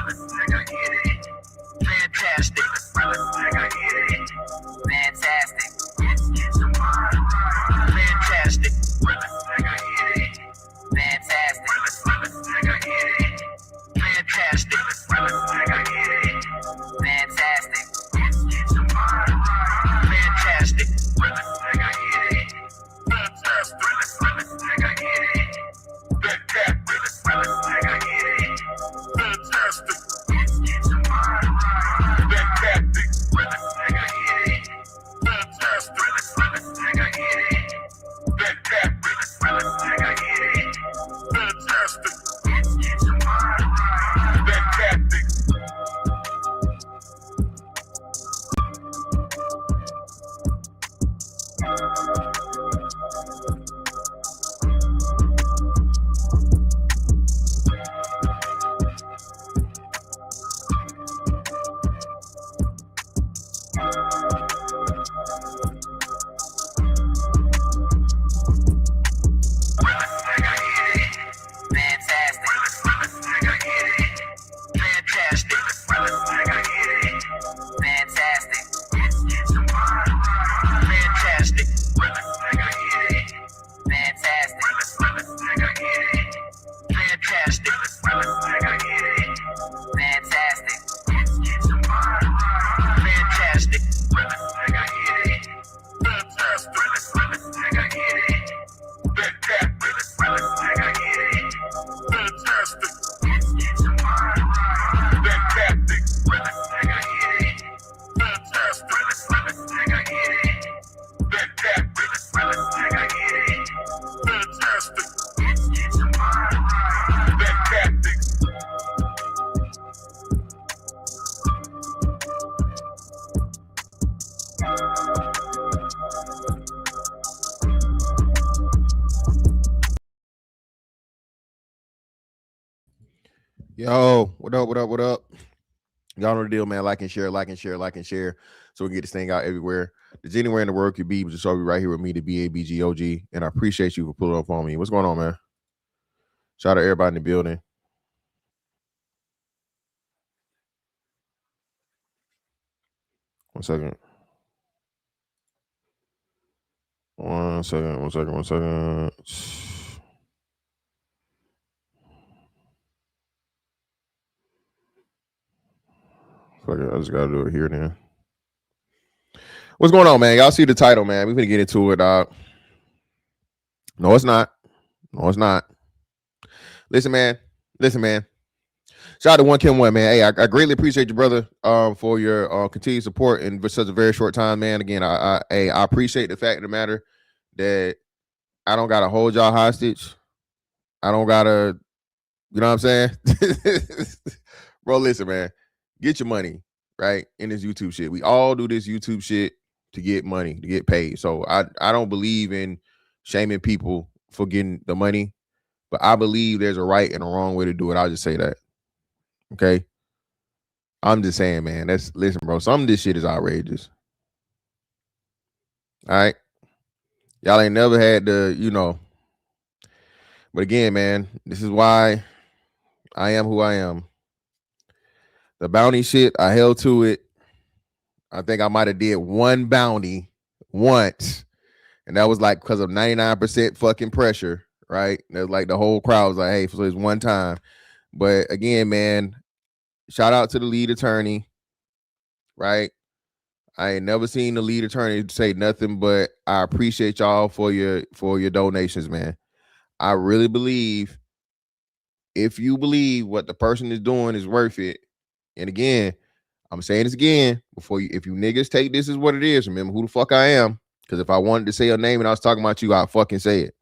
Fantastic. Fantastic. Fantastic. Fantastic. Yo, what up, what up, what up? Y'all know the deal, man. Like and share, like and share, like and share, so we can get this thing out everywhere. There's anywhere in the world could be, but just so be right here with me, the BABGOG, and I appreciate you for pulling up on me. What's going on, man? Shout out to everybody in the building. One second. One second. Fuck it, I just gotta do it here then. What's going on, man? Y'all see the title, man. We're gonna get into it, dog. No, it's not. Listen, man. Shout out to 1 Kim 1, man. Hey, I greatly appreciate you, brother, for your continued support in such a very short time, man. Again, I appreciate the fact of the matter that I don't gotta hold y'all hostage. I don't gotta, you know what I'm saying? Bro, listen, man. Get your money, right? In this YouTube shit. We all do this YouTube shit to get money, to get paid. So I don't believe in shaming people for getting the money, but I believe there's a right and a wrong way to do it. I'll just say that. Okay. I'm just saying, man. Listen, bro. Some of this shit is outrageous. All right. Y'all ain't never had the, But again, man, this is why I am who I am. The bounty shit, I held to it. I think I might have did one bounty once. And that was like because of 99% fucking pressure, right? There's like the whole crowd was like, hey, so it's one time. But again, man, shout out to the lead attorney, right? I ain't never seen the lead attorney say nothing but I appreciate y'all for your donations, man. I really believe if you believe what the person is doing is worth it. And again, I'm saying this again if you niggas take this as what it is, remember who the fuck I am. Because if I wanted to say your name and I was talking about you, I'd fucking say it.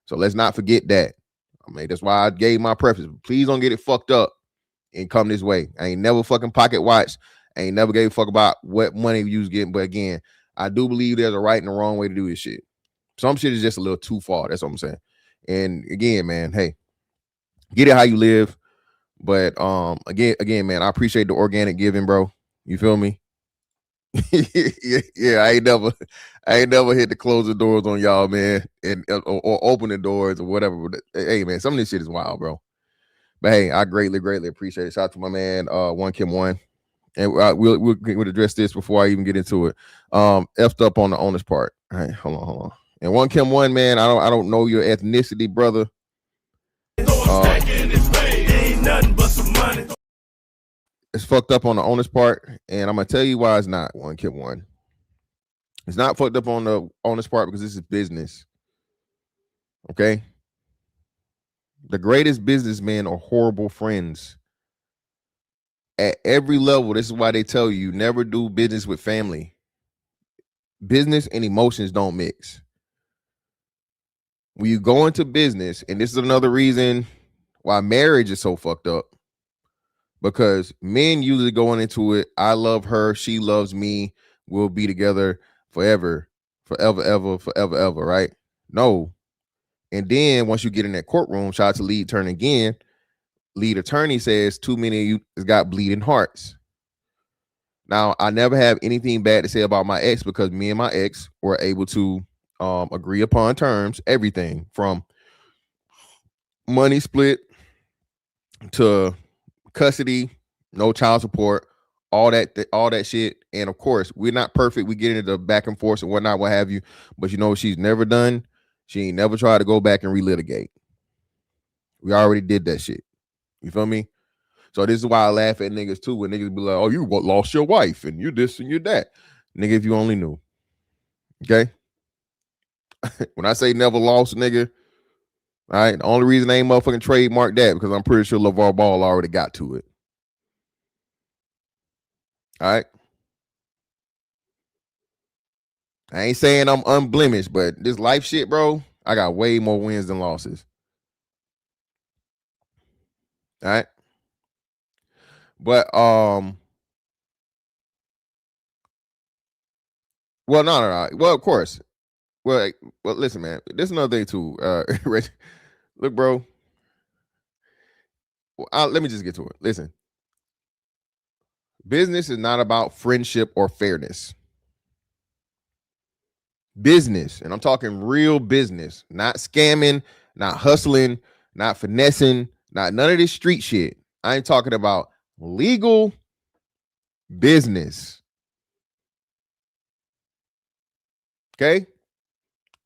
So let's not forget that. I mean, that's why I gave my preference. Please don't get it fucked up and come this way. I ain't never fucking pocket watched. I ain't never gave a fuck about what money you was getting. But again, I do believe there's a right and a wrong way to do this shit. Some shit is just a little too far. That's what I'm saying. And again, man, hey, get it how you live. But again, man, I appreciate the organic giving, bro. You feel me? yeah, I ain't never hit the close the doors on y'all, man, and or open the doors or whatever. But, hey, man, some of this shit is wild, bro. But hey, I greatly appreciate it. Shout out to my man, One Kim One. And we'll address this before I even get into it. Effed up on the owner's part. All right, hold on. And One Kim One, man, I don't know your ethnicity, brother. It's fucked up on the owner's part, and I'm gonna tell you why it's not. One Kim One. It's not fucked up on the owner's part because this is business. Okay. The greatest businessmen are horrible friends. At every level, this is why they tell you never do business with family. Business and emotions don't mix. When you go into business, and this is another reason why marriage is so fucked up, because men usually going into it, I love her, she loves me, we'll be together forever, ever, right? No. And then once you get in that courtroom, shout out to lead attorney again, lead attorney says too many of you has got bleeding hearts. Now, I never have anything bad to say about my ex because me and my ex were able to agree upon terms, everything from money split to custody, no child support, all that shit. And of course, we're not perfect. We get into the back and forth and whatnot, what have you. But you know what she's never done? She ain't never tried to go back and relitigate. We already did that shit. You feel me? So this is why I laugh at niggas too, when niggas be like, oh, you lost your wife and you this and you that. Nigga, if you only knew. Okay? When I say never lost, nigga, all right, the only reason I ain't motherfucking trademark that because I'm pretty sure LeVar Ball already got to it. All right? I ain't saying I'm unblemished, but this life shit, bro, I got way more wins than losses. All right? But well, no. Well, of course. Well, listen, man. There's another thing too. Look, bro. Let me just get to it. Listen, business is not about friendship or fairness. Business, and I'm talking real business, not scamming, not hustling, not finessing, not none of this street shit. I ain't talking about legal business. Okay?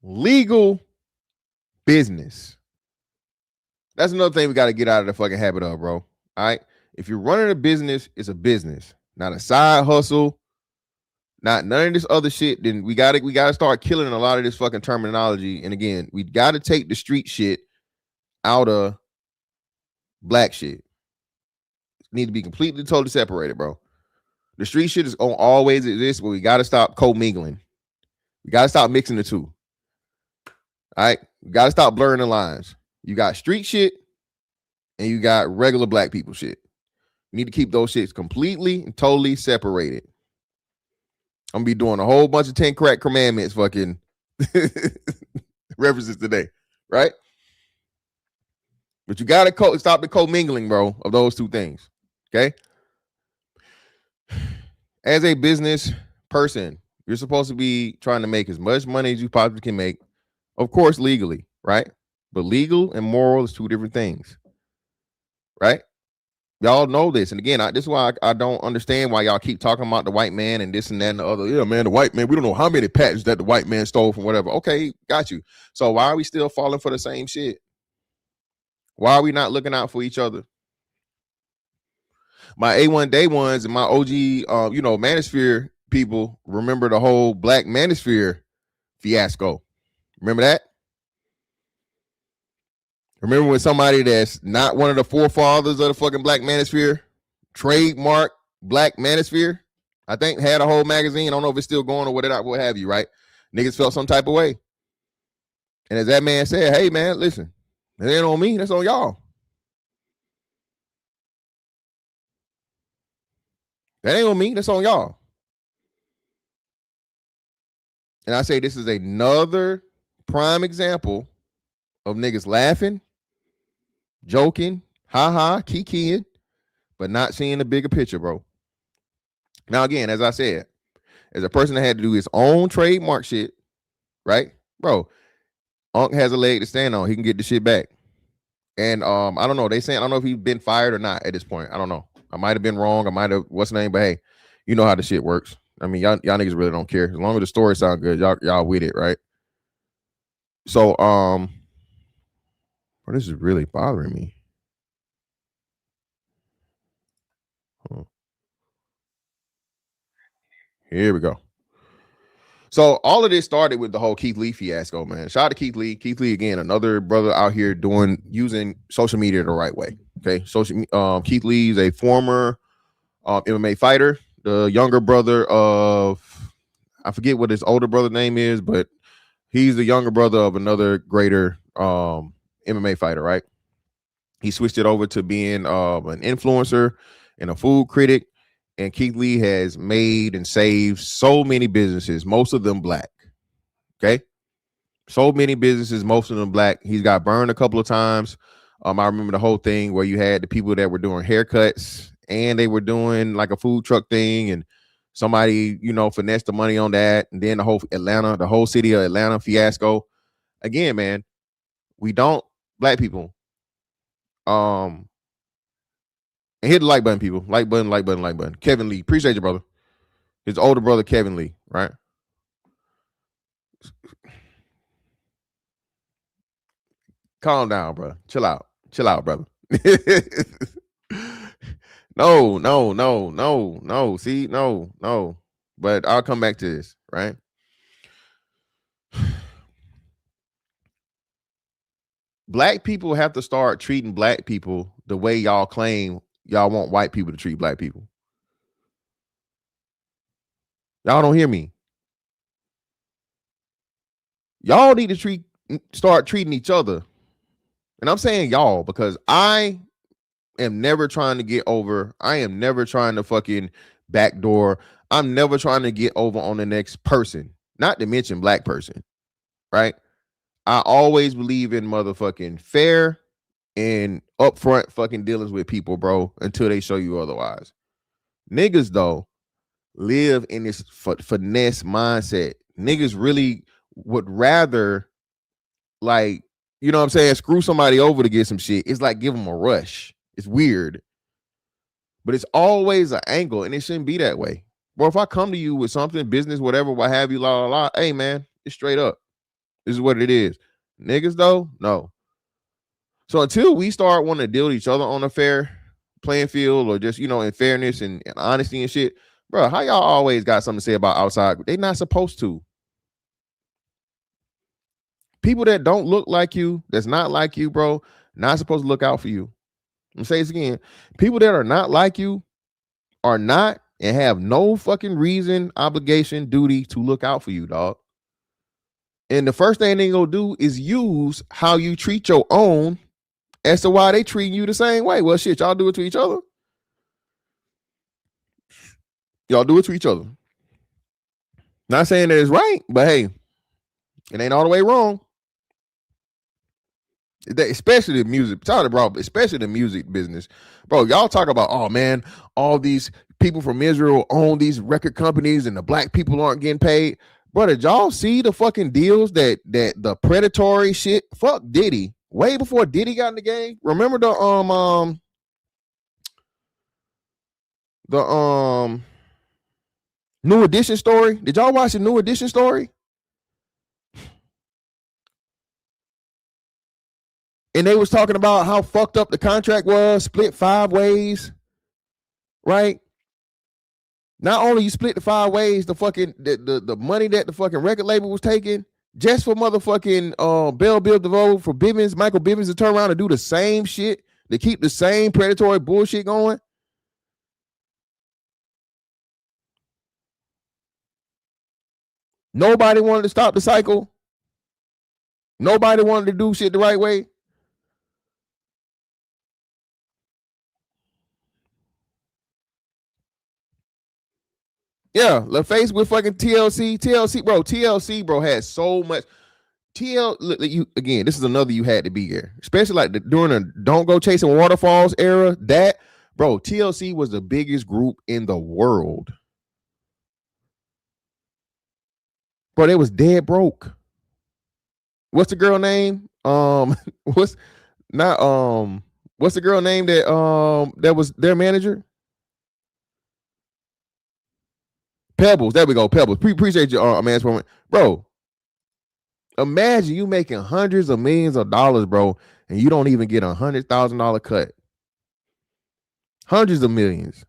Legal business. That's another thing we got to get out of the fucking habit of, bro. All right? If you're running a business, it's a business, not a side hustle, not none of this other shit. Then we gotta start killing a lot of this fucking terminology. And again, we gotta take the street shit out of black shit. It need to be completely totally separated, bro. The street shit is gonna always exist, but we gotta stop co-mingling. We gotta stop mixing the two. All right, we gotta stop blurring the lines. You got street shit and you got regular black people shit. You need to keep those shits completely and totally separated. I'm gonna be doing a whole bunch of 10 crack commandments fucking references today, right? But you gotta stop the co-mingling, bro, of those two things. Okay. As a business person, you're supposed to be trying to make as much money as you possibly can make, of course, legally, right? But legal and moral is two different things, right? Y'all know this. And again, this is why I don't understand why y'all keep talking about the white man and this and that and the other. Yeah, man, the white man, we don't know how many patents that the white man stole from whatever. Okay, got you. So why are we still falling for the same shit? Why are we not looking out for each other? My A1 day ones and my OG, Manosphere people remember the whole Black Manosphere fiasco. Remember that? Remember when somebody that's not one of the forefathers of the fucking Black Manosphere trademark Black Manosphere? I think had a whole magazine. I don't know if it's still going or what have you, right? Niggas felt some type of way. And as that man said, hey, man, listen, it ain't on me. That's on y'all. That ain't on me. That's on y'all. And I say this is another prime example of niggas laughing, joking, kikiing, but not seeing the bigger picture, bro. Now, again, as I said, as a person that had to do his own trademark shit, right? Bro, Unc has a leg to stand on. He can get the shit back. And I don't know. They saying I don't know if he's been fired or not at this point. I don't know. I might have been wrong. I might have what's the name, but hey, you know how the shit works. I mean, y'all niggas really don't care. As long as the story sound good, y'all with it, right? So well, this is really bothering me. Here we go. So all of this started with the whole Keith Lee fiasco, man. Shout out to Keith Lee. Keith Lee again, another brother out here using social media the right way. Okay, Keith Lee is a former MMA fighter, the younger brother of I forget what his older brother name is, but he's the younger brother of another greater MMA fighter, right? He switched it over to being an influencer and a food critic. And Keith Lee has made and saved so many businesses, most of them black. Okay. So many businesses, most of them black. He's got burned a couple of times. I remember the whole thing where you had the people that were doing haircuts and they were doing like a food truck thing, and somebody, finessed the money on that. And then the whole city of Atlanta fiasco. Again, man, black people. And hit the like button, people. Like button, like button, like button. Kevin Lee. Appreciate you, brother. His older brother, Kevin Lee, right? Calm down, bro. Chill out. Chill out, brother. No. See, no. But I'll come back to this, right? Black people have to start treating black people the way y'all claim y'all want white people to treat black people. Y'all don't hear me. Y'all need to start treating each other. And I'm saying y'all because I am never trying to get over. I am never trying to fucking backdoor. I'm never trying to get over on the next person, not to mention black person, right? I always believe in motherfucking fair and upfront fucking dealings with people, bro, until they show you otherwise. Niggas, though, live in this finesse mindset. Niggas really would rather, like, you know what I'm saying, screw somebody over to get some shit. It's like give them a rush. It's weird. But it's always an angle, and it shouldn't be that way. Bro, if I come to you with something, business, whatever, what have you, la, la, la, hey, man, it's straight up. This is what it is. Niggas, though, no. So until we start wanting to deal with each other on a fair playing field or just, in fairness and honesty and shit, bro, how y'all always got something to say about outside? They not supposed to. People that don't look like you, that's not like you, bro, not supposed to look out for you. I'm say this again. People that are not like you are not and have no fucking reason, obligation, duty to look out for you, dog. And the first thing they gonna do is use how you treat your own as to why they treat you the same way. Well, shit, y'all do it to each other. Y'all do it to each other. Not saying that it's right, but hey, it ain't all the way wrong. Especially the music, especially the music business, bro. Y'all talk about, oh man, all these people from Israel own these record companies, and the black people aren't getting paid. Bro, did y'all see the fucking deals that the predatory shit? Fuck Diddy, way before Diddy got in the game. Remember the New Edition story? Did y'all watch the New Edition story? And they was talking about how fucked up the contract was, split 5 ways, right? Not only you split the 5 ways, the fucking the money that the fucking record label was taking just for motherfucking Bell Biv DeVoe, for Michael Bivins to turn around and do the same shit, to keep the same predatory bullshit going. Nobody wanted to stop the cycle. Nobody wanted to do shit the right way. Yeah, LaFace with fucking TLC, bro, had so much. You again, this is another you had to be here, especially like during the Don't Go Chasing Waterfalls era. That, bro, TLC was the biggest group in the world. Bro, they was dead broke. What's the girl name? What's not what's the girl name that was their manager? Pebbles. There we go. Pebbles. Appreciate you, man's woman, bro. Imagine you making hundreds of millions of dollars, bro, and you don't even get $100,000 cut. Hundreds of millions.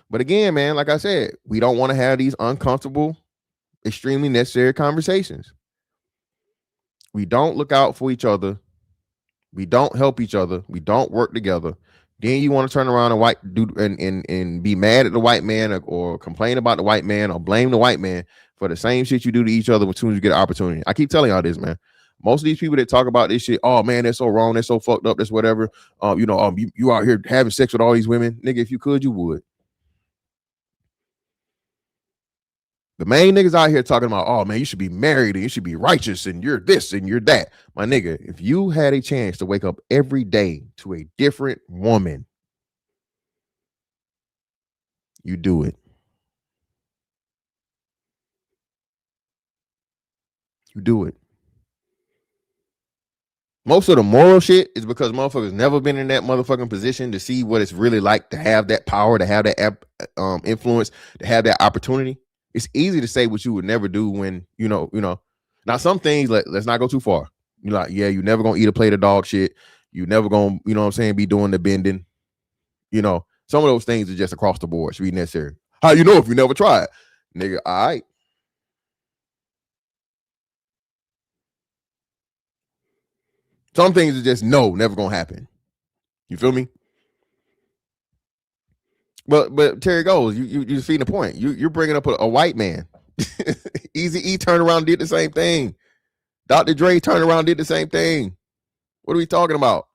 But again, man, like I said, we don't want to have these uncomfortable, extremely necessary conversations. We don't look out for each other. We don't help each other. We don't work together. Then you want to turn around and be mad at the white man or complain about the white man or blame the white man for the same shit you do to each other as soon as you get an opportunity. I keep telling y'all this, man. Most of these people that talk about this shit, oh man, they're so wrong, they're so fucked up, that's whatever. You out here having sex with all these women, nigga. If you could, you would. The main niggas out here talking about, oh man, you should be married and you should be righteous and you're this and you're that. My nigga, if you had a chance to wake up every day to a different woman, you do it. You do it. Most of the moral shit is because motherfuckers never been in that motherfucking position to see what it's really like to have that power, to have that influence, to have that opportunity. It's easy to say what you would never do when, you know. Now, some things, let's not go too far. You're like, yeah, you never gonna eat a plate of dog shit. You never gonna, you know what I'm saying, be doing the bending. Some of those things are just across the board. Should be necessary. How you know if you never try it? Nigga, all right. Some things are just never gonna happen. You feel me? But Terry goes, you feeding the point. You're bringing up a white man. Easy E turned around and did the same thing. Dr. Dre turned around and did the same thing. What are we talking about?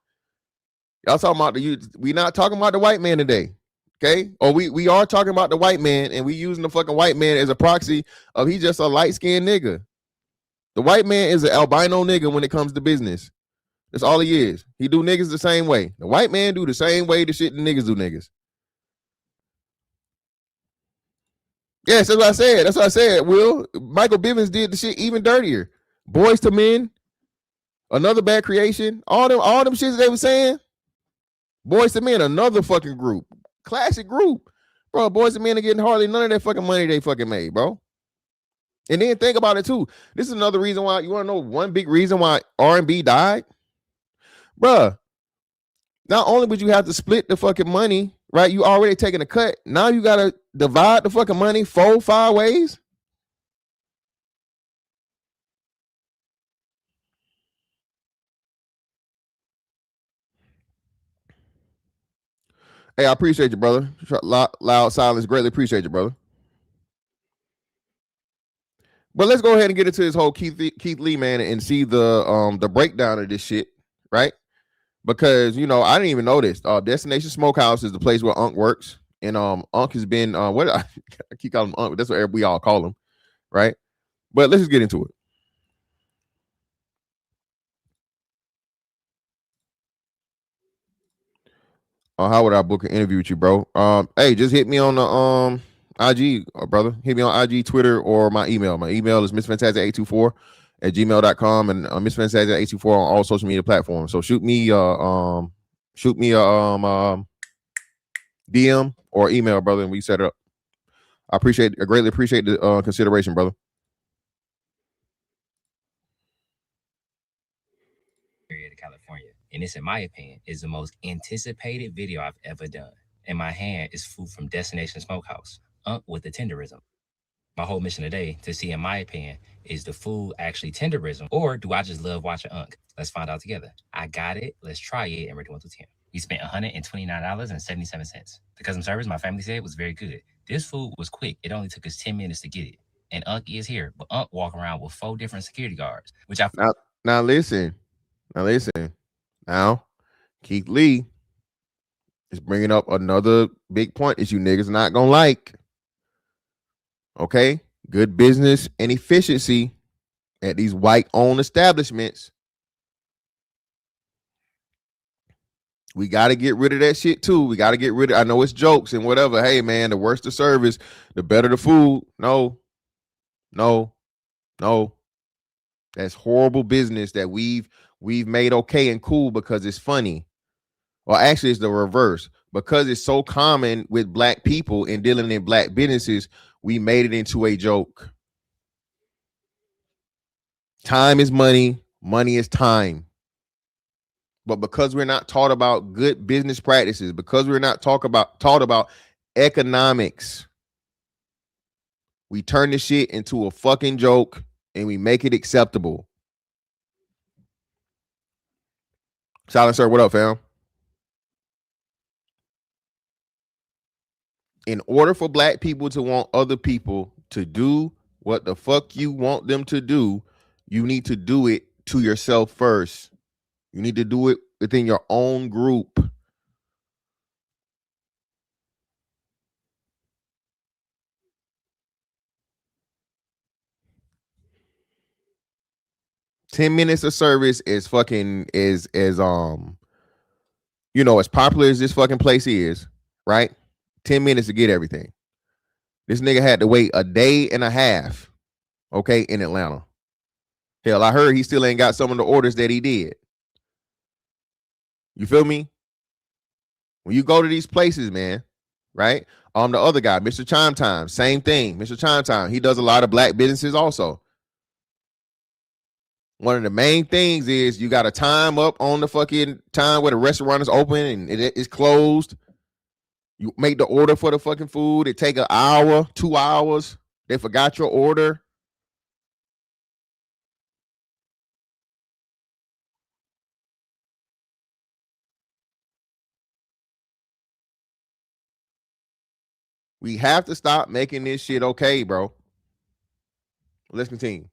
Y'all talking about we not talking about the white man today. Okay? Or we are talking about the white man and we using the fucking white man as a proxy of he's just a light-skinned nigga. The white man is an albino nigga when it comes to business. That's all he is. He do niggas the same way. The white man do the same way the shit the niggas do niggas. Yes, that's what I said. Will Michael Bivins did the shit even dirtier. Boys to Men, another bad creation. All them shits they were saying. Boys to Men, another fucking group, classic group, bro. Boys to Men are getting hardly none of that fucking money they fucking made, bro. And then think about it too. This is another reason why you want to know one big reason why R&B died, bro. Not only would you have to split the fucking money, right? You already taking a cut. Now you gotta divide the fucking money 4-5 ways. Hey, I appreciate you, brother. Loud silence, greatly appreciate you, brother. But let's go ahead and get into this whole Keith Lee, man, and see the breakdown of this shit, right? Because I didn't even know this. Destination Smokehouse is the place where Unc works, and Unc has been what I keep calling him Unc, but that's what we all call him, right? But let's just get into it. How would I book an interview with you, bro? Hey, just hit me on the IG, brother. Hit me on IG, Twitter, or my email. My email is missfantastic824@gmail.com and missfantastic824 on all social media platforms. So shoot me a DM or email, brother, and we set it up. I greatly appreciate the consideration, brother. California, and this, in my opinion, is the most anticipated video I've ever done. In my hand is food from Destination Smokehouse, with the tenderism. My whole mission today to see, in my opinion, is the food actually tenderism, or do I just love watching Unc? Let's find out together. I got it. Let's try it and rate 1 to 10. We spent $129.77. The customer service, my family said, was very good. This food was quick. It only took us 10 minutes to get it. And Unc is here, but Unc walking around with 4 different security guards, which I now listen. Now, Keith Lee is bringing up another big point that you niggas not gonna like. Okay, good business and efficiency at these white-owned establishments. We got to get rid of that shit too. We got to get rid of. I know it's jokes and whatever. Hey man, the worse the service, the better the food. No. That's horrible business that we've we've made okay and cool because it's funny. Well, actually, it's the reverse. Because it's so common with black people and dealing in black businesses, we made it into a joke. Time is money, money is time. But because we're not taught about good business practices, because we're not taught about economics, we turn the shit into a fucking joke and we make it acceptable. Silencer, what up, fam? In order for black people to want other people to do what the fuck you want them to do, you need to do it to yourself first. You need to do it within your own group. $10 minutes of service is fucking is as popular as this fucking place is, right? 10 minutes to get everything. This nigga had to wait a day and a half, okay, in Atlanta. Hell, I heard he still ain't got some of the orders that he did. You feel me? When you go to these places, man, right? The other guy, Mr. Chime Time, same thing. Mr. Chime Time, he does a lot of black businesses also. One of the main things is you got to time up on the fucking time where the restaurant is open and it is closed. You make the order for the fucking food. It take an hour, 2 hours. They forgot your order. We have to stop making this shit okay, bro. Let's continue.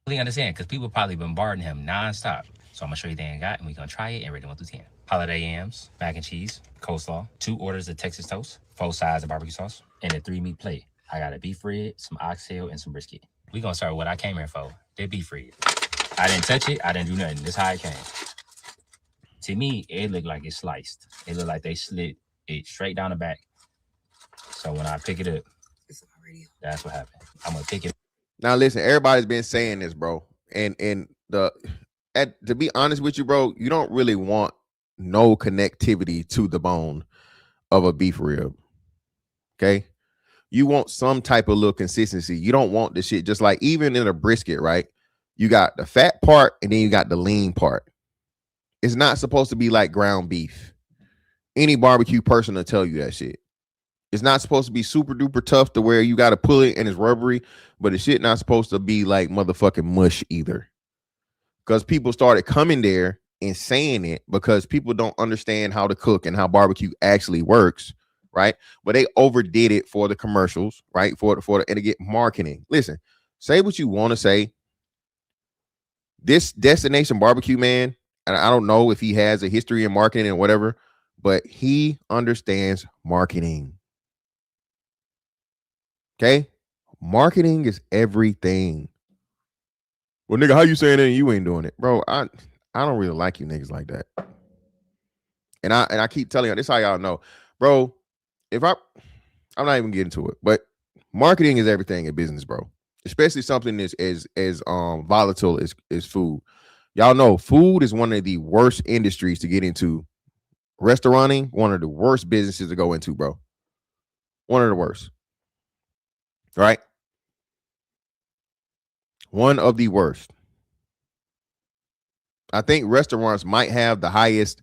Really understand, because people probably bombarding him nonstop. So I'm gonna show you everything I got, and we're gonna try it and rate it 1 through 10. Holiday yams, mac and cheese, coleslaw, 2 orders of Texas toast, 4 sides of barbecue sauce, and a 3-meat plate. I got a beef rib, some oxtail, and some brisket. We gonna start with what I came here for. The beef rib. I didn't touch it. I didn't do nothing. This is how it came. To me, it looked like it's sliced. It looked like they slit it straight down the back. So when I pick it up, that's what happened. I'm gonna pick it. Now listen, everybody's been saying this, bro. And to be honest with you, bro, you don't really want no connectivity to the bone of a beef rib. Okay? You want some type of little consistency. You don't want the shit just like even in a brisket, right? You got the fat part and then you got the lean part. It's not supposed to be like ground beef. Any barbecue person will tell you that shit. It's not supposed to be super duper tough to where you got to pull it and it's rubbery, but the shit not supposed to be like motherfucking mush either. Because people started coming there and saying it because people don't understand how to cook and how barbecue actually works, right? But they overdid it for the commercials, right? For the and to get marketing. Listen, say what you want to say. This Destination Barbecue man, and I don't know if he has a history in marketing and whatever, but he understands marketing. Okay? Marketing is everything. Well, nigga, how you saying that and you ain't doing it? Bro, I don't really like you niggas like that. And I keep telling you, this is how y'all know. Bro, I'm not even getting to it, but marketing is everything in business, bro. Especially something as volatile as food. Y'all know food is one of the worst industries to get into. Restauranting, one of the worst businesses to go into, bro. One of the worst. Right? One of the worst. I think restaurants might have the highest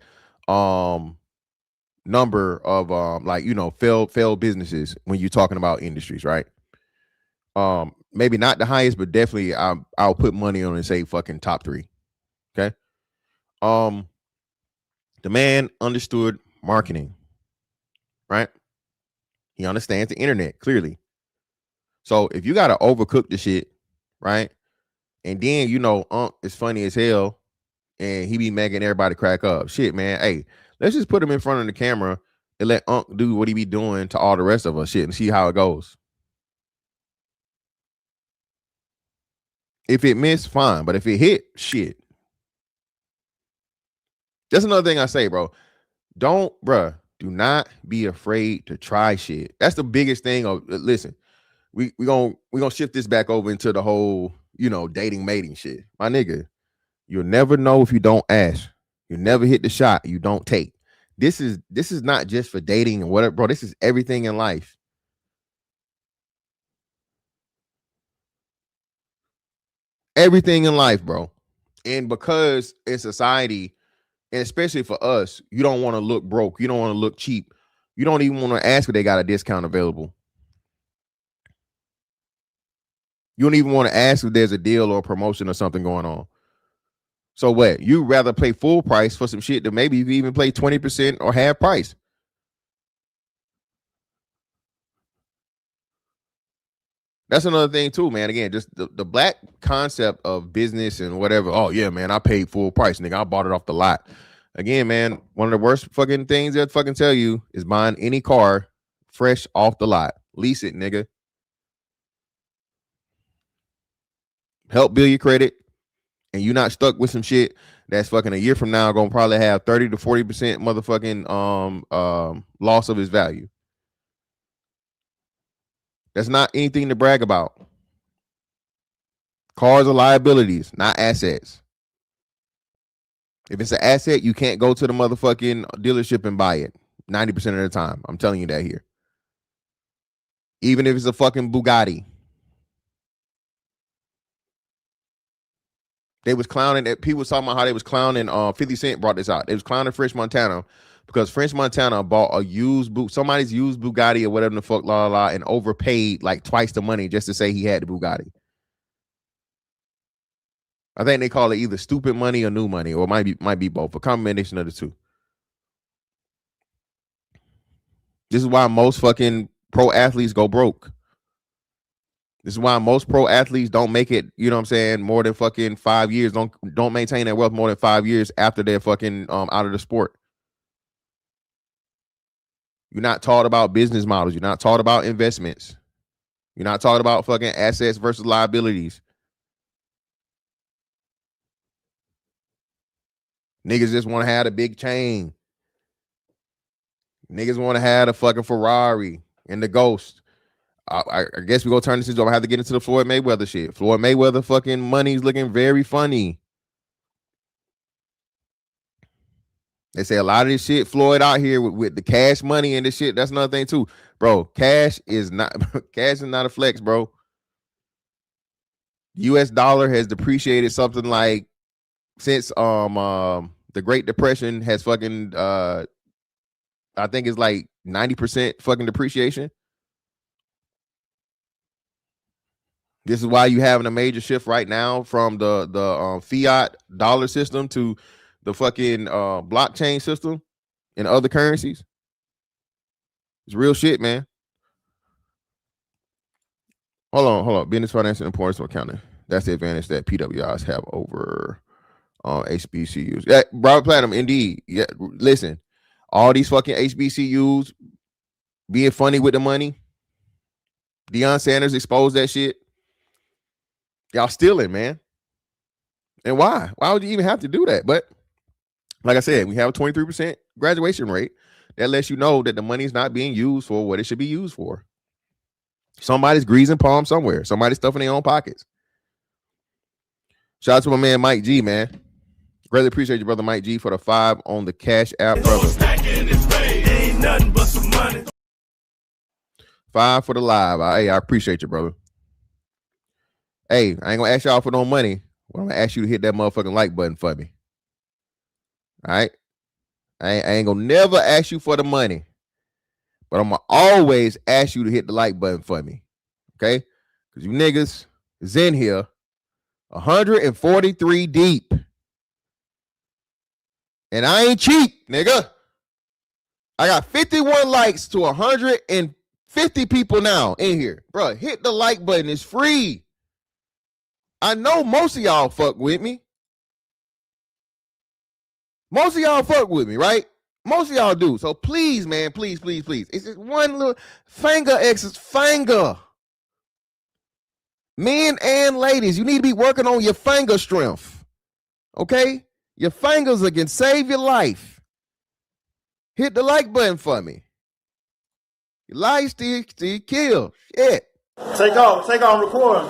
number of failed businesses when you're talking about industries, right? Maybe not the highest, but definitely I'll put money on and say fucking top 3. Okay. The man understood marketing, right? He understands the internet clearly. So if you gotta overcook the shit, right? And then it's funny as hell, and he be making everybody crack up. Shit, man. Hey, let's just put him in front of the camera and let Unc do what he be doing to all the rest of us, shit, and see how it goes. If it missed, fine, but if it hit, shit. That's another thing I say, bro. Do not be afraid to try shit. That's the biggest thing. Listen, we gonna shift this back over into the whole, dating, mating shit. My nigga, You'll never know if you don't ask. You never hit the shot you don't take. This is not just for dating and whatever, bro. This is everything in life. Everything in life, bro. And because in society, and especially for us, you don't want to look broke. You don't want to look cheap. You don't even want to ask if they got a discount available. You don't even want to ask if there's a deal or a promotion or something going on. So what? You rather pay full price for some shit that maybe you even pay 20% or half price. That's another thing too, man. Again, just the black concept of business and whatever. Oh yeah, man, I paid full price, nigga. I bought it off the lot. Again, man, one of the worst fucking things they'll fucking tell you is buying any car fresh off the lot. Lease it, nigga. Help build your credit, and you're not stuck with some shit that's fucking a year from now gonna probably have 30 to 40% motherfucking loss of its value. That's not anything to brag about. Cars are liabilities, not assets. If it's an asset, you can't go to the motherfucking dealership and buy it 90% of the time. I'm telling you that here. Even if it's a fucking Bugatti. They was clowning that people was talking about how they was clowning. 50 Cent brought this out. They was clowning French Montana because French Montana bought a somebody's used Bugatti or whatever the fuck, and overpaid like twice the money just to say he had the Bugatti. I think they call it either stupid money or new money, or it might be both, a combination of the two. This is why most fucking pro athletes go broke. This is why most pro athletes don't make it, you know what I'm saying, more than fucking 5 years. Don't maintain their wealth more than 5 years after they're fucking out of the sport. You're not taught about business models. You're not taught about investments. You're not taught about fucking assets versus liabilities. Niggas just want to have a big chain. Niggas want to have a fucking Ferrari and the Ghost. I guess we're going to turn this into, I have to get into the Floyd Mayweather shit. Floyd Mayweather fucking money's looking very funny. They say a lot of this shit, Floyd out here with the cash money and this shit. That's another thing too. Bro, cash is not a flex, bro. US dollar has depreciated something like since the Great Depression has fucking I think it's like 90% fucking depreciation. This is why you having a major shift right now from the fiat dollar system to the fucking blockchain system and other currencies. It's real shit, man. Hold on. Business, finance, and importance of accounting. That's the advantage that PWIs have over HBCUs. Yeah, Robert Platinum, indeed. Yeah, listen, all these fucking HBCUs being funny with the money. Deion Sanders exposed that shit. Y'all stealing, man. And why? Why would you even have to do that? But like I said, we have a 23% graduation rate. That lets you know that the money is not being used for what it should be used for. Somebody's greasing palms somewhere. Somebody's stuffing their own pockets. Shout out to my man Mike G, man. Greatly appreciate you, brother Mike G, for the 5 on the Cash App, brother. Ain't nothing but some money. 5 for the live. Hey, I appreciate you, brother. Hey, I ain't gonna ask y'all for no money. Well, I'm gonna ask you to hit that motherfucking like button for me. All right. I ain't gonna never ask you for the money, but I'm gonna always ask you to hit the like button for me. Okay? Because you niggas is in here 143 deep. And I ain't cheap, nigga. I got 51 likes to 150 people now in here. Bro, hit the like button. It's free. I know most of y'all fuck with me. Most of y'all fuck with me, right? Most of y'all do. So please, man, please. It's just one little finger. Men and ladies, you need to be working on your finger strength. Okay? Your fingers can save your life. Hit the like button for me. Your life still kill. Shit. Take off, record.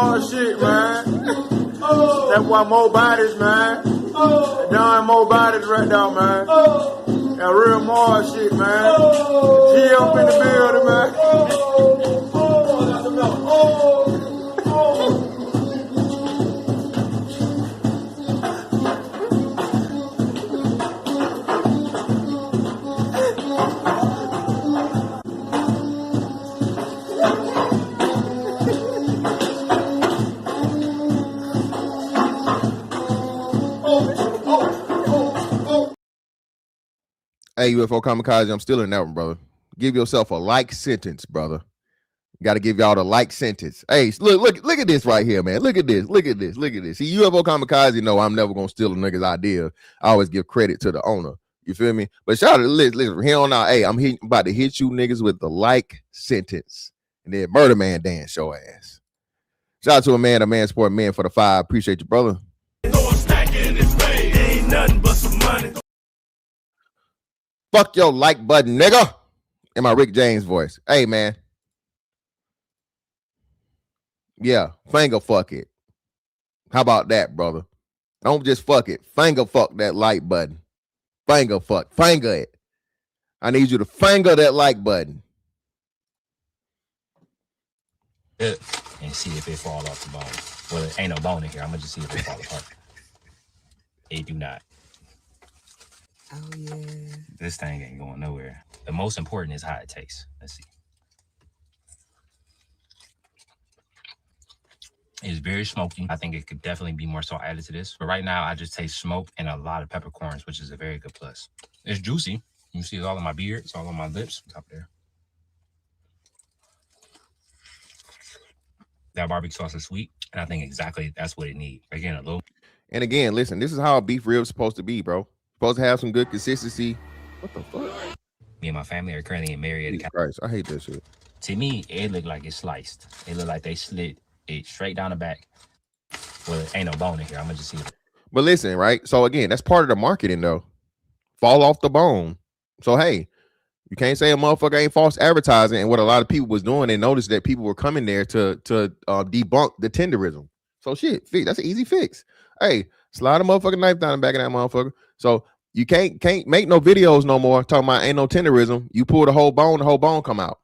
Mars shit, man. That's why more bodies, man. Darn more bodies right now, man. That real Mars shit, man. G up in the building, man. Hey, UFO Kamikaze, I'm still in that one, brother. Give yourself a like sentence, brother. Got to give y'all the like sentence. Hey, look at this right here, man. Look at this. See, UFO Kamikaze, know I'm never gonna steal a nigga's idea. I always give credit to the owner. You feel me? But shout out to listen, here on out. Hey, I'm about to hit you niggas with the like sentence, and then Murder Man dance your ass. Shout out to a man support man for the 5. Appreciate you, brother. Ain't nothing but some money. Fuck your like button, nigga. In my Rick James voice. Hey, man. Yeah, finger fuck it. How about that, brother? Don't just fuck it. Finger fuck that like button. Finger it. I need you to finger that like button. And see if it fall off the bone. Well, there ain't no bone in here. I'm gonna just see if it fall apart. It do not. Oh yeah. This thing ain't going nowhere. The most important is how it tastes. Let's see. It's very smoky. I think it could definitely be more salt added to this. But right now, I just taste smoke and a lot of peppercorns, which is a very good plus. It's juicy. You see it's all on my beard. It's all on my lips. Top there. That barbecue sauce is sweet. And I think exactly that's what it needs. Again, a little. And again, listen, this is how a beef rib is supposed to be, bro. Supposed to have some good consistency. What the fuck? Me and my family are currently married. Jesus Christ, I hate that shit. To me, it looked like it's sliced. It looked like they slit it straight down the back. Well, ain't no bone in here. I'm gonna just see it. But listen, right? So again, that's part of the marketing, though. Fall off the bone. So hey, you can't say a motherfucker ain't false advertising. And what a lot of people was doing, they noticed that people were coming there to debunk the tenderism. So shit, that's an easy fix. Hey, slide a motherfucking knife down the back of that motherfucker. So you can't make no videos no more talking about ain't no tenderism. You pull the whole bone come out.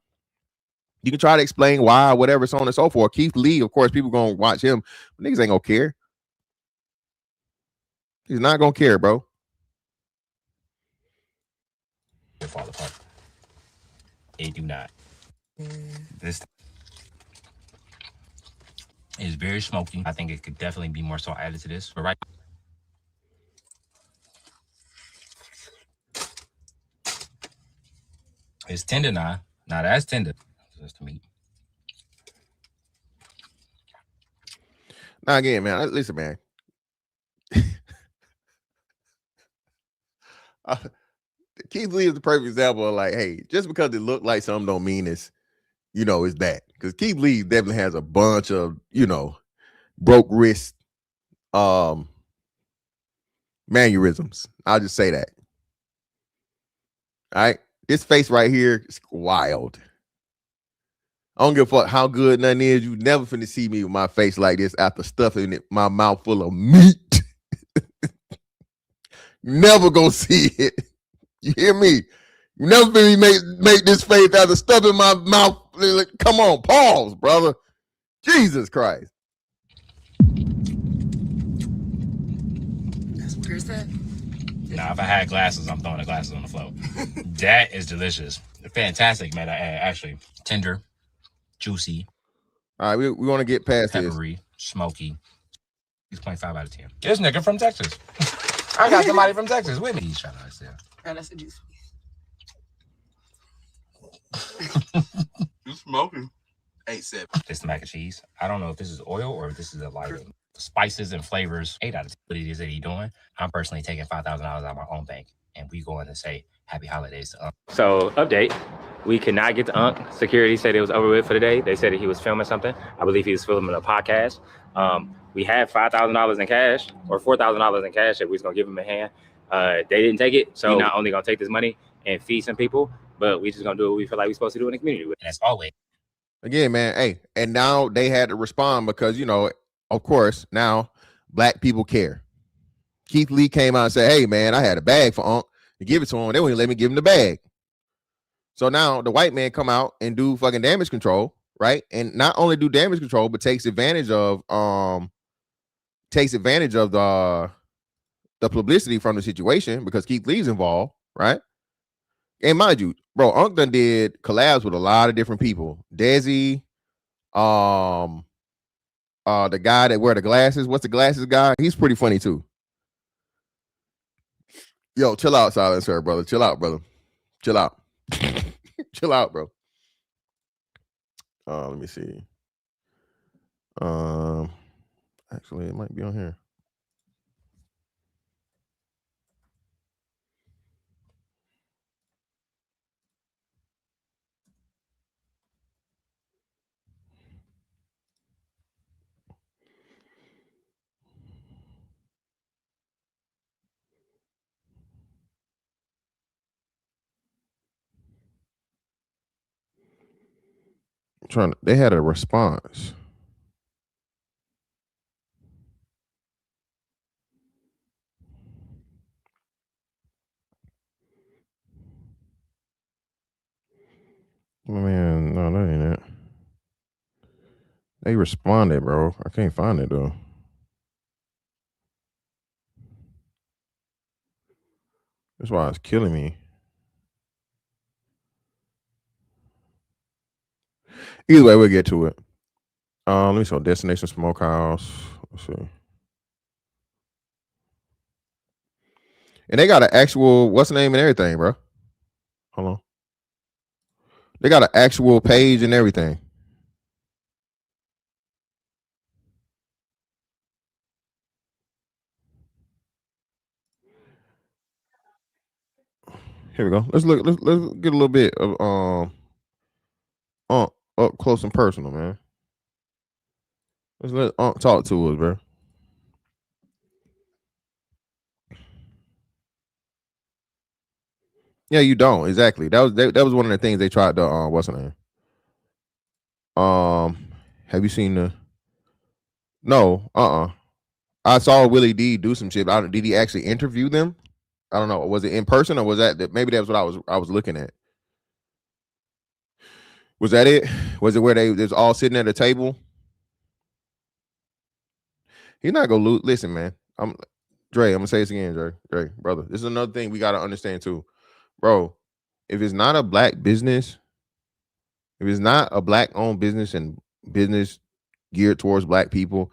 You can try to explain why, whatever, so on and so forth. Keith Lee, of course, people gonna watch him. But niggas ain't gonna care. He's not gonna care, bro. It fall apart. It do not. This is very smoky. I think it could definitely be more salt added to this. But right. It's tender now. Now that's tender. Just the meat. Now again, man, listen, man. Keith Lee is the perfect example of like, hey, just because it looked like something don't mean it's, it's that. Because Keith Lee definitely has a bunch of, broke wrist mannerisms. I'll just say that. All right. This face right here is wild. I don't give a fuck how good nothing is. You never finna see me with my face like this after stuffing my mouth full of meat. Never gonna see it. You hear me? You never finna make this face after stuffing my mouth. Come on, pause, brother. Jesus Christ. Where's that? Now, if I had glasses, I'm throwing the glasses on the floor. That is delicious. Fantastic, man. Actually, tender, juicy. All right, we want to get past peppery, smoky. 6.5 out of 10. This nigga from Texas. I got somebody from Texas with me. He's trying to understand. Oh, that's a juice. You smoking? 8.7. This the mac and cheese. I don't know if this is oil or if this is a lighting. Spices and flavors, 8 out of 10. What it is that he's doing. I'm personally taking $5,000 out of my own bank, and we going to say happy holidays to Unc. So, update. We could not get to Unc. Security said it was over with for the day. They said that he was filming something. I believe he was filming a podcast. We had $5,000 in cash or $4,000 in cash that we was going to give him a hand. They didn't take it. So, we're not only going to take this money and feed some people, but we just going to do what we feel like we're supposed to do in the community. And as always, Again, man. Hey, and now they had to respond because of course, now black people care. Keith Lee came out and said, "Hey, man, I had a bag for Unc to give it to him. They wouldn't let me give him the bag." So now the white man come out and do fucking damage control, right? And not only do damage control, but takes advantage of the publicity from the situation because Keith Lee's involved, right? And mind you, bro, Unc done did collabs with a lot of different people. Desi, the guy that wear the glasses. What's the glasses guy? He's pretty funny too. Yo, chill out, Silencer, brother. Chill out, brother. Chill out. Chill out, bro. Let me see. Actually, it might be on here. They had a response. Man, no, that ain't it. They responded, bro. I can't find it though. That's why it's killing me. Either way, we'll get to it. Let me show Destination Smokehouse. Let's see. And they got an actual what's the name and everything, bro. Hold on. They got an actual page and everything. Here we go. Let's look. Let's get a little bit of up close and personal, man. Let's let talk to us, bro. Yeah, you don't exactly. That was one of the things they tried to what's the name? Have you seen the? No, I saw Willie D do some shit. Did he actually interview them? I don't know. Was it in person or was that maybe that was what I was looking at? Was that it? Was it where they was all sitting at a table? He's not gonna lose. Listen, man. I'm gonna say this again, Dre, brother. This is another thing we gotta understand too, bro. If it's not a black business, if it's not a black owned business and business geared towards black people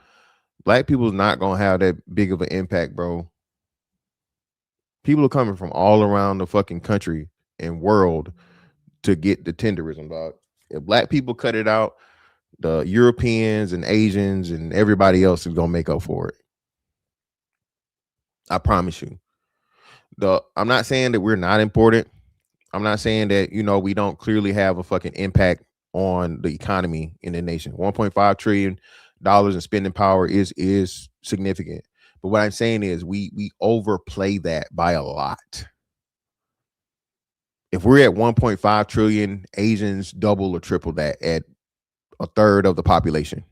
is not gonna have that big of an impact, bro. People are coming from all around the fucking country and world to get the tenderism, dog. If black people cut it out, the Europeans and Asians and everybody else is gonna make up for it. I promise you. I'm not saying that we're not important. I'm not saying that we don't clearly have a fucking impact on the economy in the nation. $1.5 trillion in spending power is significant. But what I'm saying is we overplay that by a lot. If we're at 1.5 trillion, Asians double or triple that at a third of the population.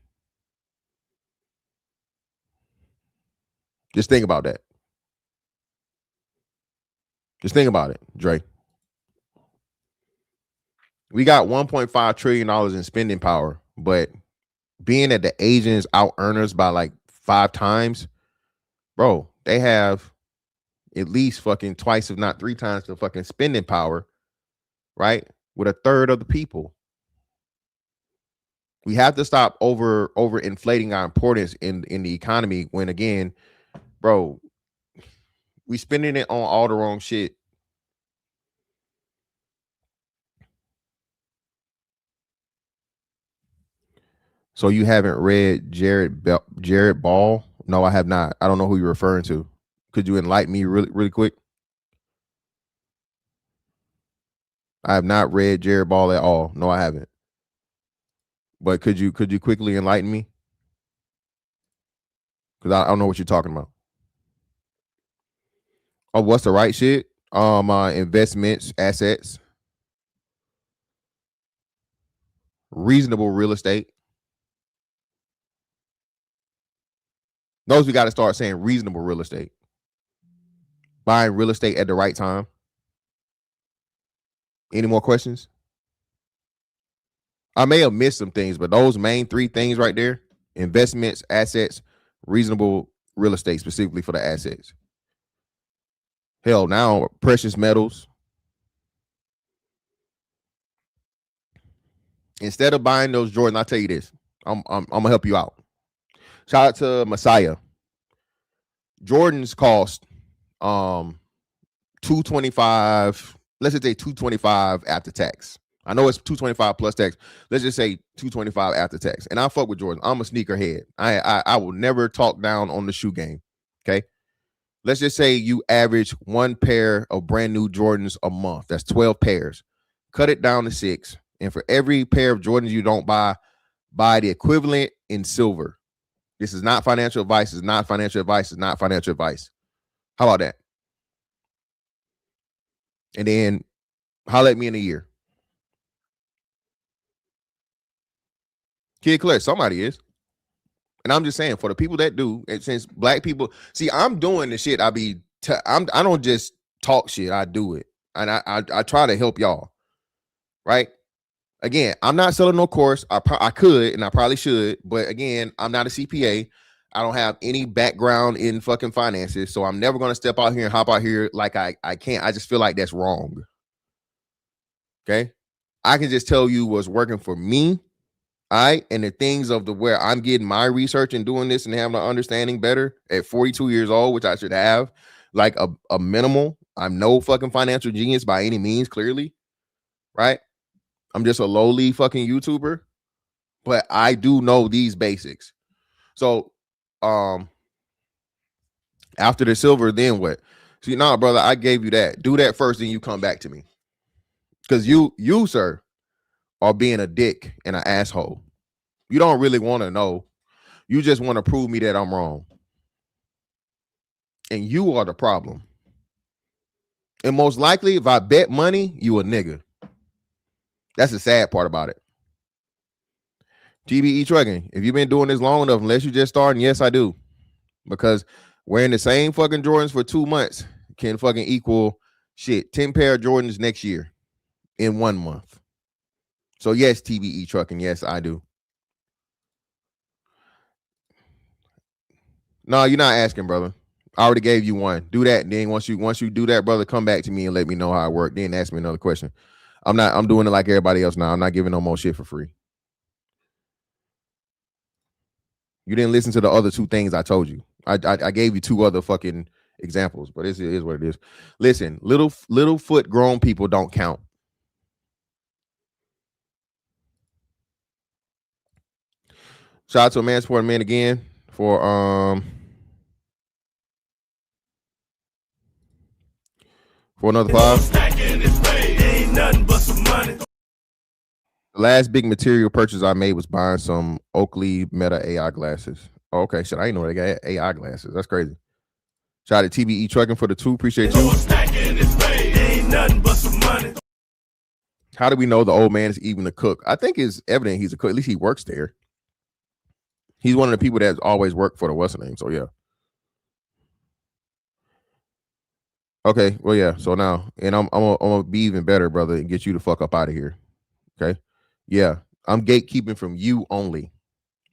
Just think about that. Just think about it, Dre. We got $1.5 trillion in spending power, but being that the Asians out earn us by like 5 times, bro, they have at least fucking twice, if not 3 times the fucking spending power, right? With a third of the people. We have to stop over inflating our importance in the economy when, again, bro, we spending it on all the wrong shit. So you haven't read Jared Ball? No, I have not. I don't know who you're referring to. Could you enlighten me really quick? I have not read Jared Ball at all. No, I haven't. But could you quickly enlighten me? Because I don't know what you're talking about. Oh, what's the right shit? Investments, assets. reasonable real estate. Notice we got to start saying reasonable real estate. Buying real estate at the right time. Any more questions? I may have missed some things, but those main 3 things right there, investments, assets, reasonable real estate, specifically for the assets. Hell, now precious metals. Instead of buying those Jordans, I'll tell you this. I'm gonna help you out. Shout out to Messiah. Jordans cost $225. Let's just say $225 after tax. I know it's $225 plus tax. Let's just say $225 after tax. And I fuck with Jordan. I'm a sneakerhead. I will never talk down on the shoe game. Okay. Let's just say you average 1 pair of brand new Jordans a month. That's 12 pairs. Cut it down to 6. And for every pair of Jordans you don't buy the equivalent in silver. This is not financial advice. It's not financial advice. It's not financial advice. How about that? And then holler at me in a year. Kid Claire, somebody is. And I'm just saying, for the people that do, and since black people, see, I'm doing the shit. I don't just talk shit. I do it, and I try to help y'all. Right? Again, I'm not selling no course. I could, and I probably should, but again, I'm not a CPA. I don't have any background in fucking finances, so I'm never gonna step out here and hop out here like I can't. I just feel like that's wrong. Okay, I can just tell you what's working for me. All right. And the things of the where I'm getting my research and doing this and having an understanding better at 42 years old, which I should have like a minimal. I'm no fucking financial genius by any means, clearly. Right. I'm just a lowly fucking YouTuber, but I do know these basics. So after the silver, then what? See, nah, brother, I gave you that. Do that first, then you come back to me. Because you, sir, are being a dick and an asshole. You don't really want to know. You just want to prove me that I'm wrong. And you are the problem. And most likely, if I bet money, you a nigga. That's the sad part about it. TBE Trucking, if you've been doing this long enough, unless you just starting, yes, I do. Because wearing the same fucking Jordans for 2 months can fucking equal 10 pair of Jordans next year in 1 month. So yes, TBE Trucking, yes, I do. No, you're not asking, brother. I already gave you one. Do that. And then once you do that, brother, come back to me and let me know how it worked. Then ask me another question. I'm doing it like everybody else now. I'm not giving no more shit for free. You didn't listen to the other 2 things I told you. I gave you 2 other fucking examples, but it is what it is. Listen, little foot grown people don't count. Shout out to a man supporting man again for another 5. Ain't nothing but some money. The last big material purchase I made was buying some Oakley Meta AI glasses. Oh, okay, shit, I didn't know they got AI glasses. That's crazy. Shout out to TBE Trucking for the 2. Appreciate you. Ain't nothing but some money. How do we know the old man is even a cook? I think it's evident he's a cook. At least he works there. He's one of the people that's always worked for the what's the name. So yeah. Okay, well yeah. So now, and I'm gonna be even better, brother, and get you the fuck up out of here. Okay. Yeah, I'm gatekeeping from you only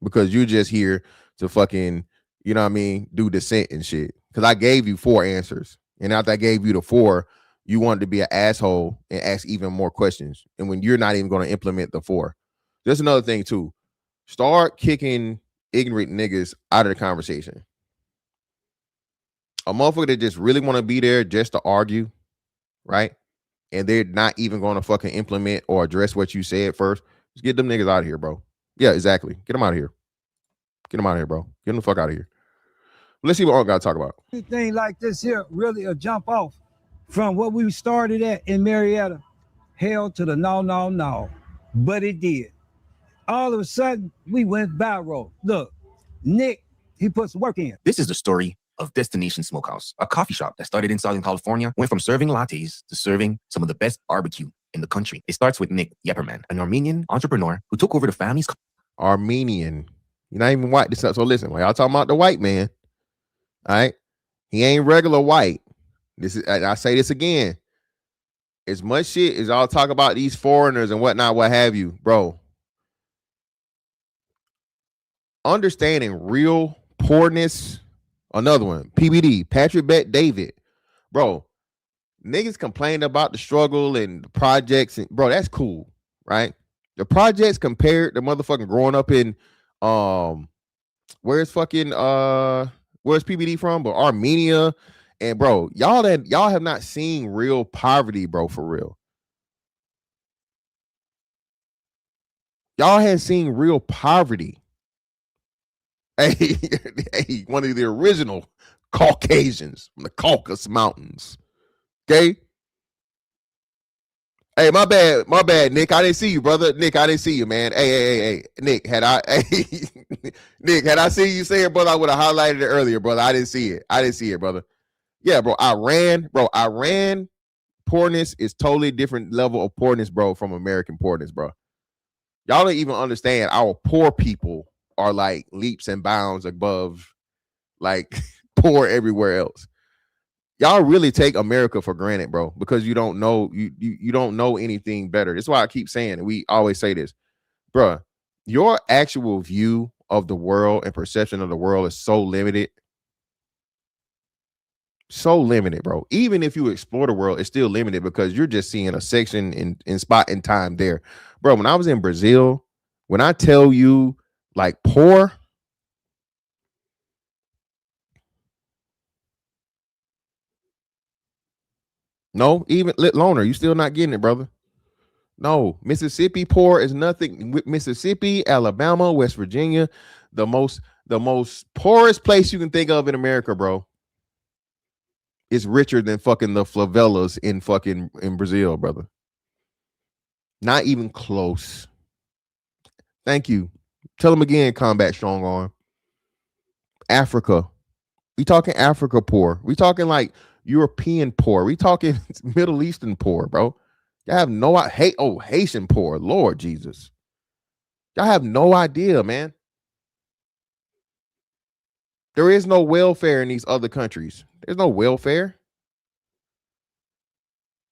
because you're just here to fucking, you know what I mean, do dissent and shit. Because I gave you 4 answers, and after I gave you the 4, you wanted to be an asshole and ask even more questions. And when you're not even going to implement the 4, there's another thing too. Start kicking ignorant niggas out of the conversation. A motherfucker that just really want to be there just to argue, right? And they're not even going to fucking implement or address what you said first. Just get them niggas out of here, bro. Yeah, exactly. Get them out of here. Get them out of here, bro. Get them the fuck out of here. Let's see what I got to talk about. Anything like this here really a jump off from what we started at in Marietta. Hell to the no. But it did. All of a sudden, we went viral. Look, Nick, he put some work in. This is the story of Destination Smokehouse, a coffee shop that started in Southern California, went from serving lattes to serving some of the best barbecue in the country. It starts with Nick Yepperman, an Armenian entrepreneur who took over the family's Armenian. You're not even white. So listen, when y'all talking about the white man, all right, he ain't regular white. This is, I say this again. As much shit as y'all talk about these foreigners and whatnot, what have you, bro. Understanding real poorness. Another one, PBD, Patrick Bet David, bro. Niggas complain about the struggle and the projects, and bro, that's cool, right? The projects compared to motherfucking growing up in where's PBD from? But Armenia. And bro, y'all have not seen real poverty, bro, for real. Y'all have seen real poverty. Hey, hey, one of the original Caucasians from the Caucasus Mountains. Okay. Hey, my bad, Nick. I didn't see you, brother. Nick, I didn't see you, man. Hey. Nick, had I seen you say it, brother, I would have highlighted it earlier, brother. I didn't see it, brother. Yeah, bro. Iran poorness is totally different level of poorness, bro, from American poorness, bro. Y'all don't even understand our poor people are like leaps and bounds above like poor everywhere else. Y'all really take America for granted, bro, because you don't know you don't know anything better. That's why I keep saying it. We always say this, bro. Your actual view of the world and perception of the world is so limited. So limited, bro. Even if you explore the world, it's still limited because you're just seeing a section in spot in time there. Bro, when I was in Brazil, when I tell you like poor, no, even loner, you still not getting it, brother. No, Mississippi poor is nothing. Mississippi, Alabama, West Virginia, the most poorest place you can think of in America, bro, is richer than fucking the favelas in Brazil, brother. Not even close. Thank you. Tell them again, Combat Strong Arm. Africa. We talking Africa poor. We talking like European poor. We talking Middle Eastern poor, bro. Y'all have no Haitian poor. Lord Jesus. Y'all have no idea, man. There is no welfare in these other countries. There's no welfare.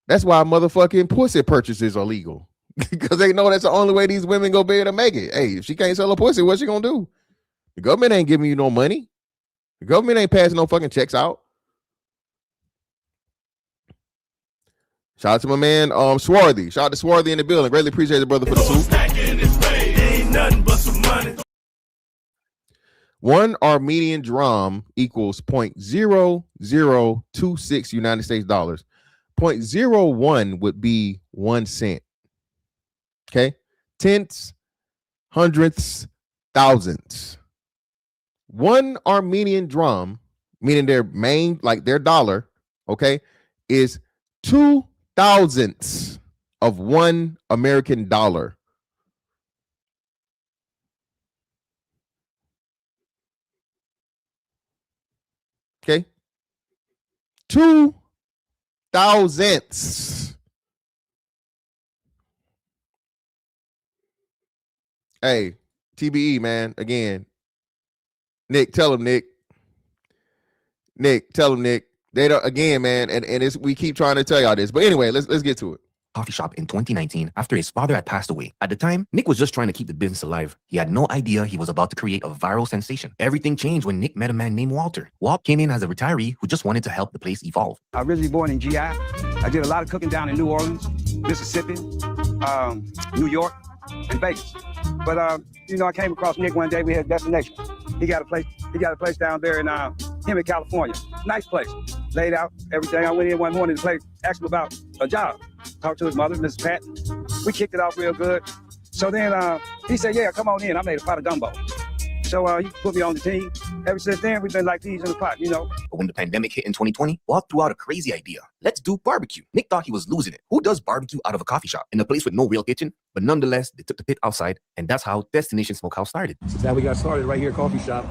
That's why motherfucking pussy purchases are legal. Because they know that's the only way these women go be able to make it. Hey, if she can't sell a pussy, what's she gonna do? The government ain't giving you no money. The government ain't passing no fucking checks out. Shout out to my man, Swarthy. Shout out to Swarthy in the building. Greatly appreciate the brother for the soup. Ain't nothing but some money. One Armenian dram equals 0.0026 United States dollars. 0.01 would be 1 cent. Okay, tenths, hundredths, thousandths. One Armenian dram, meaning their main, like their dollar, okay, is 2 thousandths of 1 American dollar. Okay, 2 thousandths. Hey, TBE, man. Again, Nick, tell him, Nick. Nick, tell him, Nick. They don't, again, man, and it's, we keep trying to tell y'all this. But anyway, let's get to it. coffee shop in 2019 after his father had passed away. At the time, Nick was just trying to keep the business alive. He had no idea he was about to create a viral sensation. Everything changed when Nick met a man named Walter. Walt came in as a retiree who just wanted to help the place evolve. Originally born in GI. I did a lot of cooking down in New Orleans, Mississippi, New York, and Vegas. But I came across Nick one day. We had a destination. He got a place down there in Hemet, California. Nice place. Laid out everything. I went in one morning to play, asked him about a job. Talked to his mother, Mrs. Pat. We kicked it off real good. So then he said, yeah, come on in. I made a pot of gumbo. So he put me on the team. Ever since then, we've been like these in the pot, But when the pandemic hit in 2020, Walt threw out a crazy idea. Let's do barbecue. Nick thought he was losing it. Who does barbecue out of a coffee shop in a place with no real kitchen? But nonetheless, they took the pit outside, and that's how Destination Smokehouse started. Now we got started right here, coffee shop.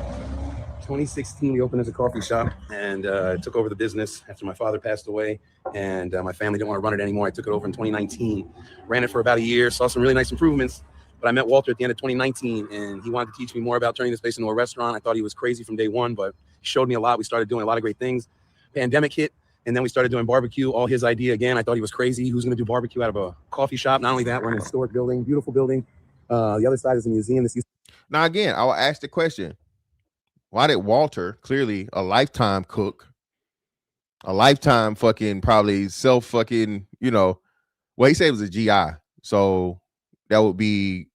2016, we opened as a coffee shop and took over the business after my father passed away, and my family didn't want to run it anymore. I took it over in 2019, ran it for about a year, saw some really nice improvements. But I met Walter at the end of 2019, and he wanted to teach me more about turning this place into a restaurant. I thought he was crazy from day one, but he showed me a lot. We started doing a lot of great things. Pandemic hit, and then we started doing barbecue, all his idea again. I thought he was crazy. Who's going to do barbecue out of a coffee shop? Not only that, we're in a historic building, beautiful building. The other side is a museum. Now, again, I will ask the question, why did Walter, clearly a lifetime cook, a lifetime fucking probably self-fucking, well, he said it was a GI. So that would be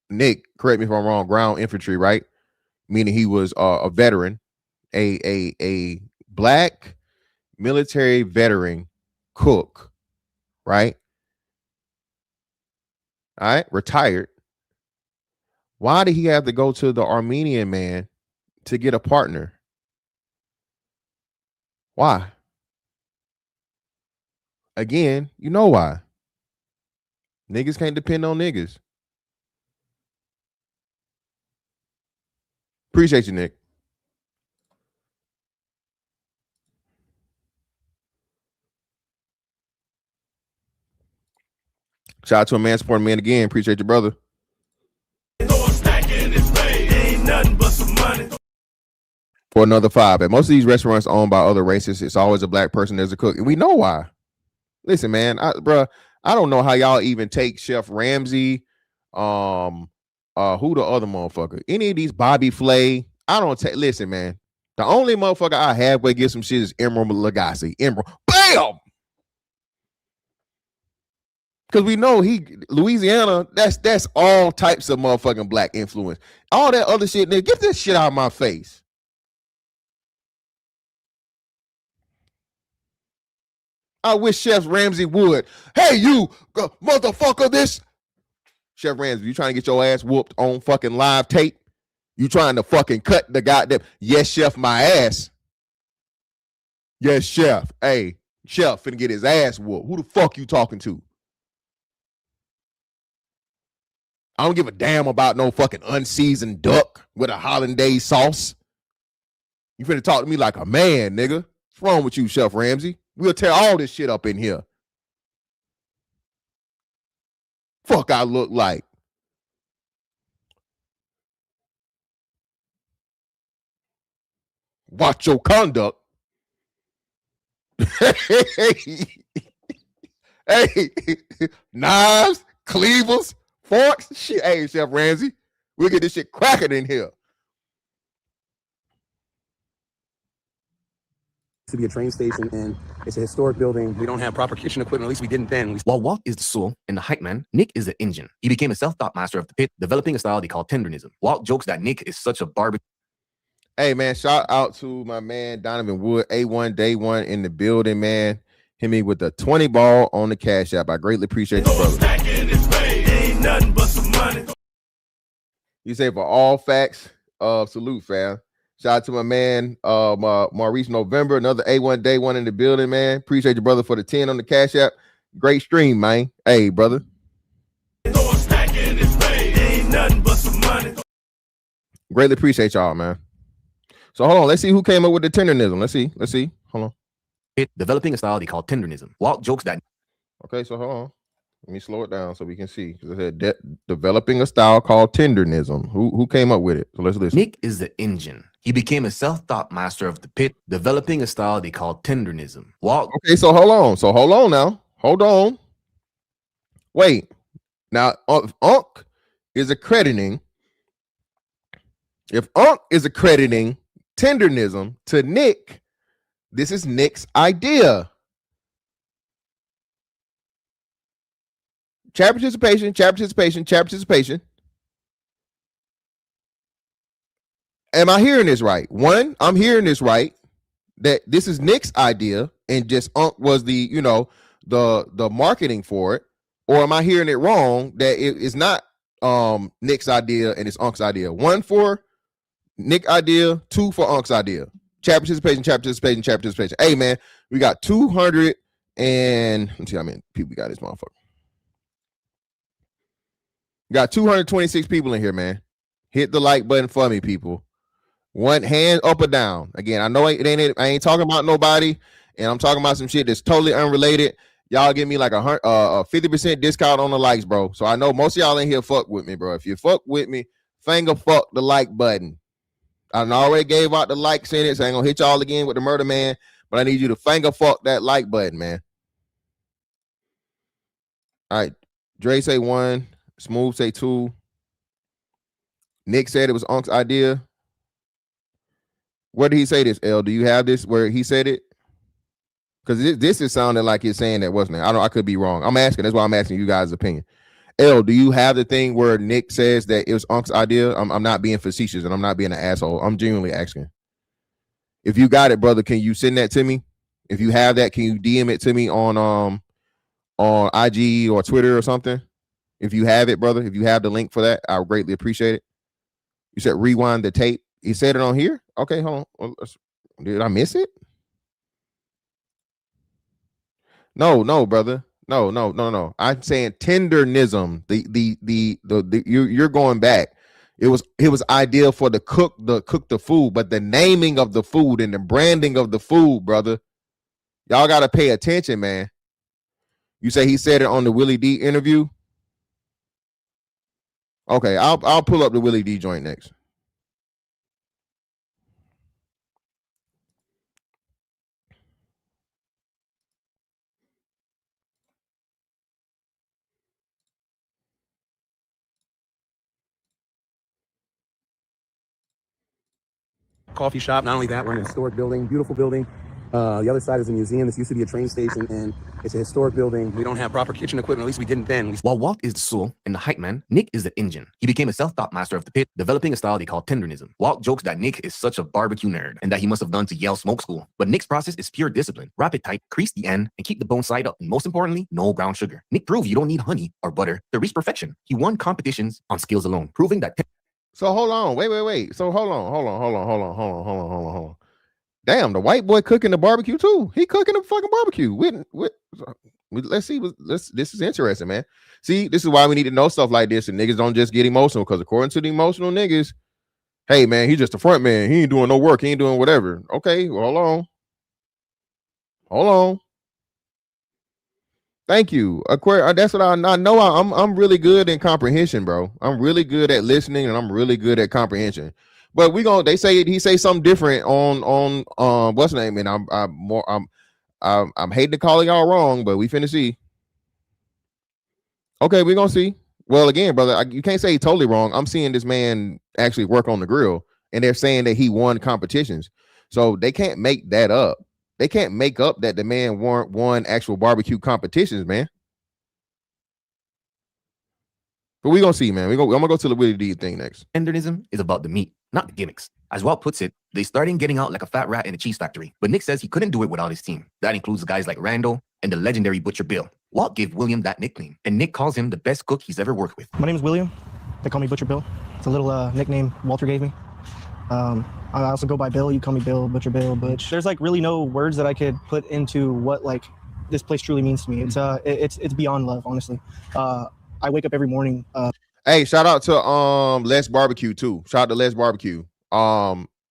Nick, correct me if I'm wrong, ground infantry, right? Meaning he was a veteran, a black military veteran cook, right? All right, retired. Why did he have to go to the Armenian man to get a partner? Why? Again, you know why. Niggas can't depend on niggas. Appreciate you, Nick. Shout out to a man supporting man again. Appreciate you, brother. For another 5. And most of these restaurants owned by other races, it's always a black person as a cook. And we know why. Listen, man, I don't know how y'all even take Chef Ramsay, who the other motherfucker, any of these Bobby Flay. I don't take. Listen, man, the only motherfucker I halfway give some shit is Emerald Lagasse. Emerald, bam. Because we know Louisiana, that's all types of motherfucking black influence. All that other shit, nigga, get this shit out of my face. I wish Chef Ramsay would. Hey, you motherfucker, this. Chef Ramsay, you trying to get your ass whooped on fucking live tape? You trying to fucking cut the goddamn, yes, Chef, my ass. Yes, Chef. Hey, Chef finna get his ass whooped. Who the fuck you talking to? I don't give a damn about no fucking unseasoned duck with a hollandaise sauce. You finna talk to me like a man, nigga. What's wrong with you, Chef Ramsay? We'll tear all this shit up in here. Fuck I look like. Watch your conduct. Hey, knives, cleavers, forks, shit. Hey, Chef Ramsay, we'll get this shit cracking in here. To be a train station, and it's a historic building. We don't have proper kitchen equipment. At least we didn't then. While Walt is the soul and the hype man, Nick is the engine. He became a self-taught master of the pit, developing a style they call tendernism. Walt jokes that Nick is such a barbecue. Hey, man, shout out to my man Donovan Wood, A1 Day One in the building, man. Hit me with the 20 ball on the Cash App. I greatly appreciate you, brother. Ain't nothing but some money. You say for all facts, salute, fam. Shout out to my man, Maurice November, another A1 Day One in the building, man. Appreciate you, brother, for the 10 on the Cash App. Great stream, man. Hey, brother. Ain't nothing but some money. Greatly appreciate y'all, man. So hold on, let's see who came up with the tendernism. Let's see. Hold on. Developing a style they call tendernism. Walt jokes that. Okay, so hold on. Let me slow it down so we can see. Because I said developing a style called tendernism. Who came up with it? So let's listen. Nick is the engine. He became a self-taught master of the pit, developing a style they call tendernism. Walt. Okay, so hold on. Hold on now. Hold on. Wait. Now, if Unc is accrediting tendernism to Nick, this is Nick's idea. Chat participation. Am I hearing this right? One, I'm hearing this right, that this is Nick's idea and just Unc was the, the marketing for it. Or am I hearing it wrong that it is not Nick's idea and it's Unc's idea? 1 for Nick idea, 2 for Unc's idea. Chat participation. Hey, man, we got 200 and let's see how many people we got this motherfucker. We got 226 people in here, man. Hit the like button for me, people. One hand up or down. Again, I know I ain't talking about nobody, and I'm talking about some shit that's totally unrelated. Y'all give me like a 50% discount on the likes, bro. So I know most of y'all in here fuck with me, bro. If you fuck with me, finger fuck the like button. I already gave out the likes in it, so I ain't gonna hit y'all again with the murder man, but I need you to finger fuck that like button, man. All right. Dre say 1. Smooth say 2. Nick said it was Unc's idea. Where did he say this, L? Do you have this where he said it? Because this is sounding like he's saying that, wasn't it? I could be wrong. I'm asking. That's why I'm asking you guys' opinion. L, do you have the thing where Nick says that it was Unc's idea? I'm not being facetious and I'm not being an asshole. I'm genuinely asking. If you got it, brother, can you send that to me? If you have that, can you DM it to me on IG or Twitter or something? If you have it, brother, if you have the link for that, I would greatly appreciate it. You said rewind the tape. He said it on here? Okay, hold on. Did I miss it? No, brother. No. I'm saying tendernism. You're going back. It was ideal for the cook the food, but the naming of the food and the branding of the food, brother. Y'all gotta pay attention, man. You say he said it on the Willie D interview? Okay, I'll pull up the Willie D joint next. Coffee shop. Not only that, we're in a historic building, beautiful building. The other side is a museum. This used to be a train station, and it's a historic building. We don't have proper kitchen equipment. At least we didn't then. While Walt is the soul and the hype man, Nick is the engine. He became a self-taught master of the pit, developing a style they call tendernism. Walt jokes that Nick is such a barbecue nerd and that he must have gone to Yale smoke school. But Nick's process is pure discipline. Wrap it tight, crease the end, and keep the bone side up. And most importantly, no brown sugar. Nick proved you don't need honey or butter to reach perfection. He won competitions on skills alone, proving that. So hold on, wait. So hold on. Damn, the white boy cooking the barbecue too. He cooking the fucking barbecue. Let's see. This is interesting, man. See, this is why we need to know stuff like this, and niggas don't just get emotional. Because according to the emotional niggas, hey man, he's just a front man. He ain't doing no work. He ain't doing whatever. Okay, well, hold on. Thank you. That's what I know. I'm really good in comprehension, bro. I'm really good at listening, and I'm really good at comprehension. But he say something different on what's the name, and I'm hating to call y'all wrong, but we finna see. Okay, we gonna see. Well, again, brother, you can't say he's totally wrong. I'm seeing this man actually work on the grill, and they're saying that he won competitions, so they can't make that up. They can't make up that the man won actual barbecue competitions, man. But we gonna see, man. I'm gonna go to the Willie D thing next. Tendernism is about the meat, not the gimmicks. As Walt puts it, they started getting out like a fat rat in a cheese factory. But Nick says he couldn't do it without his team. That includes guys like Randall and the legendary Butcher Bill. Walt gave William that nickname, and Nick calls him the best cook he's ever worked with. My name is William. They call me Butcher Bill. It's a little nickname Walter gave me. I also go by Bill. You call me Bill, Butcher Bill, Butch. There's like really no words that I could put into what like this place truly means to me. It's beyond love, honestly. I wake up every morning. Hey, shout out to Les Barbecue too. Shout out to Les Barbecue.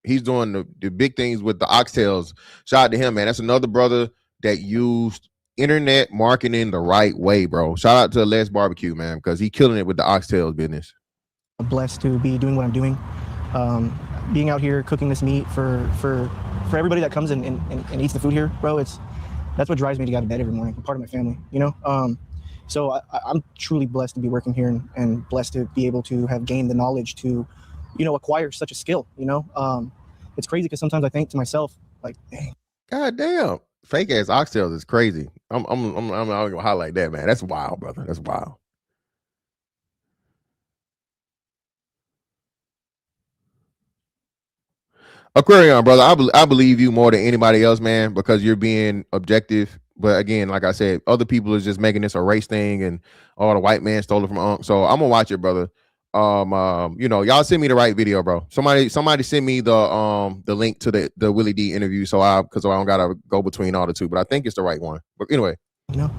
He's doing the big things with the oxtails. Shout out to him, man. That's another brother that used internet marketing the right way, bro. Shout out to Les Barbecue, man, because he killing it with the oxtails business. I'm blessed to be doing what I'm doing. Being out here cooking this meat for everybody that comes and eats the food here, bro. That's what drives me to get out of bed every morning. I'm part of my family, you know. So I'm truly blessed to be working here and blessed to be able to have gained the knowledge to, you know, acquire such a skill. You know, it's crazy because sometimes I think to myself, like, dang, god damn, fake ass oxtails is crazy. I'm gonna highlight that, man. That's wild, brother. That's wild. Aquarium, brother, I believe you more than anybody else, man, because you're being objective. But again, like I said, other people is just making this a race thing, and the white man stole it from Unc. So I'm gonna watch it, brother. You know, y'all send me the right video, bro. Somebody send me the link to the Willie D interview, because I don't gotta go between all the two. But I think it's the right one. But anyway, you know,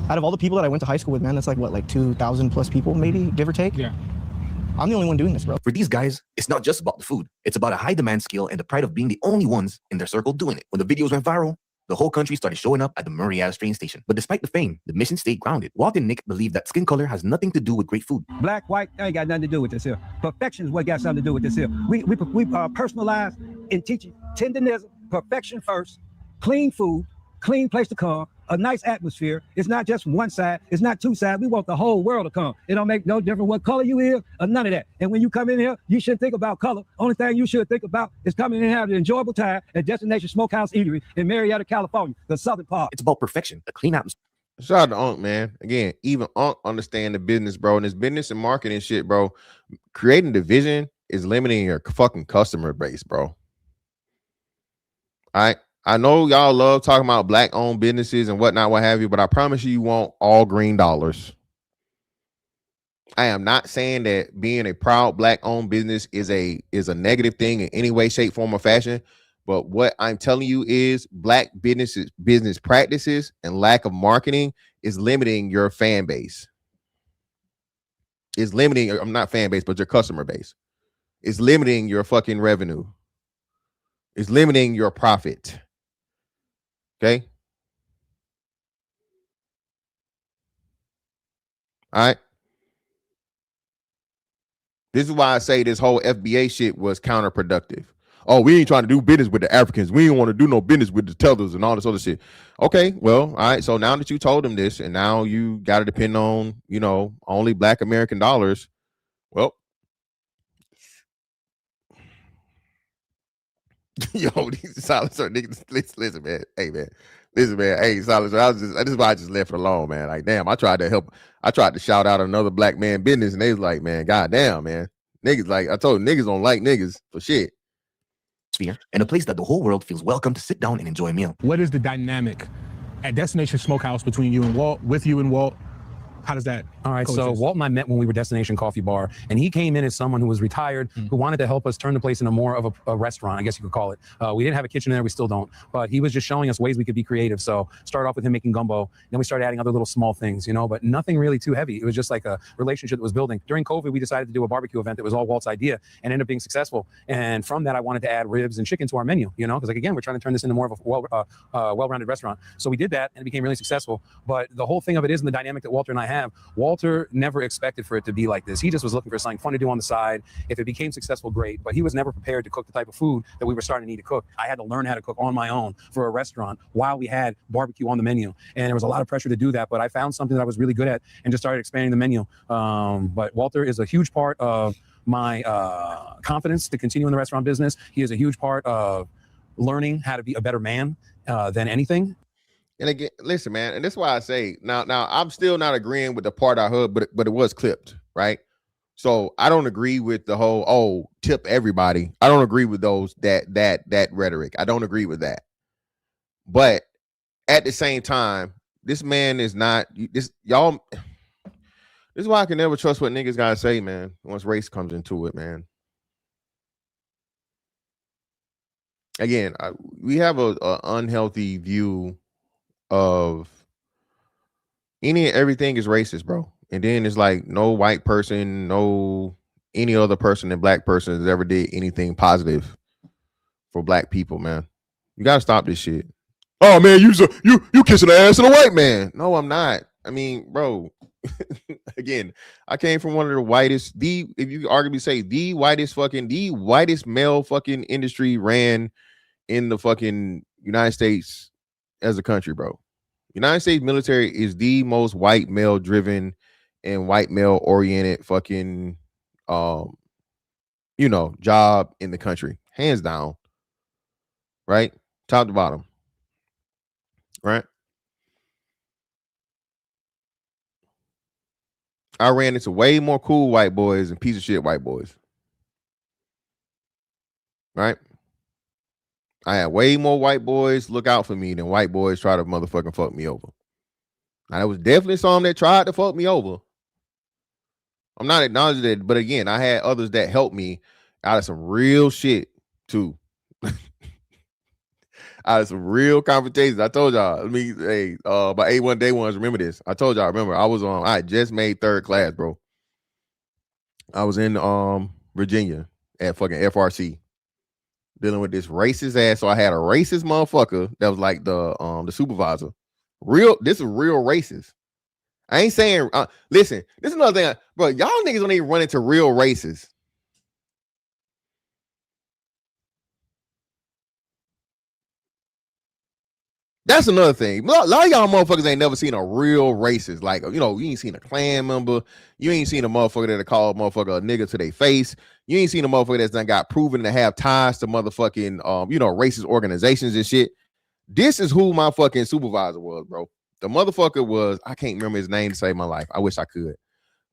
out of all the people that I went to high school with, man, that's like what, like 2,000 plus people, maybe, give or take. Yeah. I'm the only one doing this, bro. For these guys, it's not just about the food. It's about a high demand skill and the pride of being the only ones in their circle doing it. When the videos went viral, the whole country started showing up at the Marietta train station. But despite the fame, the mission stayed grounded. Walt and Nick believe that skin color has nothing to do with great food. Black, white, that ain't got nothing to do with this here. Perfection is what got something to do with this here. We personalize in teaching tenderness, perfection first, clean food, clean place to come, a nice atmosphere. It's not just one side. It's not two sides. We want the whole world to come. It don't make no difference what color you is or none of that. And when you come in here, you shouldn't think about color. Only thing you should think about is coming in and having an enjoyable time at Destination Smokehouse Eatery in Marietta, California, the southern part. It's about perfection, a clean atmosphere. Shout out to Unc, man. Again, even Unc understand the business, bro. And this business and marketing shit, bro. Creating division is limiting your fucking customer base, bro. I know y'all love talking about black-owned businesses and whatnot, what have you, but I promise you won't all green dollars. I am not saying that being a proud black-owned business is a negative thing in any way, shape, form, or fashion. But what I'm telling you is black business practices and lack of marketing is limiting your fan base. It's limiting, I'm not fan base, but your customer base. It's limiting your fucking revenue. It's limiting your profit. Okay. All right. This is why I say this whole FBA shit was counterproductive. Oh, we ain't trying to do business with the Africans. We ain't want to do no business with the tellers and all this other shit. Okay, well, all right. So now that you told them this, and now you got to depend on, only Black American dollars. Well, yo, these silencer niggas. Listen, man. Hey, man. Listen, man. Hey, silencer. This is why I just left it alone, man. Like, damn, I tried to shout out another black man business, and they was like, man, goddamn, man. Niggas, like, I told niggas don't like niggas for shit. And a place that the whole world feels welcome to sit down and enjoy a meal. What is the dynamic at Destination Smokehouse between you and Walt, with you and Walt? How does that? All right, so Walt and I met when we were Destination Coffee Bar, and he came in as someone who was retired, who wanted to help us turn the place into more of a restaurant, I guess you could call it. We didn't have a kitchen there, we still don't, but he was just showing us ways we could be creative. So started off with him making gumbo, then we started adding other little small things, but nothing really too heavy. It was just like a relationship that was building. During COVID, we decided to do a barbecue event that was all Walt's idea and ended up being successful. And from that, I wanted to add ribs and chicken to our menu, because again, we're trying to turn this into more of a well-rounded restaurant. So we did that, and it became really successful. But the whole thing of it is in the dynamic that Walter and I have. Walter never expected for it to be like this. He just was looking for something fun to do on the side. If it became successful, great. But he was never prepared to cook the type of food that we were starting to need to cook. I had to learn how to cook on my own for a restaurant while we had barbecue on the menu. And there was a lot of pressure to do that. But I found something that I was really good at and just started expanding the menu. But Walter is a huge part of my confidence to continue in the restaurant business. He is a huge part of learning how to be a better man than anything. And again, listen, man, and that's why I say now I'm still not agreeing with the part I heard, but it was clipped, right? So I don't agree with the whole tip everybody. I don't agree with that rhetoric. I don't agree with that. But at the same time, this man is not this y'all. This is why I can never trust what niggas gotta say, man. Once race comes into it, man. Again, we have a unhealthy view of everything is racist, bro. And then it's like no white person, no any other person than black person has ever did anything positive for black people, man. You gotta stop this shit. Oh man, you kissing the ass of a white man. No, I'm not. I mean, bro. Again, I came from one of the whitest, if you arguably say the whitest male fucking industry ran in the fucking United States as a country, bro. United States military is the most white male driven and white male oriented fucking job in the country, hands down. Right, top to bottom. Right. I ran into way more cool white boys and piece of shit white boys. Right. I had way more white boys look out for me than white boys try to motherfucking fuck me over. Now, there was definitely some that tried to fuck me over. I'm not acknowledging that, but again, I had others that helped me out of some real shit too. Out of some real confrontations. I told y'all, about A1 day ones, remember this. I told y'all, I just made third class, bro. I was in Virginia at fucking FRC dealing with this racist ass. So I had a racist motherfucker that was like the supervisor. This is real racist. I ain't saying listen, this is another thing, bro. Y'all niggas don't even run into real racists. That's another thing. A lot of y'all motherfuckers ain't never seen a real racist. Like, you know, you ain't seen a Klan member. You ain't seen a motherfucker that'll call a motherfucker a nigga to their face. You ain't seen a motherfucker that's done got proven to have ties to motherfucking, you know, racist organizations and shit. This is who my fucking supervisor was, bro. The motherfucker was, I can't remember his name to save my life. I wish I could.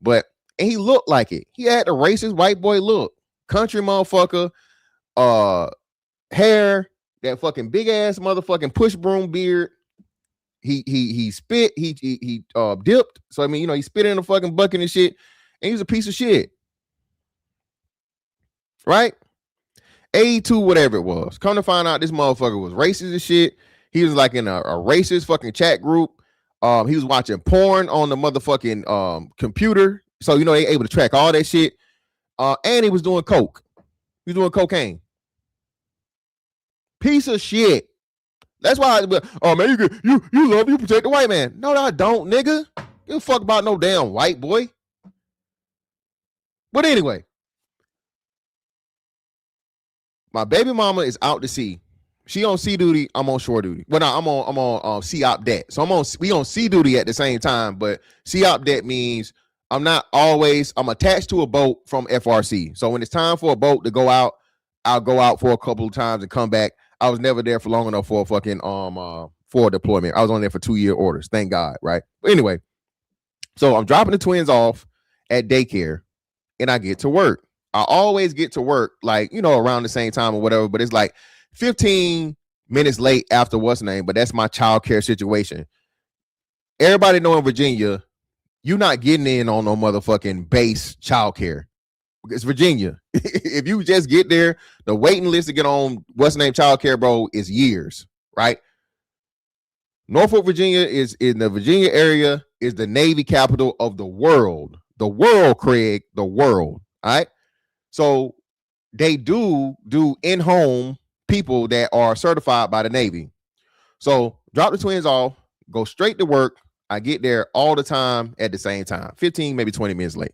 But, and he looked like it. He had the racist white boy look. Country motherfucker, hair, that fucking big ass motherfucking push broom beard. He spit, he dipped. So I mean, you know, he spit in a fucking bucket and shit. And he was a piece of shit. Right? A2, whatever it was. Come to find out this motherfucker was racist as shit. He was like in a racist fucking chat group. He was watching porn on the motherfucking computer. So you know, they able to track all that shit. And he was doing coke. He was doing cocaine. Piece of shit. That's why oh man, you protect the white man. No, I don't, nigga. Give a fuck about no damn white boy. But anyway, my baby mama is out to sea. She on sea duty. I'm on shore duty. Well, no, I'm on sea op debt. So we on sea duty at the same time. But sea op debt means I'm attached to a boat from FRC. So when it's time for a boat to go out, I'll go out for a couple of times and come back. I was never there for long enough for a fucking for deployment. I was only there for 2-year orders. Thank God, right? But anyway, so I'm dropping the twins off at daycare, and I get to work. I always get to work like, you know, around the same time or whatever, but it's like 15 minutes late after what's name, but that's my child care situation. Everybody know in Virginia, you're not getting in on no motherfucking base child care. It's Virginia. If you just get there, the waiting list to get on what's name child care, bro, is years, right? Norfolk, Virginia is in the Virginia area, is the Navy capital of the world. The world, Craig, the world. All right. So they do in-home people that are certified by the Navy. So drop the twins off, go straight to work. I get there all the time at the same time, 15, maybe 20 minutes late.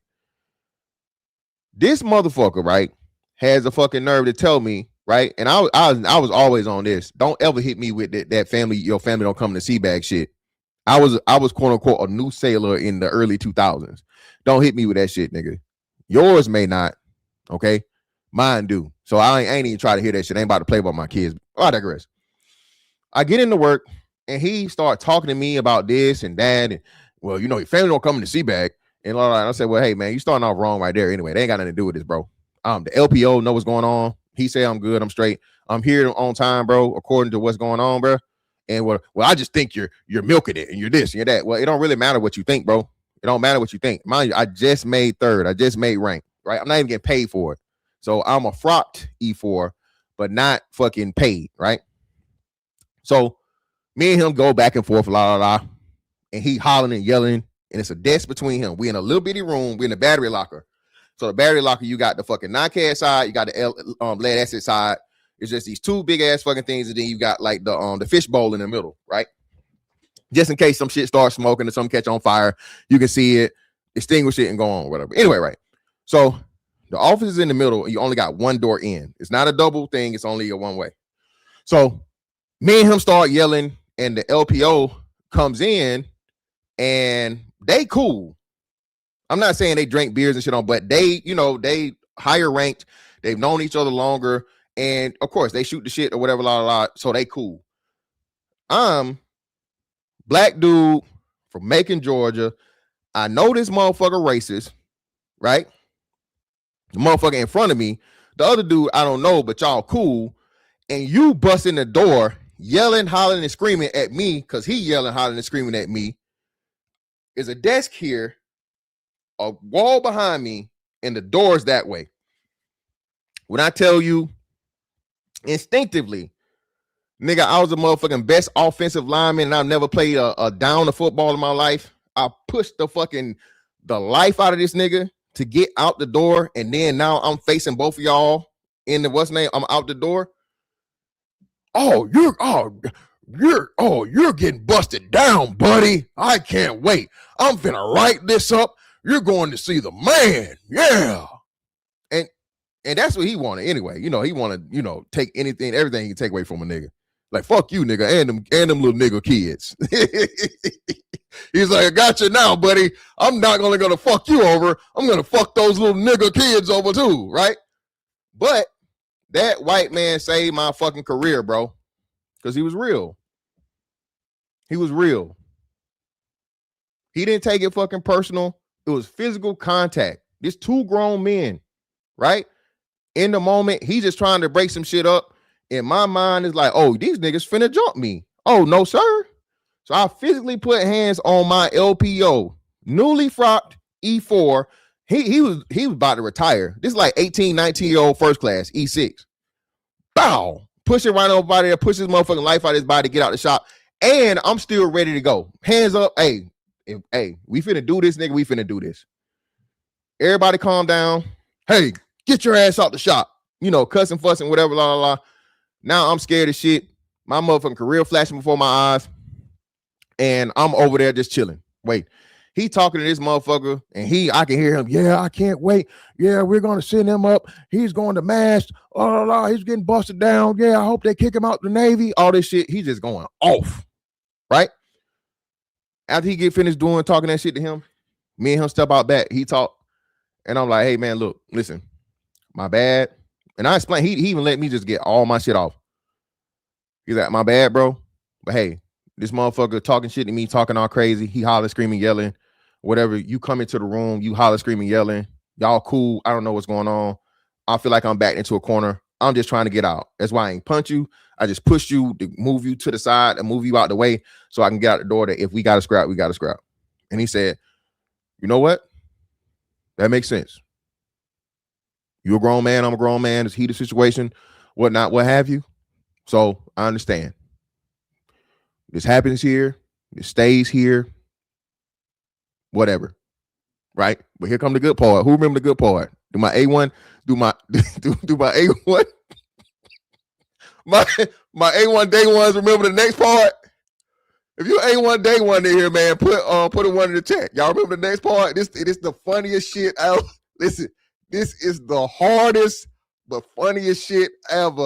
This motherfucker, right, has a fucking nerve to tell me, right? And I was always on this. Don't ever hit me with that family, your family don't come to sea bag shit. I was quote unquote a new sailor in the early 2000s. Don't hit me with that shit, nigga. Yours may not, okay? Mine do. So I ain't even try to hear that shit. I ain't about to play about my kids. I digress. I get into work and he started talking to me about this and that. And well, you know, your family don't come to sea bag. And I said, well, hey, man, you starting off wrong right there. Anyway, they ain't got nothing to do with this, bro. The LPO know what's going on. He said I'm good. I'm straight. I'm here on time, bro, according to what's going on, bro. And well, I just think you're milking it and you're this and you're that. Well, it don't really matter what you think, bro. It don't matter what you think. Mind you, I just made third. I just made rank, right? I'm not even getting paid for it. So I'm a frocked E4, but not fucking paid, right? So me and him go back and forth, and he hollering and yelling. And it's a desk between him. We in a little bitty room. We in the battery locker. So the battery locker, you got the fucking NiCad side. You got the lead acid side. It's just these two big ass fucking things. And then you got like the fish bowl in the middle, right? Just in case some shit starts smoking or something catch on fire, you can see it, extinguish it, and go on, whatever. Anyway, right. So the office is in the middle. And you only got one door in. It's not a double thing. It's only a one way. So me and him start yelling, and the LPO comes in, and they cool. I'm not saying they drink beers and shit on, but they, you know, they higher ranked. They've known each other longer. And of course they shoot the shit or whatever, so they cool. Black dude from Macon, Georgia. I know this motherfucker racist, right? The motherfucker in front of me. The other dude, I don't know, but y'all cool. And you bust in the door, yelling, hollering, and screaming at me, because he yelling, hollering, and screaming at me. There's a desk here, a wall behind me, and the door's that way. When I tell you, instinctively, nigga, I was a motherfucking best offensive lineman, and I've never played a down of football in my life. I pushed the life out of this nigga to get out the door, and then now I'm facing both of y'all in the what's name? I'm out the door. You're getting busted down, buddy. I can't wait. I'm finna write this up. You're going to see the man. Yeah. And that's what he wanted anyway. You know, he wanted, take everything he can take away from a nigga. Like, fuck you, nigga, and them little nigga kids. He's like, I got you now, buddy. I'm not only gonna fuck you over, I'm gonna fuck those little nigga kids over too, right? But that white man saved my fucking career, bro. Because he was real. He was real. He didn't take it fucking personal. It was physical contact. There's two grown men, right? In the moment, he just trying to break some shit up. In my mind, it's like, oh, these niggas finna jump me. Oh, no, sir. So I physically put hands on my LPO, newly frocked E4. He was about to retire. This is like 18, 19-year-old first class, E6. Bow. Push it right over there, push his motherfucking life out of his body, get out the shop. And I'm still ready to go. Hands up. Hey, we finna do this, nigga. We finna do this. Everybody calm down. Hey, get your ass out the shop. Cussing, fussing, whatever, la, la, la. Now I'm scared as shit. My motherfucking career flashing before my eyes. And I'm over there just chilling. Wait, he talking to this motherfucker, and I can hear him. Yeah, I can't wait. Yeah, we're going to send him up. He's going to mass. Oh, la, la, he's getting busted down. Yeah, I hope they kick him out the Navy. All this shit. He's just going off, right? After he get finished talking that shit to him, me and him step out back. He talk, and I'm like, hey, man, look, listen, my bad. And I explained, he even let me just get all my shit off. He's like, my bad, bro. But hey, this motherfucker talking shit to me, talking all crazy. He holler, screaming, yelling, whatever. You come into the room, you holler, screaming, yelling. Y'all cool. I don't know what's going on. I feel like I'm backed into a corner. I'm just trying to get out. That's why I ain't punch you. I just pushed you to move you to the side and move you out the way so I can get out the door that if we got to scrap, we got to scrap. And he said, you know what? That makes sense. You're a grown man. I'm a grown man. It's a heated situation, whatnot, what have you. So I understand. This happens here. It stays here. Whatever. Right? But here come the good part. Who remember the good part? Do my A1? Do my A1? my A1 day ones remember the next part? If you're A1 day one in here, man, put a one in the chat. Y'all remember the next part? It is the funniest shit out. Listen, this is the hardest but funniest shit I've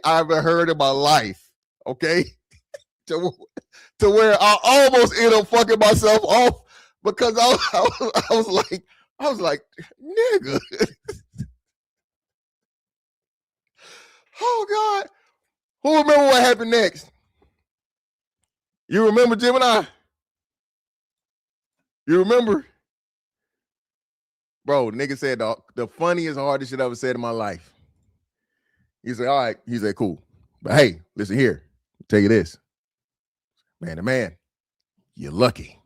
ever heard in my life. Okay? to where I almost ended up fucking myself off because I was like, nigga. Oh God. Who remember what happened next? You remember, Gemini? You remember? Bro, nigga said the funniest, hardest shit I ever said in my life. He said, all right. He said, cool. But hey, listen here. I'll tell you this. Man, you're lucky.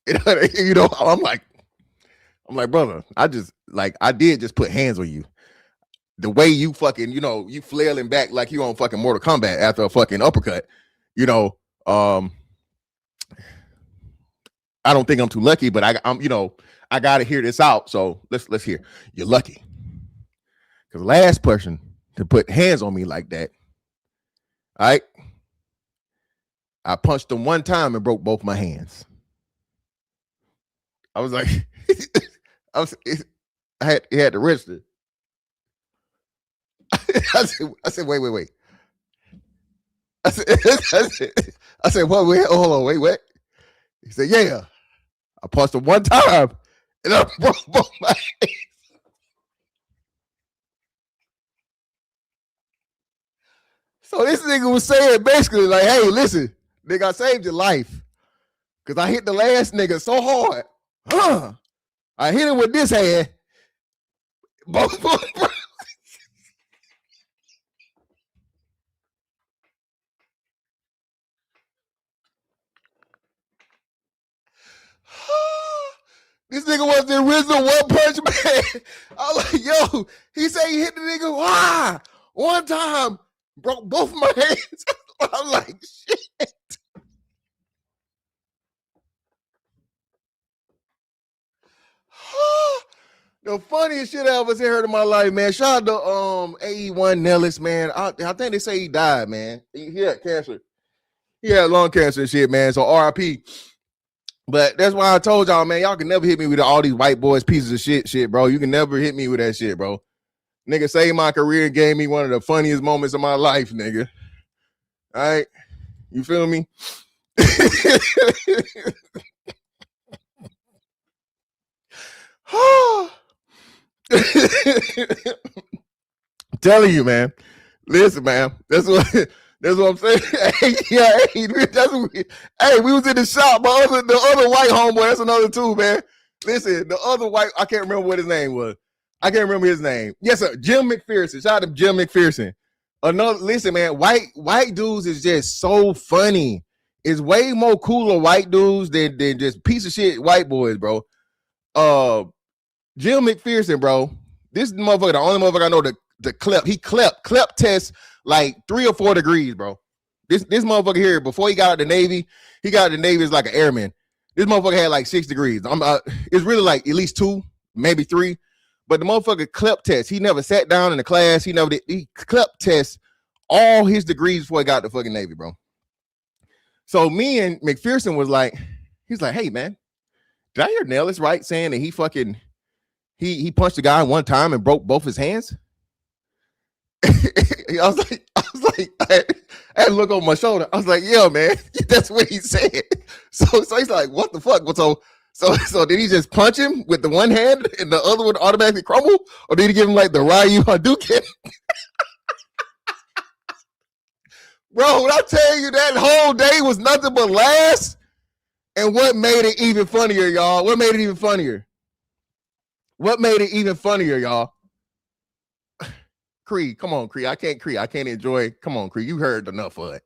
I'm like, brother, I did just put hands on you. The way you fucking, you flailing back like you on fucking Mortal Kombat after a fucking uppercut, I don't think I'm too lucky, but I'm I gotta hear this out. So let's hear. You're lucky. Because the last person to put hands on me like that, all right, I punched him one time and broke both my hands. I was like, I had to register. I said, wait. I said, what? Wait, hold on, wait. He said, yeah. I punched him one time and I broke both my hands. So this nigga was saying basically like, hey, listen, nigga, I saved your life. Because I hit the last nigga so hard. I hit him with this hand. Both. This nigga was the original One Punch Man. I was like, yo, he said he hit the nigga one time, broke both my hands. I'm like, shit. The funniest shit I ever heard in my life, man. Shout out to AE1 Nellis, man. I think they say he died, man. He had cancer. He had lung cancer and shit, man. So RIP. But that's why I told y'all, man, y'all can never hit me with all these white boys pieces of shit, bro. You can never hit me with that shit, bro. Nigga saved my career and gave me one of the funniest moments of my life, nigga. All right? You feel me? I'm telling you, man. Listen, man. That's what I'm saying. Hey, we was in the shop, but the other white homeboy, that's another too, man. Listen, the other white, I can't remember what his name was. I can't remember his name. Yes, sir. Jim McPherson. Shout out to Jim McPherson. Listen, man, white dudes is just so funny. It's way more cooler white dudes than just piece of shit white boys, bro. Jim McPherson, bro. This motherfucker, the only motherfucker I know the clip. He clip test like 3 or 4 degrees, bro. This motherfucker here, before he got out the Navy, as like an airman. This motherfucker had like 6 degrees. It's really like at least 2, maybe 3. But the motherfucker clip test. He never sat down in the class. He clip test all his degrees before he got the fucking Navy, bro. So me and McPherson was like, he's like, hey man, did I hear Nellis right saying that he fucking he punched a guy one time and broke both his hands? I was like, I had to look over my shoulder. I was like, yeah, man, that's what he said. So he's like, what the fuck? So did he just punch him with the one hand and the other one automatically crumble? Or did he give him like the Ryu Hadouken? Bro, when I tell you that whole day was nothing but laughs, and what made it even funnier, y'all? What made it even funnier, y'all? Cree, come on, Cree. I can't enjoy it. Come on, Cree. You heard enough of it.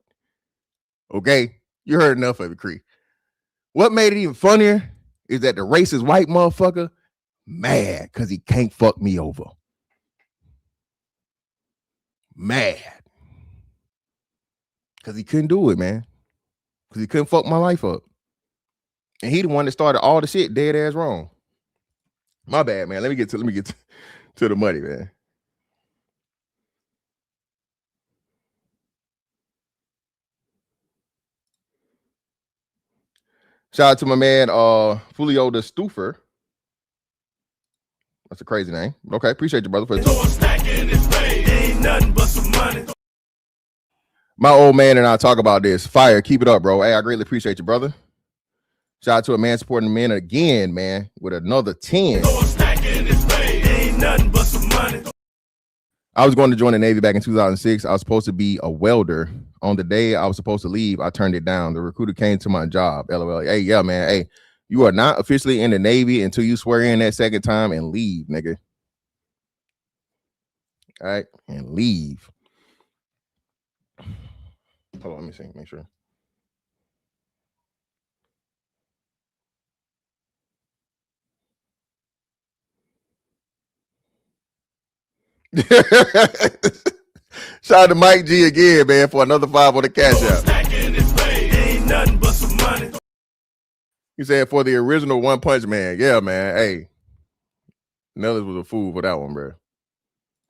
Okay? You heard enough of it, Cree. What made it even funnier is that the racist white motherfucker mad because he can't fuck me over. Mad. Because he couldn't do it, man. Because he couldn't fuck my life up. And he the one that started all the shit dead ass wrong. My bad, man. Let me get to the money, man. Shout out to my man, Fulio the Stoofer. That's a crazy name. Okay, appreciate you, brother. For ain't nothing but some money. My old man and I talk about this. Fire, keep it up, bro. Hey, I greatly appreciate you, brother. Shout out to a man supporting the men again, man, with another 10. Ain't nothing but some money. I was going to join the Navy back in 2006. I was supposed to be a welder. On the day I was supposed to leave, I turned it down. The recruiter came to my job. LOL. Hey, yeah, man. Hey, you are not officially in the Navy until you swear in that second time and leave, nigga. All right, and leave. Hold on, let me see. Make sure. Shout out to Mike G again, man, for another 5 on the cash out. Ain't nothing but some money. He said for the original One Punch Man. Yeah, man. Hey, Nellis was a fool for that one, bro.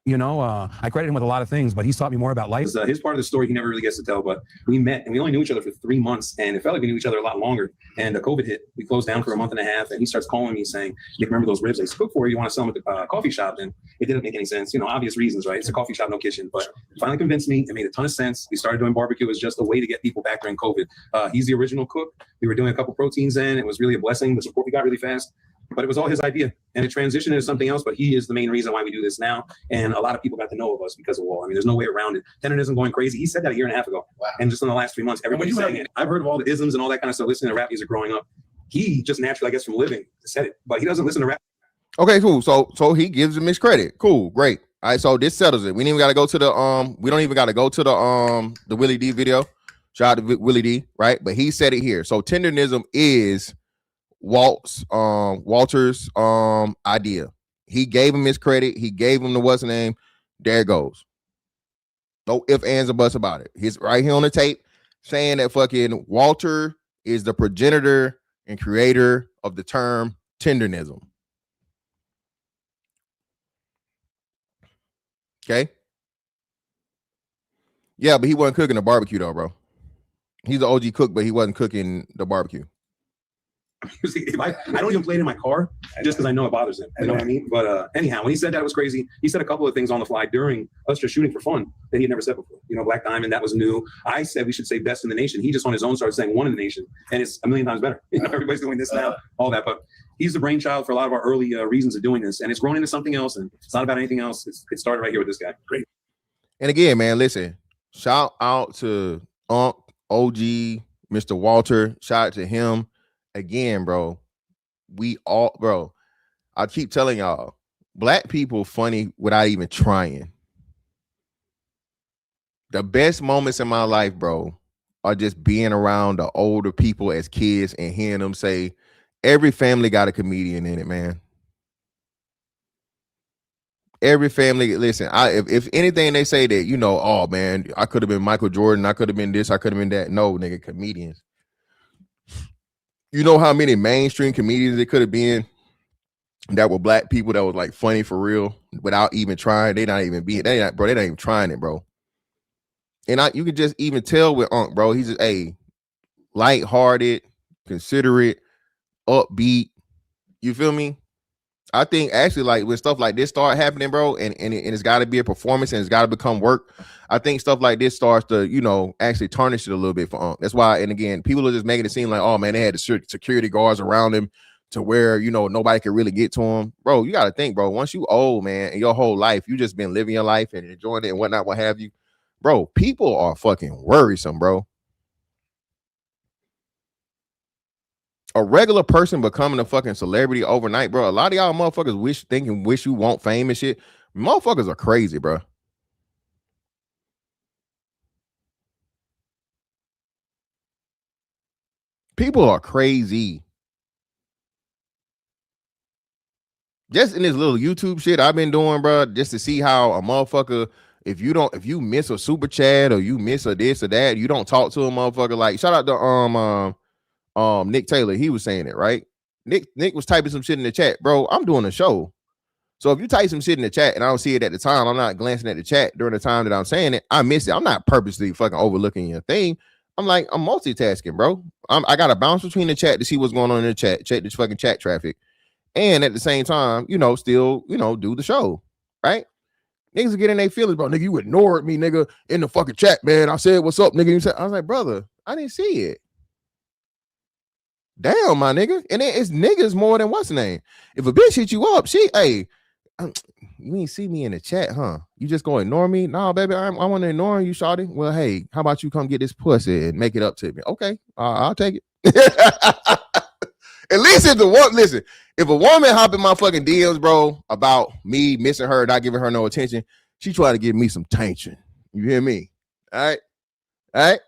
You know, I credit him with a lot of things, but he's taught me more about life. His part of the story he never really gets to tell, but we met and we only knew each other for 3 months, and it felt like we knew each other a lot longer. And COVID hit. We closed down for a month and a half, and he starts calling me saying, "You remember those ribs I used to cook for you? You want to sell them at the coffee shop?" And it didn't make any sense. You know, obvious reasons, right? It's a coffee shop, no kitchen. But he finally convinced me. It made a ton of sense. We started doing barbecue as just a way to get people back during COVID. He's the original cook. We were doing a couple proteins in. It was really a blessing. The support we got really fast. But it was all his idea, and it transitioned into something else. But he is the main reason why we do this now. And a lot of people got to know of us because of Wall. I mean, there's no way around it. Tenderism going crazy. He said that a year and a half ago. Wow. And just in the last 3 months, everybody's saying it. I've heard of all the isms and all that kind of stuff, listening to rap music growing up. He just naturally, I guess, from living, said it. But he doesn't listen to rap. Okay, cool. So he gives him his credit. Cool, great. All right, so this settles it. We don't even got to go to the we don't even got to go to the Willie D video. Shout out to Willie D, right? But he said it here. So tenderism is Walter's idea. He gave him his credit. He gave him the what's the name. There it goes. No ifs, ands, or buts about it. He's right here on the tape saying that fucking Walter is the progenitor and creator of the term tenderism. Okay. Yeah, but he wasn't cooking the barbecue though, bro. He's the OG cook, but he wasn't cooking the barbecue. I don't even play it in my car just because I know it bothers him. You know what I mean? But anyhow, when he said that, it was crazy. He said a couple of things on the fly during us just shooting for fun that he had never said before. You know, Black Diamond, that was new. I said we should say best in the nation. He just on his own started saying one in the nation, and it's a million times better. You know, everybody's doing this now, all that. But he's the brainchild for a lot of our early reasons of doing this, and it's grown into something else, and it's not about anything else. It started right here with this guy. Great. And again, man, listen, shout out to OG, Mr. Walter. Shout out to him. Again, bro. I keep telling y'all, Black people funny without even trying. The best moments in my life, bro, are just being around the older people as kids and hearing them say, every family got a comedian in it, man. Every family, listen, if anything they say that, you know, oh, man, I could have been Michael Jordan, I could have been this, I could have been that. No, nigga, comedians. You know how many mainstream comedians it could have been that were Black people that was like funny for real without even trying. They not even trying it, bro. And you can just even tell with Unc, bro. He's just lighthearted, considerate, upbeat. You feel me? I think actually, like when stuff like this start happening, bro, and it's got to be a performance and it's got to become work. I think stuff like this starts to, you know, actually tarnish it a little bit for Unc. That's why, and again, people are just making it seem like, oh man, they had the security guards around him to where, you know, nobody could really get to him. Bro, you got to think, bro, once you old, man, and your whole life, you just been living your life and enjoying it and whatnot, what have you. Bro, people are fucking worrisome, bro. A regular person becoming a fucking celebrity overnight, bro. A lot of y'all motherfuckers wish you want fame and shit. Motherfuckers are crazy, bro. People are crazy. Just in this little YouTube shit I've been doing, bro, just to see how a motherfucker, if you miss a super chat or you miss a this or that, you don't talk to a motherfucker. Like, shout out to Nick Taylor. He was saying it, right? Nick was typing some shit in the chat. Bro, I'm doing a show. So if you type some shit in the chat and I don't see it at the time, I'm not glancing at the chat during the time that I'm saying it, I miss it. I'm not purposely fucking overlooking your thing. I'm multitasking, bro. I got to bounce between the chat to see what's going on in the chat, check this fucking chat traffic. And at the same time, you know, still, you know, do the show, right? Niggas are getting their feelings, bro. Nigga, you ignored me, nigga, in the fucking chat, man. I said, what's up, nigga? I was like, brother, I didn't see it. Damn, my nigga. And it's niggas more than what's the name. If a bitch hit you up, you ain't see me in the chat, huh? You just gonna ignore me? Nah, baby, I want to ignore you, shawty. Well, hey, how about you come get this pussy and make it up to me? Okay, I'll take it. At least if a woman hop in my fucking DMs, bro, about me missing her, not giving her no attention, she try to give me some tension. You hear me? All right.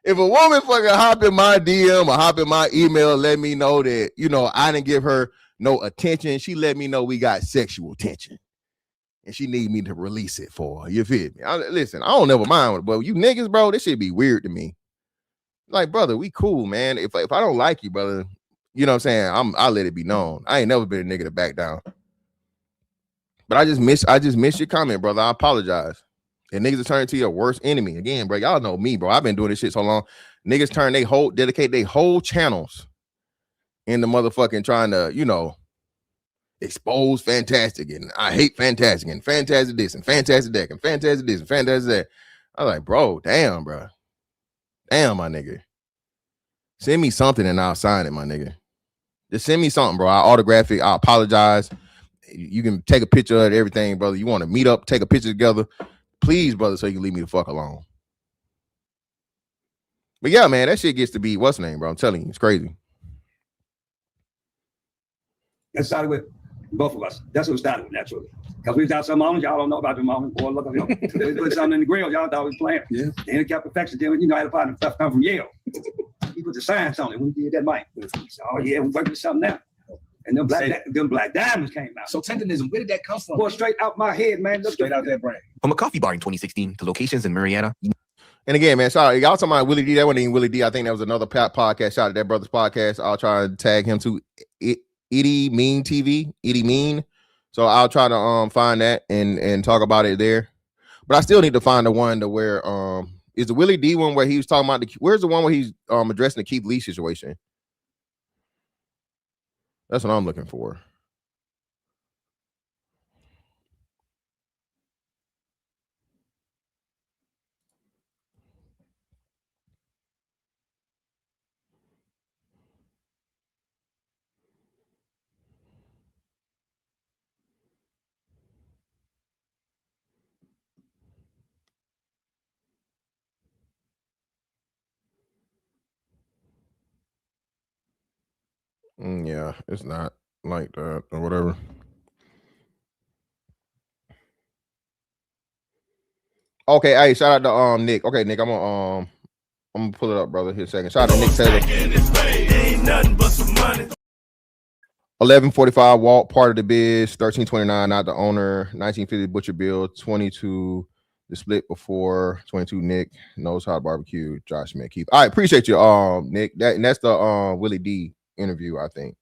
If a woman fucking hop in my DM or hop in my email, let me know that, you know, I didn't give her no attention. She let me know we got sexual tension. And she need me to release it for her. You feel me? Listen, I don't never mind with it, but you niggas, bro, this shit be weird to me. Like, brother, we cool, man. If I don't like you, brother, you know what I'm saying? I'll let it be known. I ain't never been a nigga to back down. But I just missed your comment, brother. I apologize. And niggas are turning to your worst enemy. Again, bro, y'all know me, bro. I've been doing this shit so long. Niggas dedicate their whole channels in the motherfucking trying to, you know, expose Fantastic. And I hate Fantastic and Fantastic this and Fantastic that and Fantastic this and Fantastic that. I was like, bro, damn, bro. Damn, my nigga. Send me something and I'll sign it, my nigga. Just send me something, bro. I'll autograph it. I'll apologize. You can take a picture of everything, brother. You want to meet up, take a picture together. Please, brother, so you can leave me the fuck alone. But yeah, man, that shit gets to be what's the name, bro? I'm telling you, it's crazy. It started with both of us. That's what it started with, naturally. Because we got some moments, y'all don't know about the moments. Boy, look at them. They put something in the grill, y'all thought we was playing. Yeah. And it kept perfection. Then, you know, I had to find stuff come from Yale. He put the science on it when he did that mic. Said, oh, yeah, we're working with something now. And them black diamonds came out. So tendonism, where did that come from? Boy, straight out my head, man. Look straight out that brain. From a coffee bar in 2016 to locations in Marietta. And again, man, sorry, y'all talking about Willie D. That wasn't even Willie D. I think that was another podcast. Shout out to that brother's podcast. I'll try and tag him to Itty Mean TV. Itty Mean. So I'll try to find that and talk about it there. But I still need to find the one to where is the Willie D one where he was talking about where's the one where he's addressing the Keith Lee situation? That's what I'm looking for. Yeah, it's not like that or whatever. Okay, hey, shout out to Nick. Okay, Nick, I'm gonna pull it up, brother. Here a second. Shout out to Nick Taylor. Ain't nothing but some money. 1145 Walt, part of the biz. 1329, not the owner. 1950 Butcher Bill. 22 the split before. 22 Nick knows how to barbecue. Josh Smith Keith. All right, appreciate you, Nick. That's the Willie D interview, I think.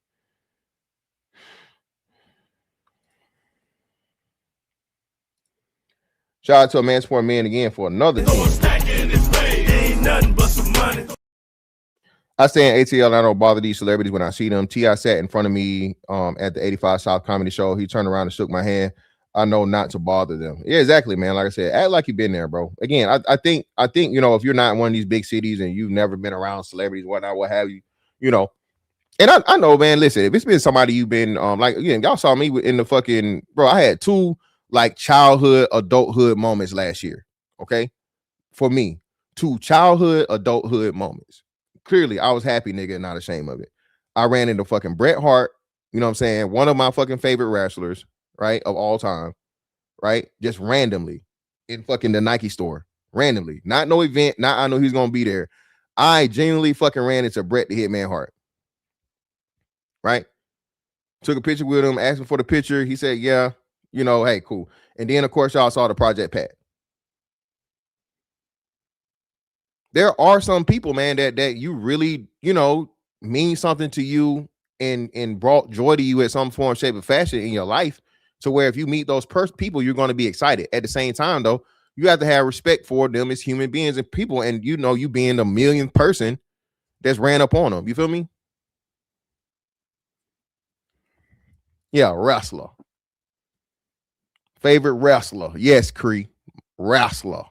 Shout out to a man sport man again for another team. Ain't nothing but some money. I stay in ATL and I don't bother these celebrities when I see them. T.I. sat in front of me at the 85 South Comedy Show. He turned around and shook my hand. I know not to bother them. Yeah, exactly, man. Like I said, act like you've been there, bro. Again, I think, you know, if you're not in one of these big cities and you've never been around celebrities, whatnot, what have you, you know. And I know, man, listen, if it's been somebody you've been like, again, y'all saw me in the fucking, bro, I had 2 like childhood, adulthood moments last year. Okay. For me, 2 childhood, adulthood moments. Clearly, I was happy, nigga, and not ashamed of it. I ran into fucking Bret Hart, you know what I'm saying? One of my fucking favorite wrestlers, right, of all time, right? Just randomly in fucking the Nike store, randomly. Not no event, not I know he's gonna be there. I genuinely fucking ran into Bret the Hitman Hart, right? Took a picture with him, asked him for the picture. He said, yeah, you know, hey, cool. And then, of course, y'all saw the Project Pat. There are some people, man, that you really, you know, mean something to you and brought joy to you at some form, shape, or fashion in your life. To where if you meet those people, you're going to be excited. At the same time, though, you have to have respect for them as human beings and people. And you know, you being the millionth person that's ran up on them. You feel me? Yeah, wrestler. Favorite wrestler. Yes, Cree. Wrestler.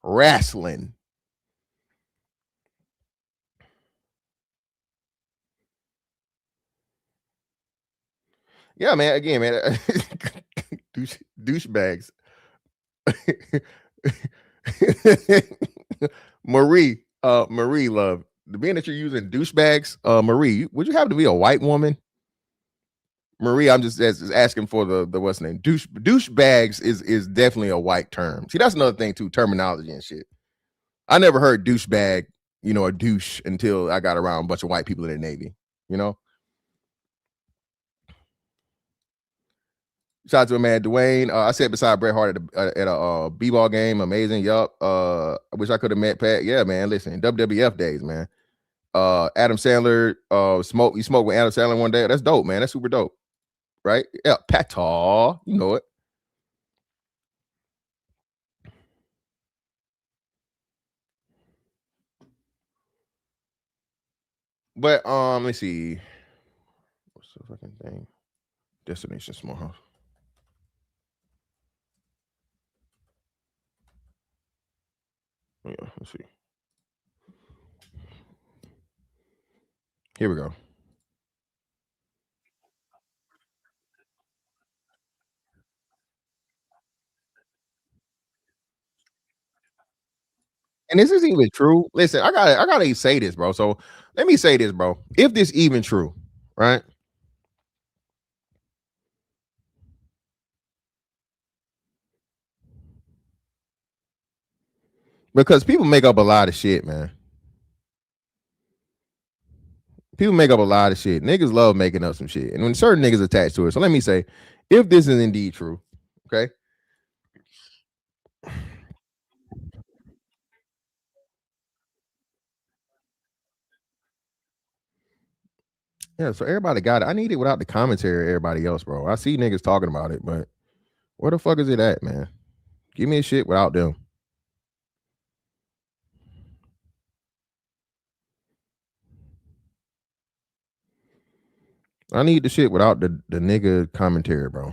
Wrestling. Yeah, man. Again, man. Douchebags. Marie, Marie, love. Being that you're using douchebags, Marie, would you happen to be a white woman? Marie, I'm just asking for the what's the name? Douchebags is definitely a white term. See, that's another thing too, terminology and shit. I never heard douchebag, you know, a douche until I got around a bunch of white people in the Navy, you know. Shout out to a man, Dwayne. I sat beside Bret Hart at a b-ball game. Amazing. Yup. I wish I could have met Pat. Yeah, man. Listen, WWF days, man. Adam Sandler, you smoked with Adam Sandler one day. That's dope, man. That's super dope. Right? Yeah, Pataw. You know it. But let's see. What's the fucking thing? Destination Small House. Yeah, let's see. Here we go. And this is even true. Listen, I gotta say this, bro. So let me say this, bro. If this even true, right? Because people make up a lot of shit, man. People make up a lot of shit. Niggas love making up some shit. And when certain niggas attached to it. So let me say, if this is indeed true, okay? Yeah, so everybody got it. I need it without the commentary of everybody else, bro. I see niggas talking about it, but where the fuck is it at, man? Give me a shit without them. I need the shit without the nigga commentary, bro.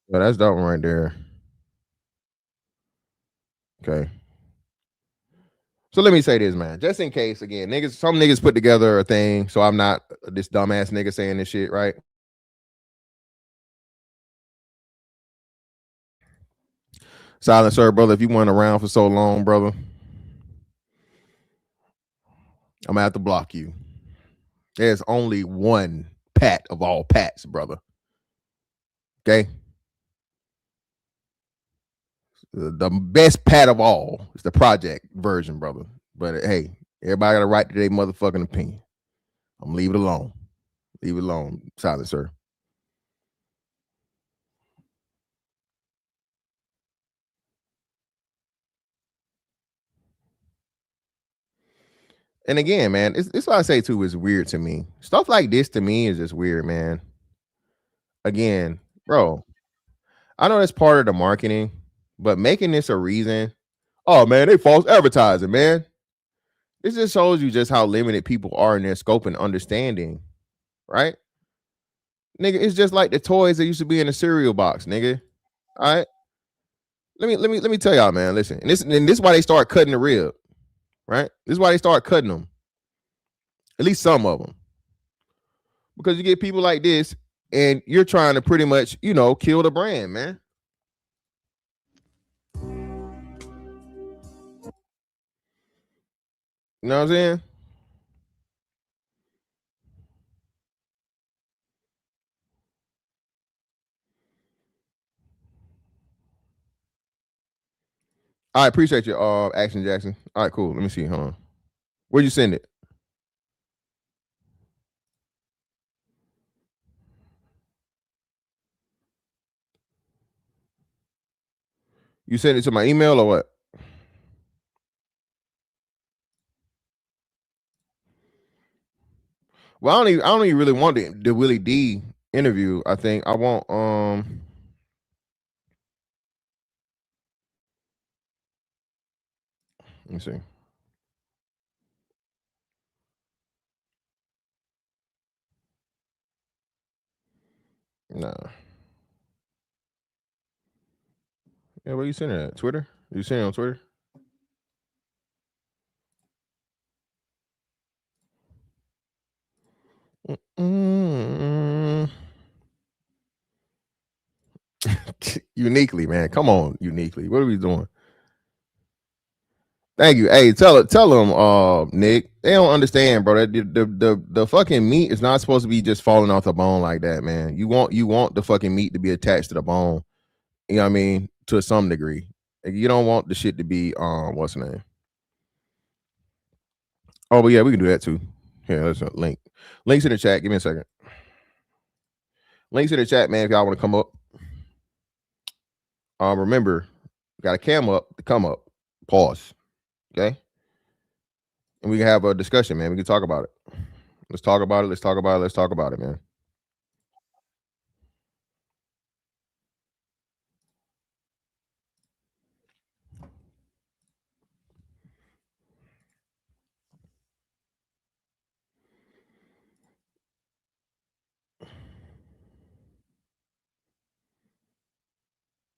Yeah, that's that one right there. Okay. So let me say this, man. Just in case, again, some niggas put together a thing, so I'm not this dumbass nigga saying this shit, right? Silent sir, brother, if you weren't around for so long, brother, I'm gonna have to block you. There's only one Pat of all Pats, brother. Okay? The best Pat of all is the project version, brother. But hey, everybody got a right to their motherfucking opinion. I'm gonna leave it alone. Leave it alone, silent sir. And again, man, it's what I say too is weird to me. Stuff like this to me is just weird, man. Again, bro, I know that's part of the marketing, but making this a reason, oh man, they false advertising, man. This just shows you just how limited people are in their scope and understanding, right? Nigga, it's just like the toys that used to be in the cereal box, nigga. All right. Let me tell y'all, man. Listen, and this is why they start cutting the rib, right? This is why they start cutting them. At least some of them. Because you get people like this, and you're trying to pretty much, kill the brand, man. You know what I'm saying? I appreciate your Action Jackson. All right, cool. Let me see. Hold on. Where'd you send it? You sent it to my email or what? Well, I don't even really want the Willie D interview. I think I want let me see. Nah. Yeah, where you sending it at? Twitter? You sending it on Twitter? Uniquely, man. Come on, uniquely. What are we doing? Thank you. Hey, tell them, Nick. They don't understand, bro. That the fucking meat is not supposed to be just falling off the bone like that, man. You want the fucking meat to be attached to the bone. You know what I mean? To some degree. Like, you don't want the shit to be what's the name? Oh, but yeah, we can do that too. Here, let's link. Links in the chat. Give me a second. Links in the chat, man. If y'all want to come up. Remember, got a cam up to come up. Pause. Okay. And we can have a discussion, man. We can talk about it. Let's talk about it. Let's talk about it. Let's talk about it, man.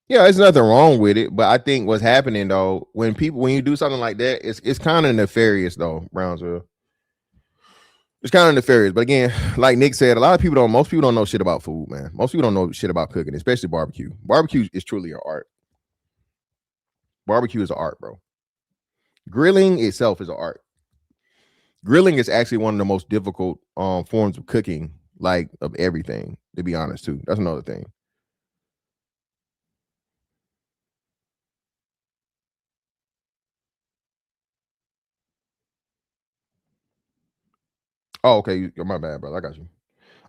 Yeah, there's nothing wrong with it, but I think what's happening though, when you do something like that, it's kind of nefarious though, Brownsville. It's kind of nefarious. But again, like Nick said, most people don't know shit about food, man. Most people don't know shit about cooking, especially barbecue. Barbecue is truly an art. Barbecue is an art, bro. Grilling itself is an art. Grilling is actually one of the most difficult forms of cooking, like of everything, to be honest, too. That's another thing. Oh, okay. My bad, brother. I got you.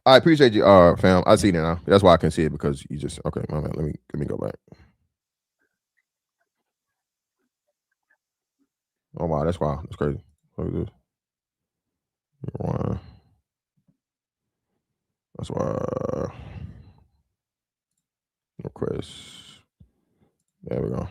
I appreciate you, fam. I see it now. That's why I can see it, because you just okay. My bad. Let me go back. Oh wow, that's crazy. Look at this. Wow. That's why. Request. There we go.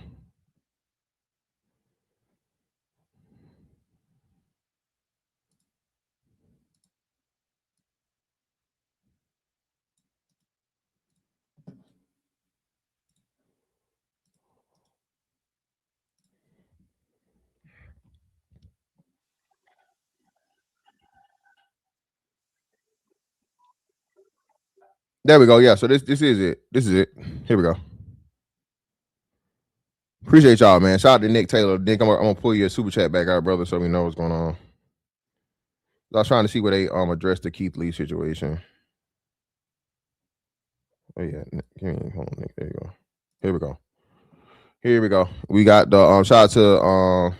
There we go. Yeah. So this is it. This is it. Here we go. Appreciate y'all, man. Shout out to Nick Taylor. Nick, I'm gonna pull your super chat back out, brother, so we know what's going on. I was trying to see where they address the Keith Lee situation. Oh yeah, hold on, Nick. There you go. Here we go. Here we go. We got the shout out to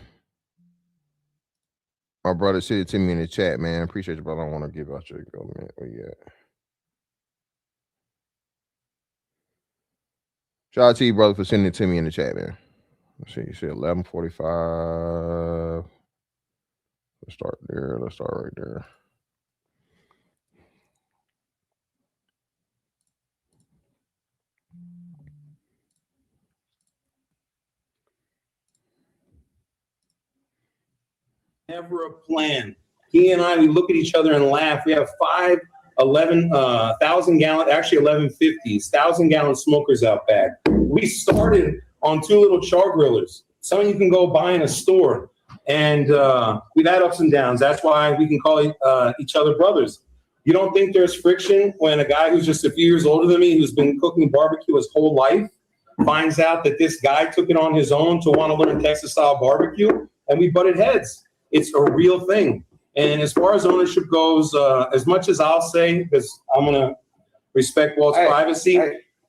my brother sent it to me in the chat, man. Appreciate you, brother. I don't want to give out your government. Where you at? Shout out to you, brother, for sending it to me in the chat, man. Let's see. You said 11:45. Let's start there. Let's start right there. Never a plan. He and I, we look at each other and laugh. We have 1,000 gallon, actually 1150s, 1,000-gallon smokers out back. We started on 2 little char grillers. Some you can go buy in a store. And we've had ups and downs. That's why we can call each other brothers. You don't think there's friction when a guy who's just a few years older than me, who's been cooking barbecue his whole life, finds out that this guy took it on his own to want to learn Texas-style barbecue, and we butted heads. It's a real thing. And as far as ownership goes, as much as I'll say, because I'm going to respect Walt's privacy,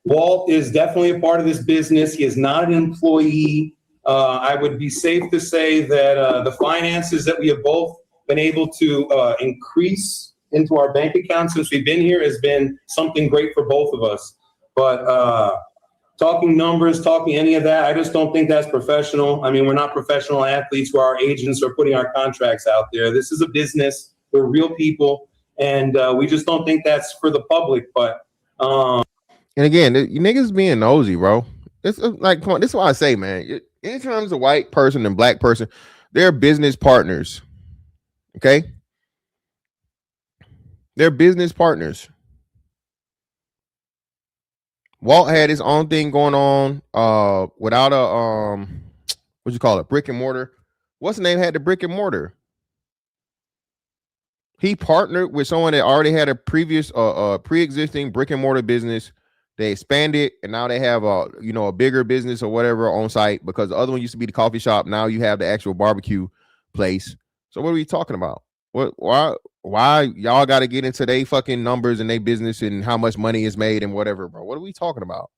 Walt is definitely a part of this business. He is not an employee. I would be safe to say that the finances that we have both been able to increase into our bank account since we've been here has been something great for both of us. But talking numbers, talking any of that, I just don't think that's professional. I mean, we're not professional athletes where our agents are putting our contracts out there. This is a business. We're real people. And we just don't think that's for the public. But and again, you niggas being nosy, bro. It's like, come on, this is why I say, man, anytime it's a white person and black person, they're business partners. Okay? They're business partners. Walt had his own thing going on without a what you call it, brick and mortar. What's the name had the brick and mortar? He partnered with someone that already had a previous pre-existing brick and mortar business. They expanded and now they have a bigger business or whatever on site, because the other one used to be the coffee shop. Now you have the actual barbecue place. So what are we talking about? Why y'all got to get into their fucking numbers and their business and how much money is made and whatever, bro? What are we talking about?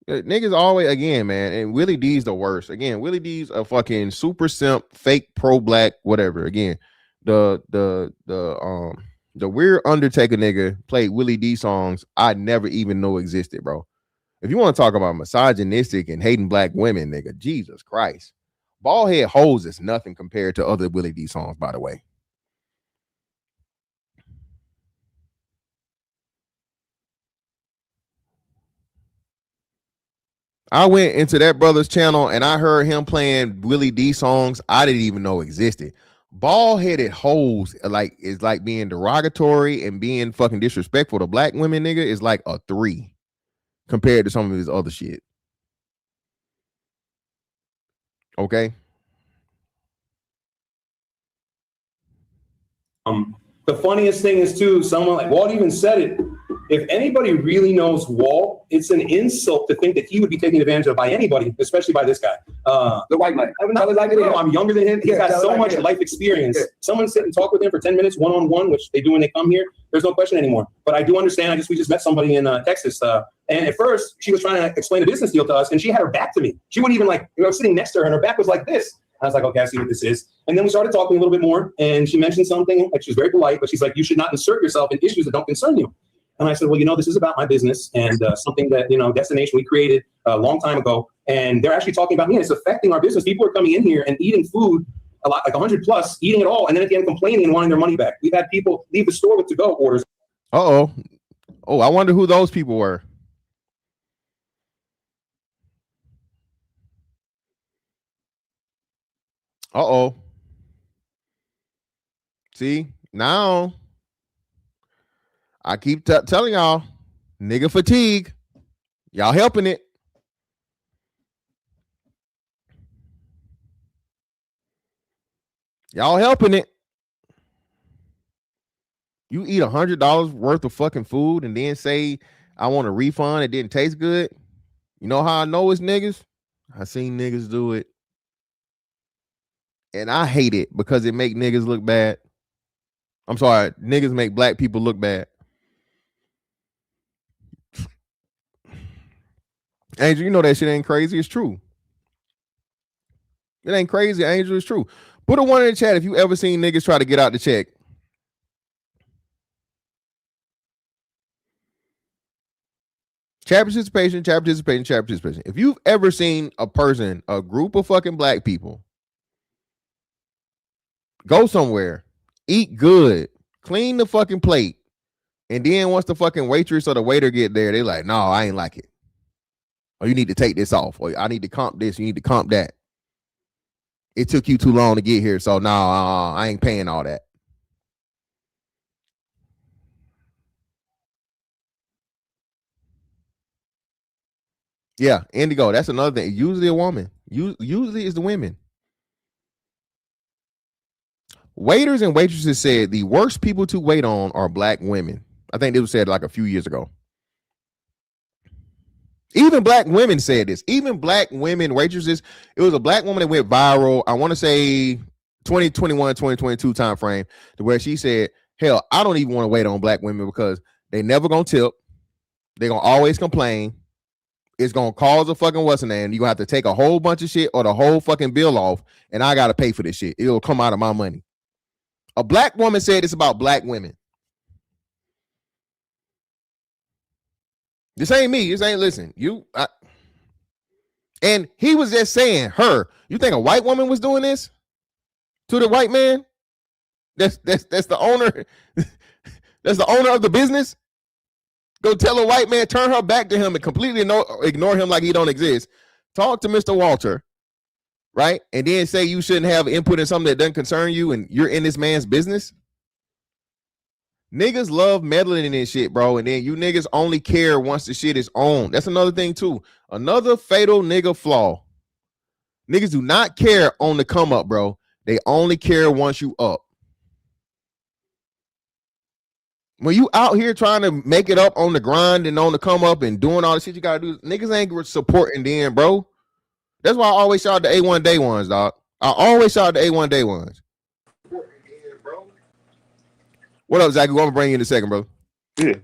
Niggas always, again, man, and Willie D's the worst. Again, Willie D's a fucking super simp, fake pro-black, whatever. Again, the weird Undertaker nigga played Willie D songs I never even know existed, bro. If you want to talk about misogynistic and hating black women, nigga, Jesus Christ. Ballhead Hoes is nothing compared to other Willie D songs, by the way. I went into that brother's channel and I heard him playing Willie D songs I didn't even know existed. Bald-headed hoes is like being derogatory and being fucking disrespectful to black women, nigga, is like a 3 compared to some of his other shit. Okay. The funniest thing is too, someone like Walt even said it. If anybody really knows Walt, it's an insult to think that he would be taken advantage of by anybody, especially by this guy. The white man. I'm younger than him. He's got so much life experience. Someone sit and talk with him for 10 minutes, one-on-one, which they do when they come here. There's no question anymore. But I do understand. We just met somebody in Texas. And at first, she was trying to explain a business deal to us, and she had her back to me. She wouldn't even sitting next to her, and her back was like this. I was like, okay, I see what this is. And then we started talking a little bit more, and she mentioned something, like she was very polite, but she's like, you should not insert yourself in issues that don't concern you. And I said, well, this is about my business and something that, Destination we created a long time ago. And they're actually talking about me, and it's affecting our business. People are coming in here and eating food a lot, like 100 plus, eating it all, and then at the end complaining and wanting their money back. We've had people leave the store with to-go orders. Oh, I wonder who those people were. See, now I keep telling y'all, nigga fatigue. Y'all helping it. Y'all helping it. You eat $100 worth of fucking food and then say, I want a refund. It didn't taste good. You know how I know it's niggas? I seen niggas do it. And I hate it because it make niggas look bad. I'm sorry, niggas make black people look bad. Angel, you know that shit ain't crazy. It's true. It ain't crazy, Angel. It's true. Put a one in the chat if you ever seen niggas try to get out the check. Chat participation. If you've ever seen a group of fucking black people go somewhere, eat good, clean the fucking plate, and then once the fucking waitress or the waiter get there, they like, no, I ain't like it. Or you need to take this off. Or I need to comp this. You need to comp that. It took you too long to get here, so no, I ain't paying all that. Yeah, Indigo, that's another thing. Usually a woman. Usually it's the women. Waiters and waitresses said the worst people to wait on are black women. I think it was said like a few years ago. Even black women said this. Even black women waitresses. It was a black woman that went viral. I want to say 2021, 2022 time frame, to where she said, hell, I don't even want to wait on black women because they never gonna tip. They're gonna always complain. It's gonna cause a fucking what's the name. You're gonna have to take a whole bunch of shit or the whole fucking bill off, and I gotta pay for this shit. It'll come out of my money. A black woman said this about black women. This ain't me. This ain't, listen, and he was just saying her. You think a white woman was doing this to the white man? That's the owner. That's the owner of the business. Go tell a white man, turn her back to him and completely ignore him like he don't exist. Talk to Mr. Walter, right? And then say you shouldn't have input in something that doesn't concern you and you're in this man's business. Niggas love meddling in this shit, bro. And then you niggas only care once the shit is on. That's another thing too. Another fatal nigga flaw. Niggas do not care on the come up, bro. They only care once you up. When you out here trying to make it up on the grind and on the come up and doing all the shit you gotta do, niggas ain't supporting then, bro. That's why I always shout out the A1 day ones, dog. I always shout out the A1 day ones. What up, Zach? I'm gonna bring you in a second, bro. Yeah.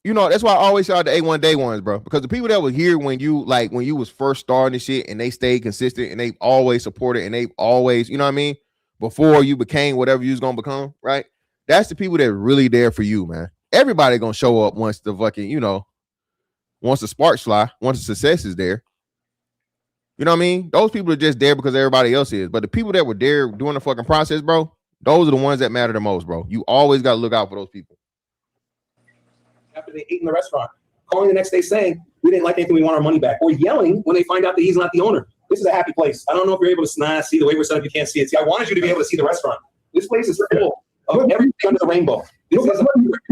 You know, that's why I always shout out the A1 day ones, bro. Because the people that were here when you was first starting this shit and they stayed consistent and they always supported and they always, you know what I mean? Before you became whatever you was gonna become, right? That's the people that are really there for you, man. Everybody gonna show up once the fucking, once the sparks fly, once the success is there. You know what I mean? Those people are just there because everybody else is. But the people that were there during the fucking process, bro, those are the ones that matter the most, bro. You always got to look out for those people. After they ate in the restaurant, calling the next day saying, we didn't like anything, we want our money back. Or yelling when they find out that he's not the owner. This is a happy place. I don't know if you're able to see the way we're set up. You can't see it. See, I wanted you to be able to see the restaurant. This place is full of everything under the rainbow. This is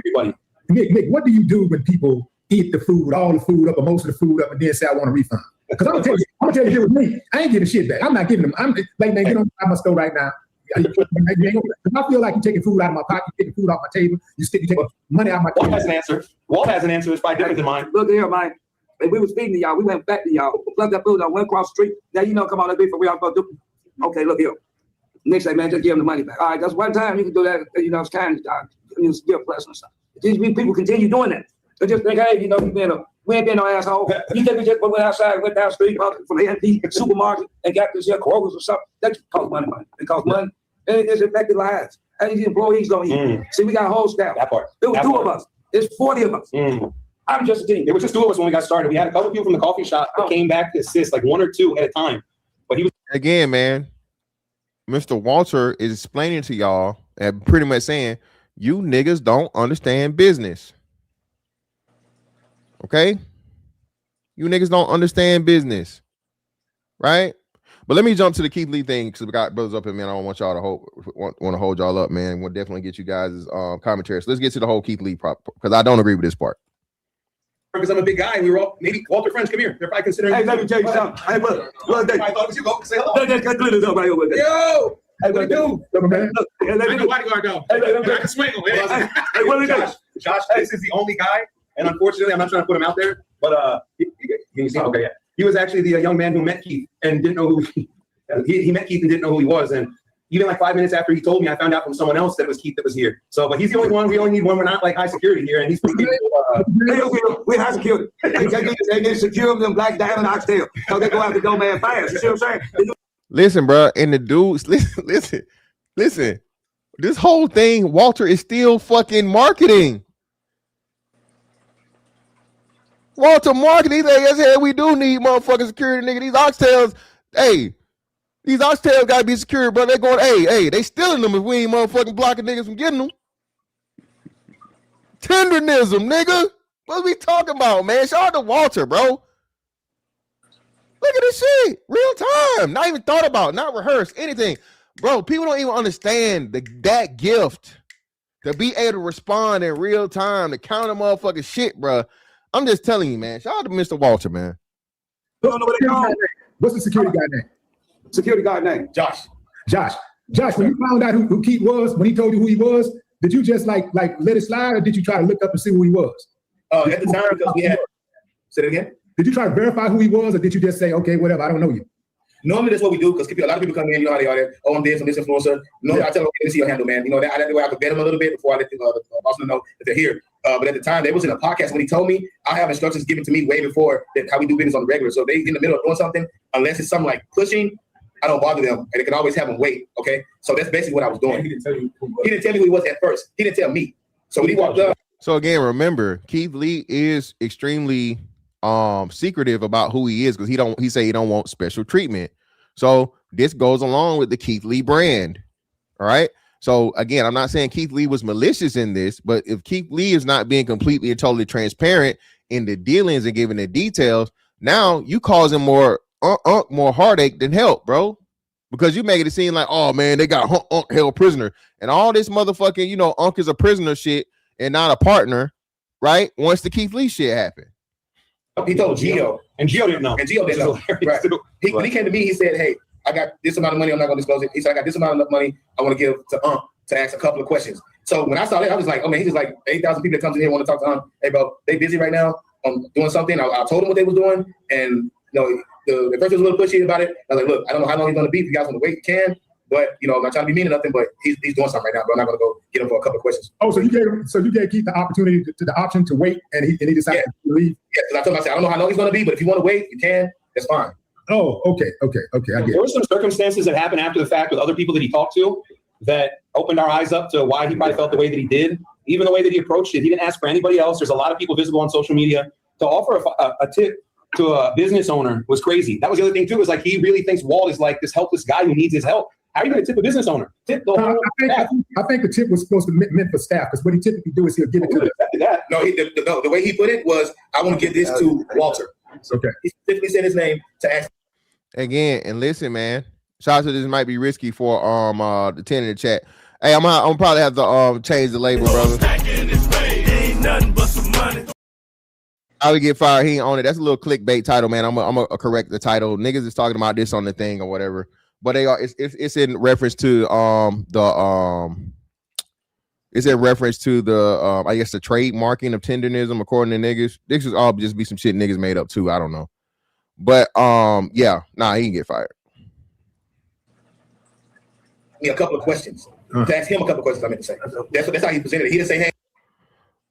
everybody. Nick, what do you do when people eat the food, all the food up, or most of the food up, and then say, I want a refund? Because I'm gonna tell you, with me, I ain't getting shit back. I'm not giving them. I'm like, man, get on my store right now. I feel like you're taking food out of my pocket, you're taking food off my table, you take money out of my table. Walt has an answer. It's probably different than mine. Look here, man. If we was feeding to y'all, we went back to y'all, plugged that food, I went across the street. Now come on, let's be for real. Okay, look here. Next day, man, just give them the money back. All right, that's one time you can do that. It's kind of it's still pleasant stuff. These people continue doing that. They just think, hey, we ain't been no asshole. You think we just went outside, went down the street from the empty supermarket and got this here Kroger's or something? That costs money. It costs money. And it's affected lives. And these employees don't eat. See, we got a whole staff. That part. There were two of us. There's 40 of us. I'm just a team. There was just two of us when we got started. We had a couple people from the coffee shop that came back to assist, like one or two at a time. But he was again, man. Mr. Walter is explaining to y'all and pretty much saying, you niggas don't understand business. Okay? You niggas don't understand business. Right? But let me jump to the Keith Lee thing because we got brothers up here, man. I don't want y'all to want to hold y'all up, man. We'll definitely get you guys' commentary. So let's get to the whole Keith Lee prop because I don't agree with this part. Because I'm a big guy and we were all maybe Walter friends. Come here. They're probably considering. Hey, let me tell you something. Hey, look, I thought it was you. Go say hello. Yo, hey, what do? Look, man. Look, hey, let me I know bodyguard though. Hey, let me I can swing him. Hey, what is that? Josh, this is the only guy, and unfortunately, I'm not trying to put him out there, but you see, okay, yeah, he was actually the young man who met Keith and didn't know who he met Keith and didn't know who he was, and even like 5 minutes after he told me, I found out from someone else that it was Keith that was here. So, but he's the only one. We only need one. We're not like high security here, and he's we're high security. They need to secure them black diamond oxtail so they go after go man fast. You see what I'm saying? Listen, bro, and the dudes, listen. This whole thing, Walter is still fucking marketing. Walter marketing. He's like, yes, hey, we do need motherfucking security, nigga. These oxtails, hey, these oxtails gotta be secure, bro. They're going, hey, they stealing them if we ain't motherfucking blocking niggas from getting them. Tendernism, nigga. What are we talking about, man? Shout out to Walter, bro. Look at this shit. Real time. Not even thought about, not rehearsed, anything. Bro, people don't even understand that gift to be able to respond in real time, to counter motherfucking shit, bro. I'm just telling you, man. Shout out to Mr. Walter, man. What's the security guy name? Security guard name? Josh. Josh, when you found out who Keith was, when he told you who he was, did you just like let it slide, or did you try to look up and see who he was? At the time, because we had. Say it again. Did you try to verify who he was, or did you just say, okay, whatever, I don't know you? Normally, that's what we do because a lot of people come in, you know how they are. Oh, I'm this influencer. No, I tell them, okay, let me see your handle, man. You know, that way I could vet them a little bit before I let the boss know that they're here. But at the time, they was in a podcast when he told me, I have instructions given to me way before that how we do business on the regular. So if they in the middle of doing something, unless it's something like pushing, I don't bother them, and they can always have them wait. Okay, so that's basically what I was doing. He didn't tell me who he was at first. He didn't tell me. So when he walked up. So again, remember, Keith Lee is extremely secretive about who he is because he say he don't want special treatment. So this goes along with the Keith Lee brand. All right. So again, I'm not saying Keith Lee was malicious in this, but if Keith Lee is not being completely and totally transparent in the dealings and giving the details, now you causing more heartache than help, bro. Because you make it seem like, oh man, they got Unk held prisoner and all this motherfucking, Unk is a prisoner shit and not a partner, right? Once the Keith Lee shit happened. He told Gio, and Gio didn't know. Right. When he came to me, he said, hey, I got this amount of money. I'm not going to disclose it. He said, I got this amount of money I want to give to to ask a couple of questions. So when I saw that, I was like, oh man, he's just like 8,000 people that comes in here want to talk to Hey, bro, they busy right now. I'm doing something. I told him what they was doing. And, the first was a little pushy about it. I was like, look, I don't know how long he's going to be. If you guys want to wait, you can. But, I'm not trying to be mean or nothing, but he's doing something right now, bro. I'm not going to go get him for a couple of questions. Oh, so you gave Keith the opportunity the option to wait, and he decided to leave? Yeah, because I told him, I said, I don't know how long he's going to be, but if you want to wait, you can. That's fine. Oh, okay. I get There were some circumstances that happened after the fact with other people that he talked to that opened our eyes up to why he probably felt the way that he did. Even the way that he approached it, he didn't ask for anybody else. There's a lot of people visible on social media. To offer a tip to a business owner was crazy. That was the other thing too, is like he really thinks Walt is like this helpless guy who needs his help. How are you going to tip a business owner? Tip the whole staff. I think the tip was supposed to be meant for staff, because what he typically do is he'll give it to them. No, the way he put it was, I want to give this to Walter. Okay. He specifically said his name to ask. Again, and listen, man. Shout out to this might be risky for the 10 in the chat. Hey, I'm probably have to change the label, brother. Ain't nothing but some money. I would get fired. He ain't on it. That's a little clickbait title, man. I'm gonna correct the title. Niggas is talking about this on the thing or whatever. But they are. It's in reference to It's in reference to the I guess the trademarking of tendernism, according to niggas. This is all just be some shit niggas made up too. I don't know. But yeah, he can get fired. Me a couple of questions. To ask him a couple of questions, I meant to say. That's how he presented it. He didn't say, hey.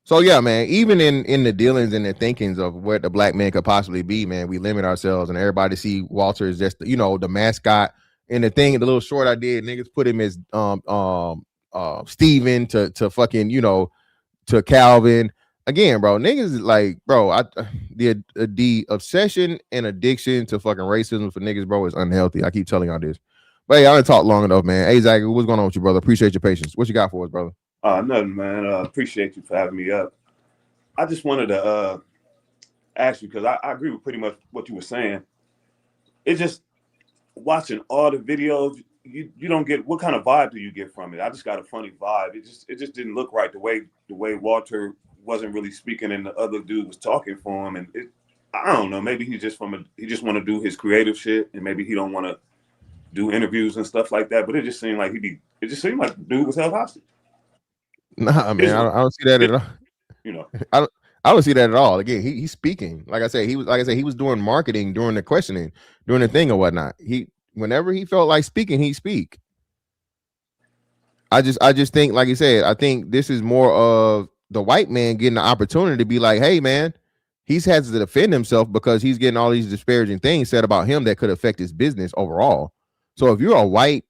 So yeah, man, even in the dealings and the thinkings of what the black man could possibly be, man, we limit ourselves, and everybody see Walter as just, the mascot. And the thing, the little short I did, niggas put him as Steven to fucking, to Calvin. Again, bro, niggas like, bro, the obsession and addiction to fucking racism for niggas, bro, is unhealthy. I keep telling y'all this. But hey, I done talked long enough, man. Hey, Zach, what's going on with you, brother? Appreciate your patience. What you got for us, brother? Nothing, man. Appreciate you for having me up. I just wanted to ask you because I agree with pretty much what you were saying. It's just watching all the videos. You don't get what kind of vibe do you get from it? I just got a funny vibe. It just didn't look right the way Walter wasn't really speaking and the other dude was talking for him, and I don't know. Maybe he just want to do his creative shit, and maybe he don't want to do interviews and stuff like that. But it just seemed like the dude was held hostage. Nah, man, I don't see that at all. You know, I don't see that at all. Again, he's speaking. Like I said, he was doing marketing during the questioning, during the thing or whatnot. Whenever he felt like speaking, he speak. I just think, like you said, I think this is more of the white man getting the opportunity to be like, hey, man, he's had to defend himself because he's getting all these disparaging things said about him that could affect his business overall. So if you're a white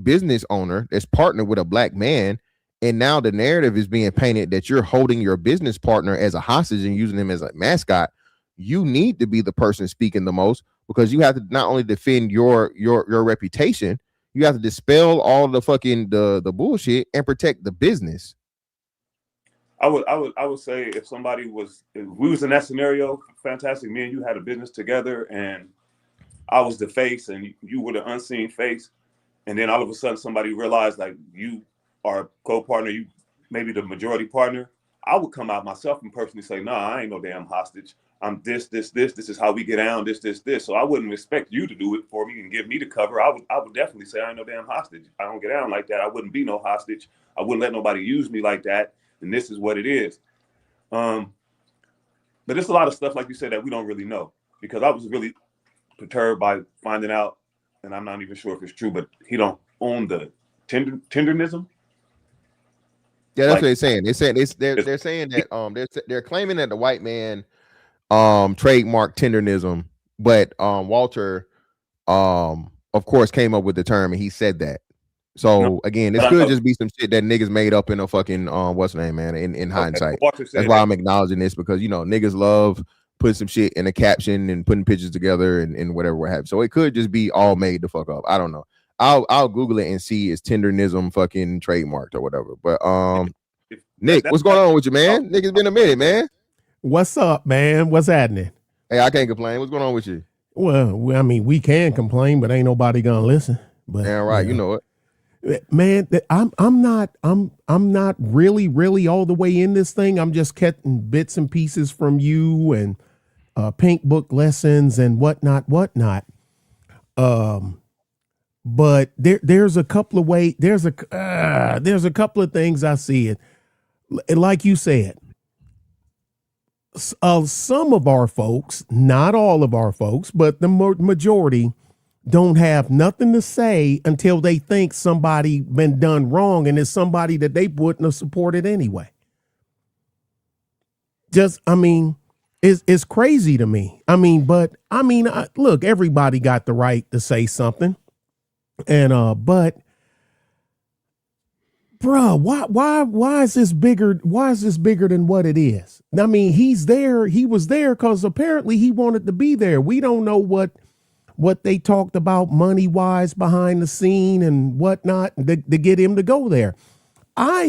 business owner that's partnered with a black man, and now the narrative is being painted that you're holding your business partner as a hostage and using him as a mascot, you need to be the person speaking the most, because you have to not only defend your reputation, you have to dispel all the fucking the bullshit and protect the business. I would say if we was in that scenario, fantastic. Me and you had a business together, and I was the face, and you were the unseen face, and then all of a sudden somebody realized like you are a co-partner, you maybe the majority partner. I would come out myself and personally say, "Nah, I ain't no damn hostage. I'm this. This is how we get down. This. So I wouldn't expect you to do it for me and give me the cover. I would definitely say I ain't no damn hostage. I don't get down like that. I wouldn't be no hostage. I wouldn't let nobody use me like that. And this is what it is. But there's a lot of stuff, like you said, that we don't really know, because I was really perturbed by finding out, and I'm not even sure if it's true, but he don't own the tendernism. Yeah, that's what they're saying. They're saying that they're claiming that the white man trademarked tendernism, but Walter of course came up with the term and he said that. So again, this could just be some shit that niggas made up in a fucking what's the name, man, in hindsight. That's why I'm acknowledging this, because niggas love putting some shit in a caption and putting pictures together and whatever what have. So it could just be all made the fuck up. I don't know. I'll Google it and see is tendernism fucking trademarked or whatever. But Nick, what's going on with you, man? Nick, it's been a minute, man. What's up, man? What's happening? Hey, I can't complain. What's going on with you? Well, I mean, we can complain, but ain't nobody gonna listen. But yeah, right, you know it. Man, I'm not really all the way in this thing. I'm just getting bits and pieces from you and Pink Book lessons and whatnot. But there's a couple of ways. There's a couple of things I see it. Like you said, some of our folks, not all of our folks, but the majority, don't have nothing to say until they think somebody been done wrong, and it's somebody that they wouldn't have supported anyway. It's crazy to me. Look, everybody got the right to say something. And but bruh, why is this bigger? Why is this bigger than what it is? I mean, he was there because apparently he wanted to be there. We don't know what they talked about money wise behind the scene and whatnot to get him to go there. I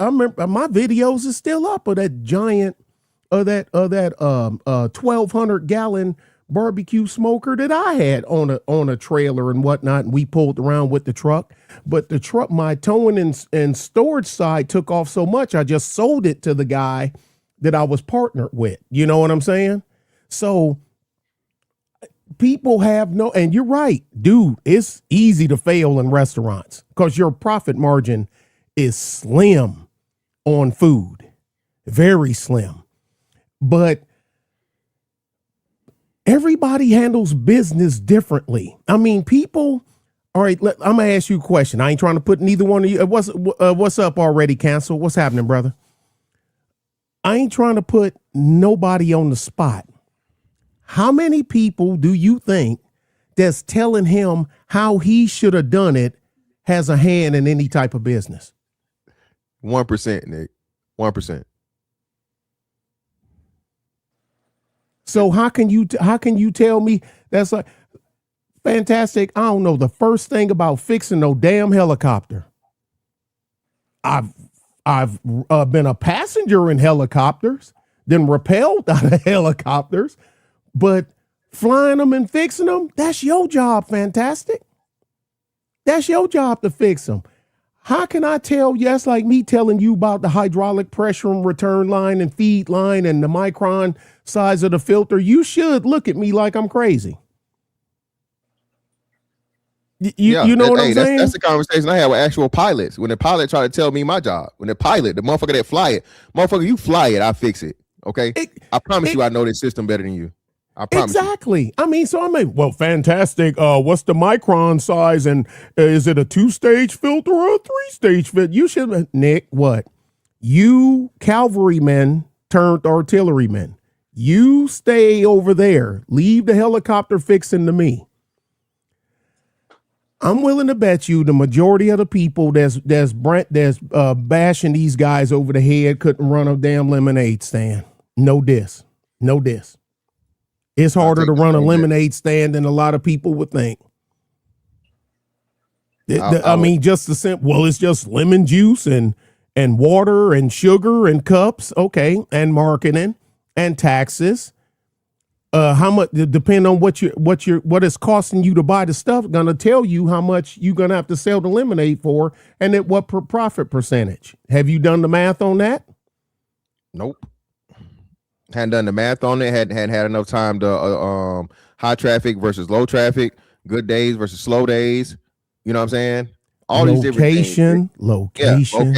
remember my videos is still up of that giant 1,200 gallon barbecue smoker that I had on a trailer and whatnot, and we pulled around with the truck. But the truck, my towing and storage side took off so much, I just sold it to the guy that I was partnered with. You know what I'm saying? So people have and you're right, dude, it's easy to fail in restaurants because your profit margin is slim on food, very slim. But everybody handles business differently. I mean, people. All right, I'm gonna ask you a question. I ain't trying to put neither one of you. What's up already? Cancel. What's happening, brother? I ain't trying to put nobody on the spot. How many people do you think that's telling him how he should have done it has a hand in any type of business? 1%, Nick. 1%. So how can you tell me that's like, Fantastic. I don't know the first thing about fixing no damn helicopter. I've been a passenger in helicopters, then rappelled out of helicopters, but flying them and fixing them, that's your job, Fantastic. That's your job to fix them. How can I tell you? That's like me telling you about the hydraulic pressure and return line and feed line and the micron size of the filter. You should look at me like I'm crazy. You know what I'm saying? That's the conversation I had with actual pilots. When the pilot tried to tell me my job, when the pilot, the motherfucker that fly it, motherfucker, you fly it, I fix it. Okay, I promise you, I know this system better than you. I promise. Exactly. You. I mean, so I mean, well, Fantastic. What's the micron size, and is it a 2-stage filter or a 3-stage filter? You should, Nick. What? You cavalrymen turned artillerymen. You stay over there. Leave the helicopter fixing to me. I'm willing to bet you the majority of the people that's bashing these guys over the head couldn't run a damn lemonade stand. No diss. It's harder to run a lemonade stand than a lot of people would think. I mean, just the simple. Well, it's just lemon juice and water and sugar and cups, okay, and marketing and taxes. How much? Depend on what it's costing you to buy the stuff. Gonna tell you how much you're gonna have to sell the lemonade for, and at what profit percentage. Have you done the math on that? Nope. Hadn't done the math on it. Hadn't had enough time to high traffic versus low traffic, good days versus slow days. You know what I'm saying? All these different things. Location.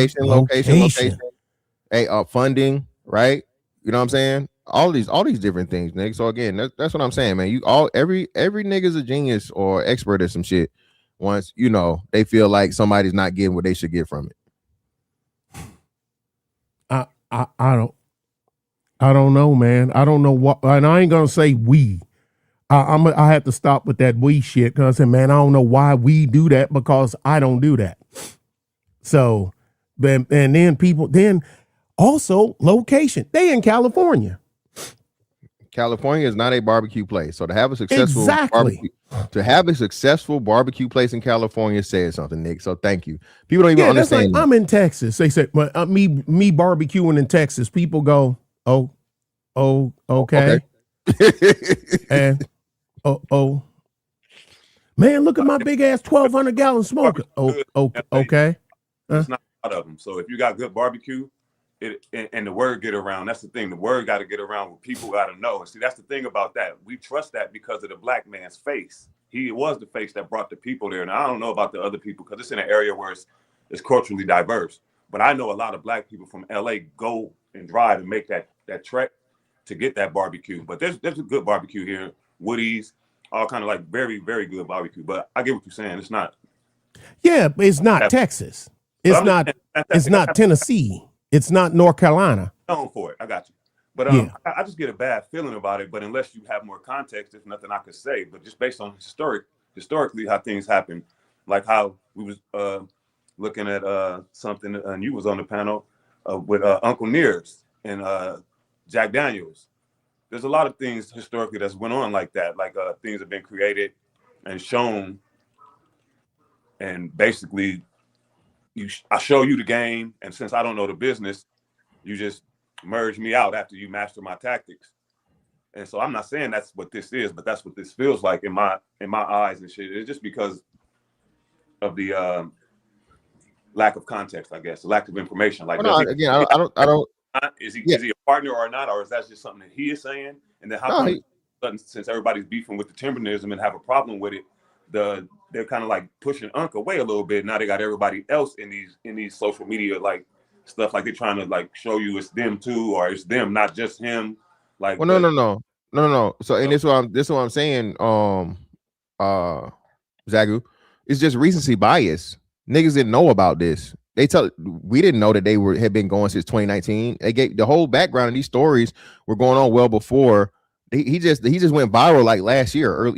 Hey, funding, right? You know what I'm saying? All these different things, Nick. So again, that's what I'm saying, man. Every nigga's a genius or expert at some shit. Once they feel like somebody's not getting what they should get from it. I don't know, man. I don't know what, and I ain't gonna say we. I have to stop with that we shit because I said, man, I don't know why we do that because I don't do that. So, and then also location. They in California. California is not a barbecue place, so to have a successful barbecue place in California says something, Nick. So thank you. People don't even understand. Like, I'm in Texas. They said, well, me barbecuing in Texas. People go, oh, okay. And man, look at my big ass 1,200 gallon smoker. Okay. It's not a lot of them. So if you got good barbecue, and the word get around. That's the thing. The word got to get around. What people got to know. And see, that's the thing about that. We trust that because of the black man's face. He was the face that brought the people there. Now I don't know about the other people because it's in an area where it's culturally diverse. But I know a lot of black people from LA go and drive and make that trek to get that barbecue. But there's a good barbecue here. Woody's, all kind of like very, very good barbecue. But I get what you're saying. It's not. Yeah, but it's not Texas. It's not Tennessee. It's not North Carolina. Known for it. I got you. But I just get a bad feeling about it. But unless you have more context, there's nothing I could say. But just based on historically how things happen, like how we was looking at something, and you was on the panel with Uncle Nears and Jack Daniels. There's a lot of things historically that's went on like that. Like things have been created and shown, and basically. I show you the game, and since I don't know the business, you just merge me out after you master my tactics. And so I'm not saying that's what this is, but that's what this feels like in my eyes and shit. It's just because of the lack of context, I guess, the lack of information. Like, I don't. Is he a partner or not, or is that just something that he is saying? And then how come since everybody's beefing with the timbernism and have a problem with it, they're kind of like pushing Unc away a little bit. Now they got everybody else in these social media like stuff, like they're trying to like show you it's them too, or it's them, not just him. Like, well, no. So, and this is what I'm saying. Zagu, it's just recency bias. Niggas didn't know about this. We didn't know that they had been going since 2019. They gave the whole background of these stories were going on well before. He just went viral like last year,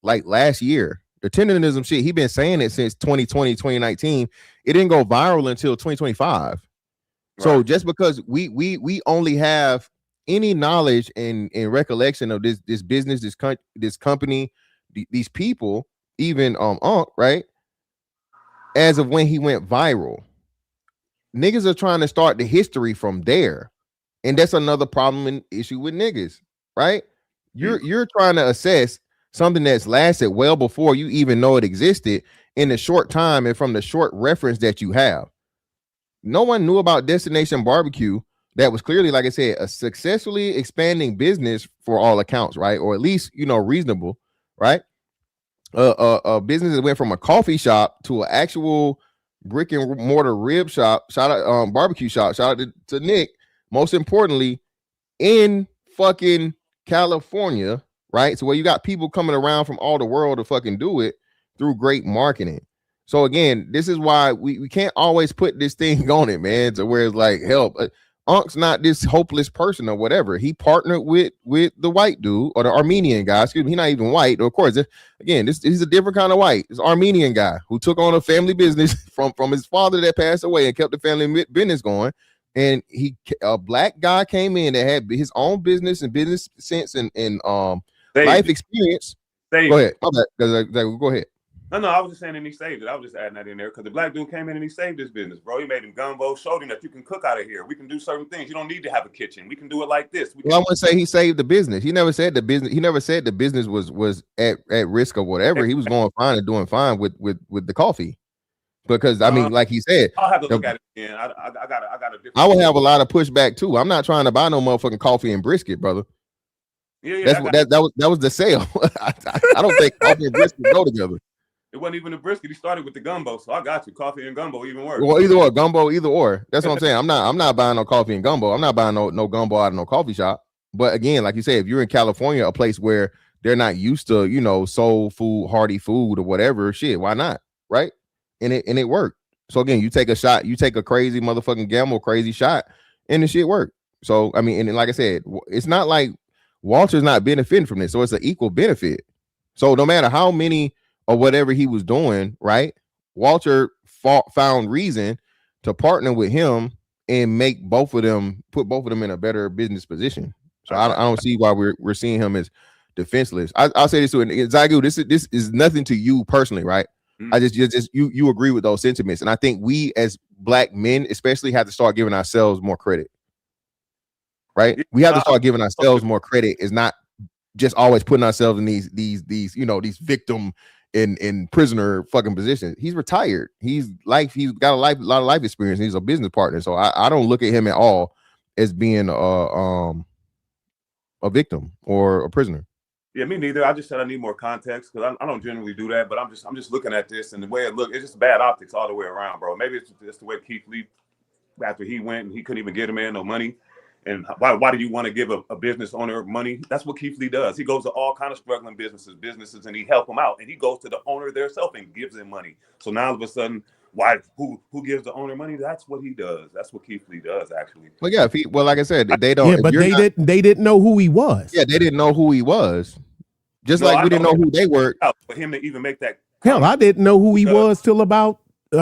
like last year. The tendonism shit, he been saying it since 2020, 2019. It didn't go viral until 2025. Right. So just because we only have any knowledge and recollection of this business, this company, these people, even Unc, right? As of when he went viral, niggas are trying to start the history from there, and that's another problem and issue with niggas, right? You're trying to assess something that's lasted well before you even know it existed in the short time and from the short reference that you have. No one knew about Destination Barbecue. That was clearly, like I said, a successfully expanding business for all accounts, right? Or at least, reasonable, right? A business that went from a coffee shop to an actual brick and mortar rib shop, shout out barbecue shop, shout out to Nick. Most importantly, in fucking California, right? So where you got people coming around from all the world to fucking do it through great marketing. So again, this is why we can't always put this thing on it, man, to where it's like, help. Unc's not this hopeless person or whatever. He partnered with the white dude or the Armenian guy. Excuse me, he's not even white. Of course, again, he's a different kind of white. It's Armenian guy who took on a family business from his father that passed away and kept the family business going. And a black guy came in that had his own business and business sense and life experience. Go ahead. Go ahead. No, I was just saying, and he saved it. I was just adding that in there because the black dude came in and he saved his business, bro. He made him gumbo, showed him that you can cook out of here. We can do certain things. You don't need to have a kitchen. We can do it like this. Well, I wouldn't say he saved the business. He never said the business. He never said the business was at risk or whatever. He was going fine and doing fine with the coffee, because I mean, like he said, I'll have to look at it again. I got a different. I would have a lot of pushback too. I'm not trying to buy no motherfucking coffee and brisket, brother. Yeah. That was the sale. I don't think coffee and brisket go together. It wasn't even a brisket. He started with the gumbo, so I got you. Coffee and gumbo, even worse. Well, either or, gumbo, either or. That's what I'm saying. I'm not buying no coffee and gumbo. I'm not buying no gumbo out of no coffee shop. But again, like you said, if you're in California, a place where they're not used to, soul food, hearty food, or whatever, shit, why not? Right? And it worked. So again, you take a shot, you take a crazy motherfucking gamble, crazy shot, and the shit worked. So I mean, and like I said, it's not like Walter's not benefiting from this, so it's an equal benefit. So no matter how many or whatever he was doing, right? Walter found reason to partner with him and make put both of them in a better business position. So I don't see why we're seeing him as defenseless. I'll say this to Zagu. This is nothing to you personally, right? I just you agree with those sentiments, and I think we as black men, especially, have to start giving ourselves more credit. Right? We have to start giving ourselves more credit. Is not just always putting ourselves in these victim in prisoner fucking positions. He's retired. He's got a lot of life experience. He's a business partner. So I don't look at him at all as being a victim or a prisoner. Yeah, me neither. I just said I need more context because I don't generally do that. But I'm just looking at this and the way it looks, it's just bad optics all the way around, bro. Maybe it's just the way Keith Lee, after he went and he couldn't even get a man no money. And why do you want to give a business owner money? That's what Keith Lee does. He goes to all kind of struggling businesses, and he help them out. And he goes to the owner theirself and gives them money. So now all of a sudden, who gives the owner money? That's what he does. That's what Keith Lee does, actually. Well, yeah. Like I said, they don't. Yeah, but they didn't know who he was. Yeah, they didn't know who he was. Just like we didn't know who they were. For him to even make that. Hell, I didn't know who he was till about.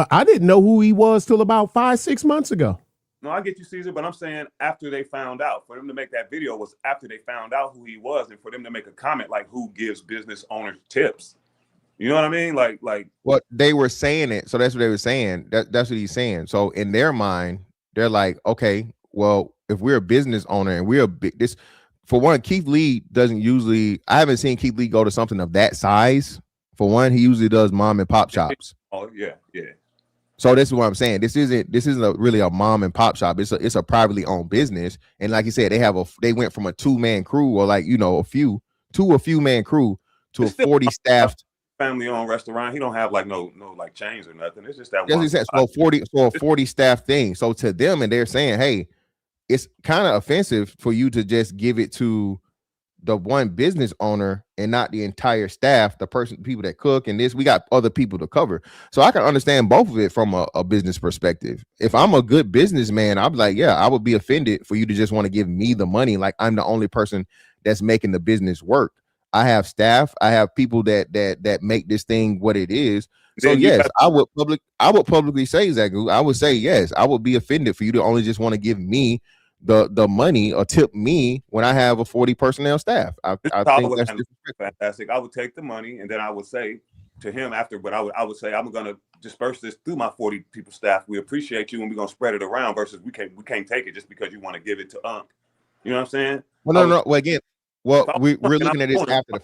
I didn't know who he was till about 5-6 months ago. No, I get you, Caesar, but I'm saying after they found out, for them to make that video was after they found out who he was, and for them to make a comment like, who gives business owners tips? You know what I mean? Like what they were saying it. So that's what they were saying. That's what he's saying. So in their mind, they're like, okay, well, if we're a business owner and we're for one, Keith Lee doesn't usually, I haven't seen Keith Lee go to something of that size. For one, he usually does mom and pop shops. Oh, yeah. So this is what I'm saying. This isn't really a mom and pop shop. It's a privately owned business. And like you said, they went from a 2-man crew or a few man crew to it's a 40 staffed family owned restaurant. He don't have no like chains or nothing. It's just that one. So a 40 staff thing. So to them, and they're saying, hey, it's kind of offensive for you to just give it to the one business owner and not the entire staff, people that cook and this. We got other people to cover. So I can understand both of it from a business perspective. If I'm a good businessman, I'd be like, yeah, I would be offended for you to just want to give me the money. Like I'm the only person that's making the business work. I have staff. I have people that make this thing what it is. So yes, I would publicly say, Zagu, I would say yes, I would be offended for you to only just want to give me the money or tip me when I have a 40 personnel staff. I think that's fantastic. I would take the money and then I would say to him after, but I would say, I'm gonna disperse this through my 40 people staff. We appreciate you and we're gonna spread it around versus we can't take it just because you want to give it to Unc. You know what I'm saying? Well, no. Well, again, we're looking at this after the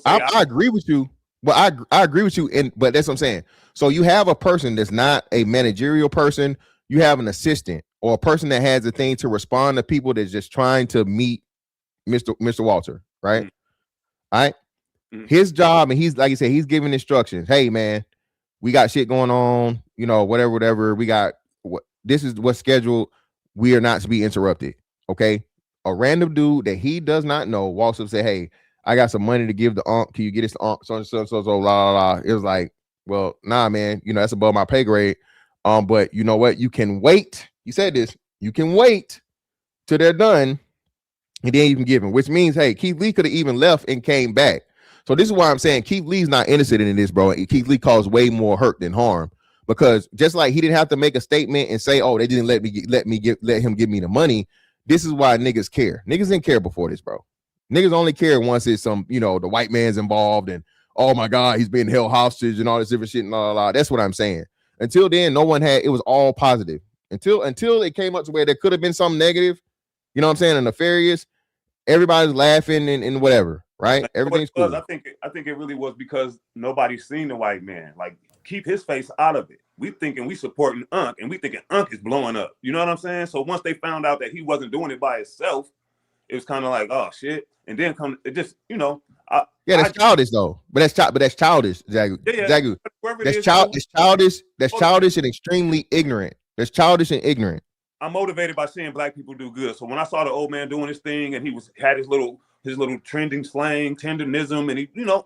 fact. I agree with you. Well, I agree with you, but that's what I'm saying. So you have a person that's not a managerial person. You have an assistant or a person that has a thing to respond to people that's just trying to meet Mr. Walter, right? All right. His job, and he's like you said, he's giving instructions. Hey, man, we got shit going on. You know, whatever. We got this is what's scheduled. We are not to be interrupted. Okay. A random dude that he does not know walks up and say, hey, I got some money to give the Unc. Can you get this to Unc? So, la, la, la. It was like, well, nah, man, you know, that's above my pay grade. But you know what? You can wait. You said this. You can wait till they're done, and then you can give him, which means, hey, Keith Lee could have even left and came back. So this is why I'm saying Keith Lee's not innocent in this, bro. Keith Lee caused way more hurt than harm, because just like he didn't have to make a statement and say, oh, they didn't let him give me the money. This is why niggas care. Niggas didn't care before this, bro. Niggas only care once it's some, you know, the white man's involved and, oh my God, he's being held hostage and all this different shit and la la la. That's what I'm saying. Until then, no one had, it was all positive. Until it came up to where there could have been something negative, you know what I'm saying, and nefarious. Everybody's laughing and whatever, right? Everything's cool. I think it really was because nobody's seen the white man. Like, keep his face out of it. We thinking we supporting Unc, and we thinking Unc is blowing up. You know what I'm saying? So once they found out that he wasn't doing it by himself, it was kind of like, oh shit. And then it just, you know, that's childish though. But that's childish, Zagu. Zagu. That's childish and extremely ignorant. That's childish and ignorant. I'm motivated by seeing black people do good. So when I saw the old man doing his thing and he had his little trending slang, tenderism, and he, you know,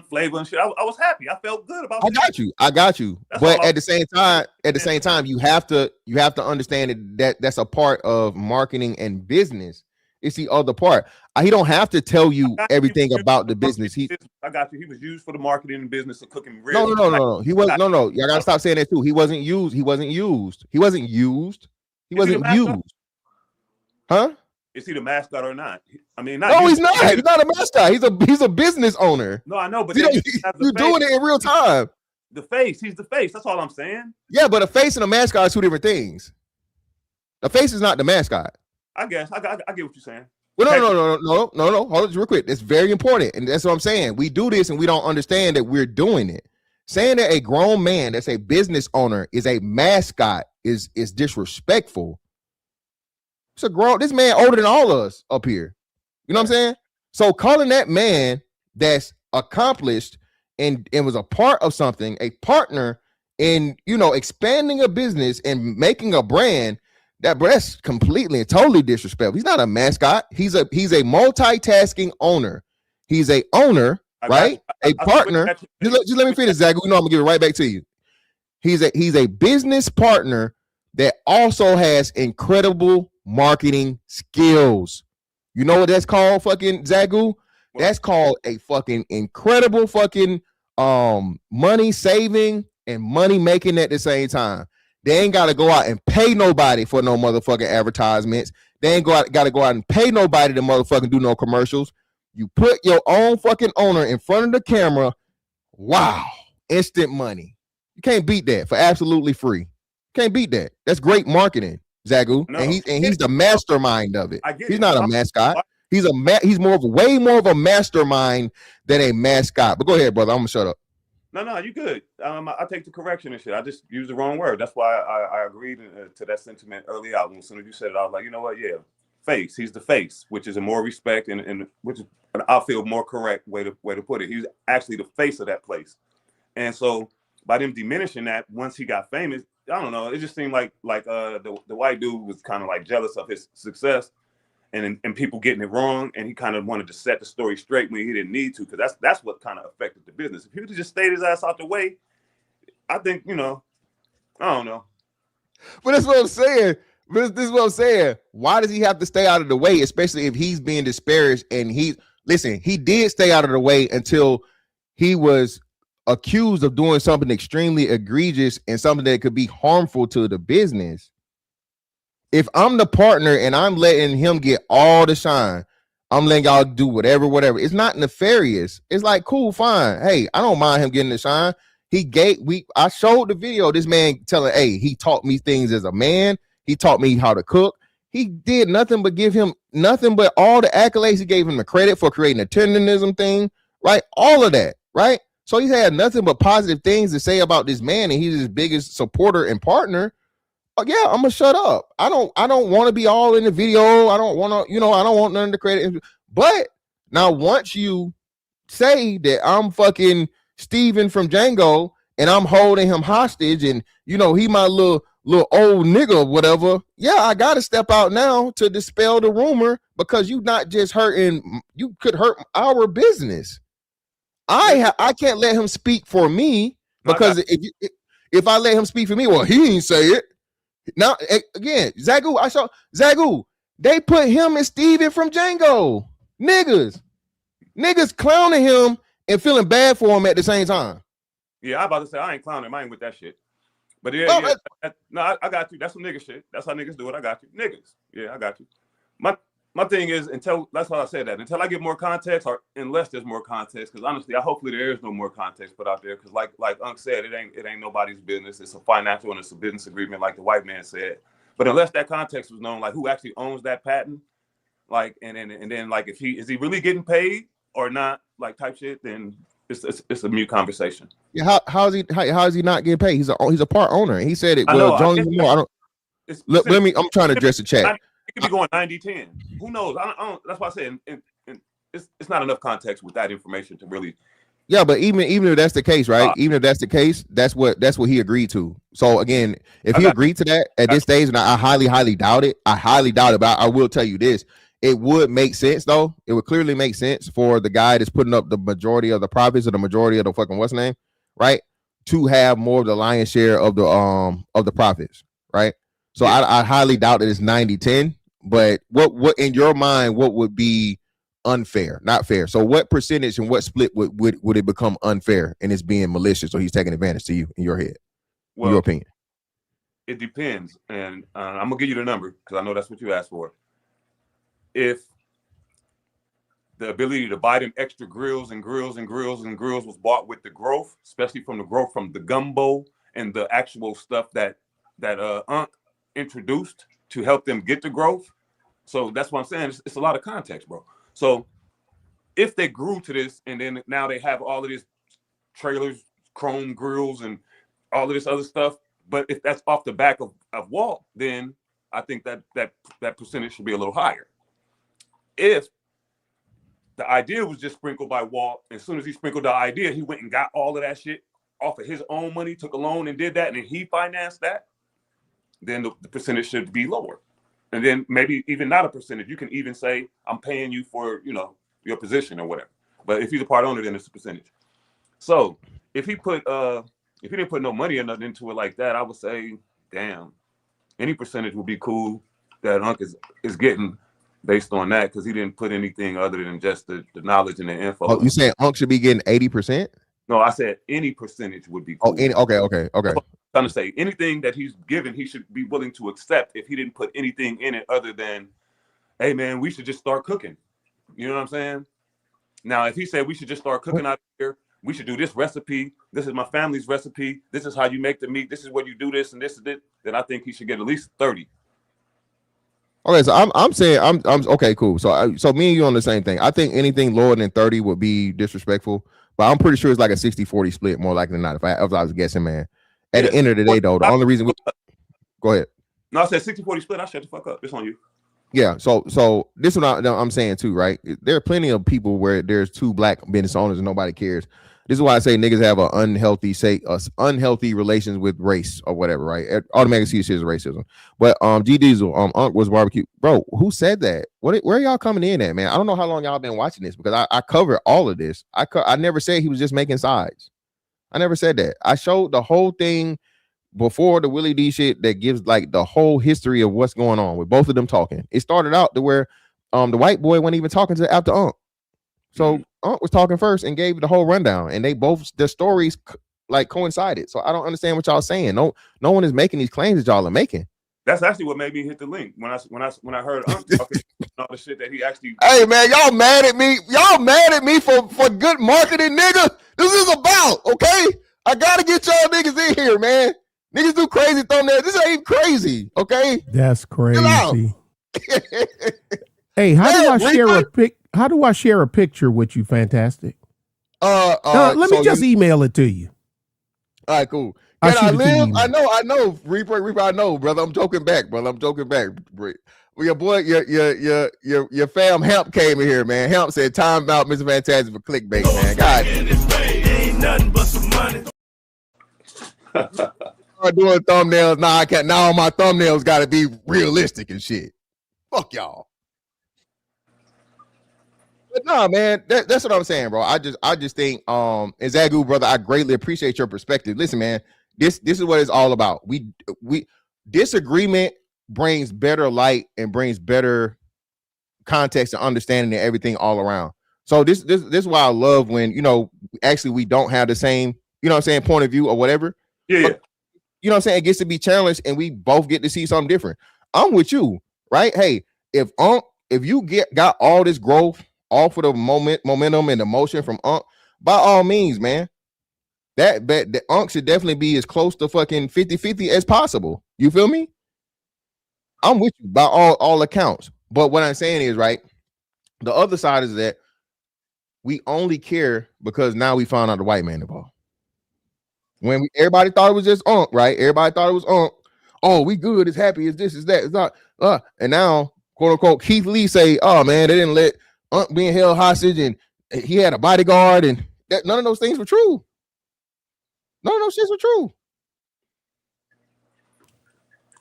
flavor and shit, I was happy. I felt good about it. I got you. But at the same time, you have to understand that's a part of marketing and business. It's the other part. He don't have to tell you everything about the business. I got you. He was used for the marketing and business of cooking real. No. He wasn't. No. Y'all gotta stop saying that too. He wasn't used. Huh? Is he the mascot or not? I mean, no, he's not. He's not a mascot. He's a business owner. No, I know, but you're doing it in real time. The face. He's the face. That's all I'm saying. Yeah, but a face and a mascot are two different things. The face is not the mascot. I guess I get what you're saying. Well, no. Hold on, real quick. It's very important, and that's what I'm saying. We do this, and we don't understand that we're doing it. Saying that a grown man that's a business owner is a mascot is disrespectful. This man older than all of us up here. You know what I'm saying? So calling that man that's accomplished and was a part of something, a partner in, you know, expanding a business and making a brand, that's completely and totally disrespectful. He's not a mascot. He's a multitasking owner. He's a owner, right? A partner. Just let me finish, Zach. You know I'm gonna give it right back to you. He's a business partner that also has incredible marketing skills. You know what that's called, fucking Zagu? That's called a fucking incredible fucking money saving and money making at the same time. They ain't gotta go out and pay nobody for no motherfucking advertisements. They ain't gotta go out and pay nobody to motherfucking do no commercials. You put your own fucking owner in front of the camera. Wow, instant money. You can't beat that for absolutely free. Can't beat that. That's great marketing, Zagu. No. And he's the mastermind of it. He's not a mascot. He's way more of a mastermind than a mascot. But go ahead, brother. I'm gonna shut up. No, you good. I take the correction and shit. I just used the wrong word. That's why I agreed to that sentiment early out. As soon as you said it, I was like, you know what? Yeah, face. He's the face, which is a more respect and which is I feel more correct way to put it. He's actually the face of that place. And so by them diminishing that, once he got famous, I don't know. It just seemed like the white dude was kind of like jealous of his success. And people getting it wrong, and he kind of wanted to set the story straight when he didn't need to, because that's what kind of affected the business. If he would have just stayed his ass out the way, I think, you know, I don't know. But that's what I'm saying. This is what I'm saying. Why does he have to stay out of the way, especially if he's being disparaged? And he did stay out of the way until he was accused of doing something extremely egregious and something that could be harmful to the business. If I'm the partner and I'm letting him get all the shine, I'm letting y'all do whatever. It's not nefarious. It's like, cool, fine. Hey, I don't mind him getting the shine. I showed the video. This man telling, hey, he taught me things as a man. He taught me how to cook. He did nothing but give him nothing but all the accolades. He gave him the credit for creating a tendonism thing, right? All of that, right? So he had nothing but positive things to say about this man, and he's his biggest supporter and partner. Yeah, I'm gonna shut up. I don't want to be all in the video. I don't want to, I don't want none of the credit. But now once you say that I'm fucking Steven from Django and I'm holding him hostage and he my little old nigga or whatever, yeah, I gotta step out now to dispel the rumor, because you not just hurting, you could hurt our business. I can't let him speak for me, because if I let him speak for me, well, he ain't say it. Now again, Zagu, they put him and Steven from Django. Niggas clowning him and feeling bad for him at the same time. Yeah, I about to say I ain't clowning him. I ain't with that shit. But yeah, I got you. That's some nigga shit. That's how niggas do it. I got you. Niggas. Yeah, I got you. My thing is, that's why I said that. Until I get more context, or unless there's more context, because honestly, hopefully there is no more context put out there. Because like Unc said, it ain't nobody's business. It's a financial and it's a business agreement, like the white man said. But unless that context was known, like who actually owns that patent, like and then like is he really getting paid or not, like type shit, then it's a mute conversation. Yeah, how is he not getting paid? He's a part owner. He said it. Well, I'm trying to address the chat. It could be going 90-10. Who knows? I don't, that's why I said it's not enough context with that information to really. Yeah, but even if that's the case, right? Even if that's the case, that's what he agreed to. So again, if he agreed to that at this stage, and I highly doubt it. But I will tell you this: it would make sense, though. It would clearly make sense for the guy that's putting up the majority of the profits or the majority of the fucking what's name, right? To have more of the lion's share of the profits, right? So I highly doubt that it's 90-10. But what in your mind, what would be unfair, not fair? So what percentage and what split would it become unfair and it's being malicious, or he's taking advantage to you in your head, in your opinion? It depends, and I'm gonna give you the number because I know that's what you asked for. If the ability to buy them extra grills was bought with the growth, especially from the growth from the gumbo and the actual stuff that Unc introduced to help them get the growth. So that's what I'm saying. It's a lot of context, bro. So if they grew to this and then now they have all of these trailers, chrome grills, and all of this other stuff, but if that's off the back of Walt, then I think that percentage should be a little higher. If the idea was just sprinkled by Walt, as soon as he sprinkled the idea, he went and got all of that shit off of his own money, took a loan and did that, and then he financed that, then the percentage should be lower. And then maybe even not a percentage. You can even say, I'm paying you for, your position or whatever. But if he's a part owner, then it's a percentage. So if he didn't put no money or nothing into it like that, I would say, damn, any percentage would be cool that Unc is getting based on that, because he didn't put anything other than just the knowledge and the info. Oh, you saying Unc should be getting 80%? No, I said any percentage would be cool. Okay. Trying to say anything that he's given, he should be willing to accept if he didn't put anything in it other than, hey man, we should just start cooking. You know what I'm saying? Now, if he said we should just start cooking out here, we should do this recipe. This is my family's recipe. This is how you make the meat. This is what you do this and this is it. Then I think he should get at least 30. Okay, so I'm saying I'm okay, cool. So me and you on the same thing. I think anything lower than 30 would be disrespectful, but I'm pretty sure it's like a 60-40 split, more likely than not. If I was guessing, man. At the end of the day, though, the only reason go ahead. No, I said 60-40 split. I shut the fuck up. It's on you. Yeah. So this is what I'm saying too, right? There are plenty of people where there's two black business owners and nobody cares. This is why I say niggas have an unhealthy relations with race or whatever, right? Automatically see shit as racism. But G Diesel, Unc was barbecue, bro. Who said that? Where are y'all coming in at, man? I don't know how long y'all been watching this, because I covered all of this. I never said he was just making sides. I never said that. I showed the whole thing before the Willie D shit that gives like the whole history of what's going on with both of them talking. It started out to where the white boy wasn't even talking to after Unc. So Unc was talking first and gave the whole rundown, and their stories like coincided. So I don't understand what y'all saying. No one is making these claims that y'all are making. That's actually what made me hit the link when I heard Unc talking all the shit that he actually. Hey man, y'all mad at me? Y'all mad at me for good marketing, nigga? This is about, okay? I gotta get y'all niggas in here, man. Niggas do crazy thumbnails. This ain't crazy, okay? That's crazy. Hey, how do I share a picture with you? Fantastic. Let me just email it to you. All right, cool. Can I live? I know, Reaper, I know, brother. I'm joking back, brother. I'm joking back. Well, your boy, your fam Hemp came in here, man. Hemp said, "Time out, Mr. Fantastic for clickbait, man." God, ain't nothing but some money. I'm doing thumbnails now. I can't. Now my thumbnails got to be realistic and shit. Fuck y'all. But nah, man, that's what I'm saying, bro. I just think, and Zagu, brother, I greatly appreciate your perspective. Listen, man, this is what it's all about. We disagreement brings better light and brings better context and understanding and everything all around. So this is why I love when, actually we don't have the same, point of view or whatever. Yeah. But, you know what I'm saying? It gets to be challenged and we both get to see something different. I'm with you, right? Hey, if you got all this growth off of the momentum and emotion from Unc, by all means, man, that Unc should definitely be as close to fucking 50-50 as possible. You feel me? I'm with you by all accounts. But what I'm saying is, right, the other side is that we only care because now we found out the white man involved. When everybody thought it was just Unc, right? Everybody thought it was Unc. Oh, we good, it's happy, it's this, it's that, it's not. And now, quote unquote, Keith Lee say, oh man, they didn't let Unc being held hostage and he had a bodyguard, and none of those things were true. None of those shits were true.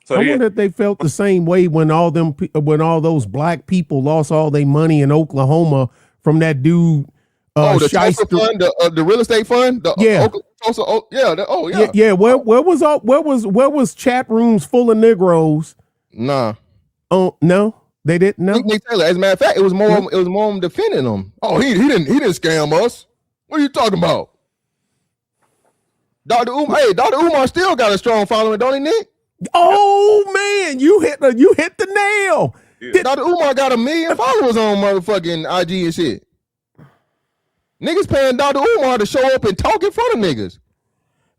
So I wonder if they felt the same way when all those black people lost all their money in Oklahoma from that dude. The Tulsa fund, the real estate fund. Yeah. Where was chat rooms full of Negroes? Nah. Oh no, they didn't know. Nick Taylor. As a matter of fact, it was more them defending them. Oh, he didn't scam us. What are you talking about? Dr. Umar still got a strong following, don't he, Nick? Oh man, you hit the nail. Yeah. Dr. Umar got 1 million followers on motherfucking IG and shit. Niggas paying Dr. Umar to show up and talk in front of niggas.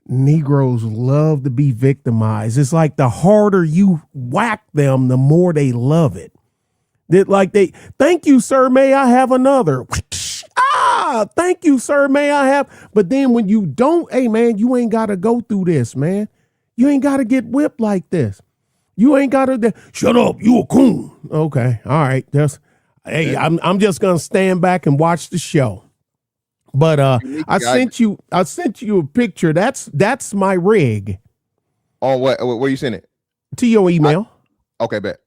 Negroes love to be victimized. It's like the harder you whack them, the more they love it. Thank you, sir. May I have another? Thank you, sir. May I have? But then when you don't, hey man, you ain't got to go through this, man. You ain't got to get whipped like this. You ain't got to shut up. You a coon. Okay. All right. I'm just going to stand back and watch the show. But I sent you a picture. That's my rig. On what? Where you sent it? To your email. Okay, bet.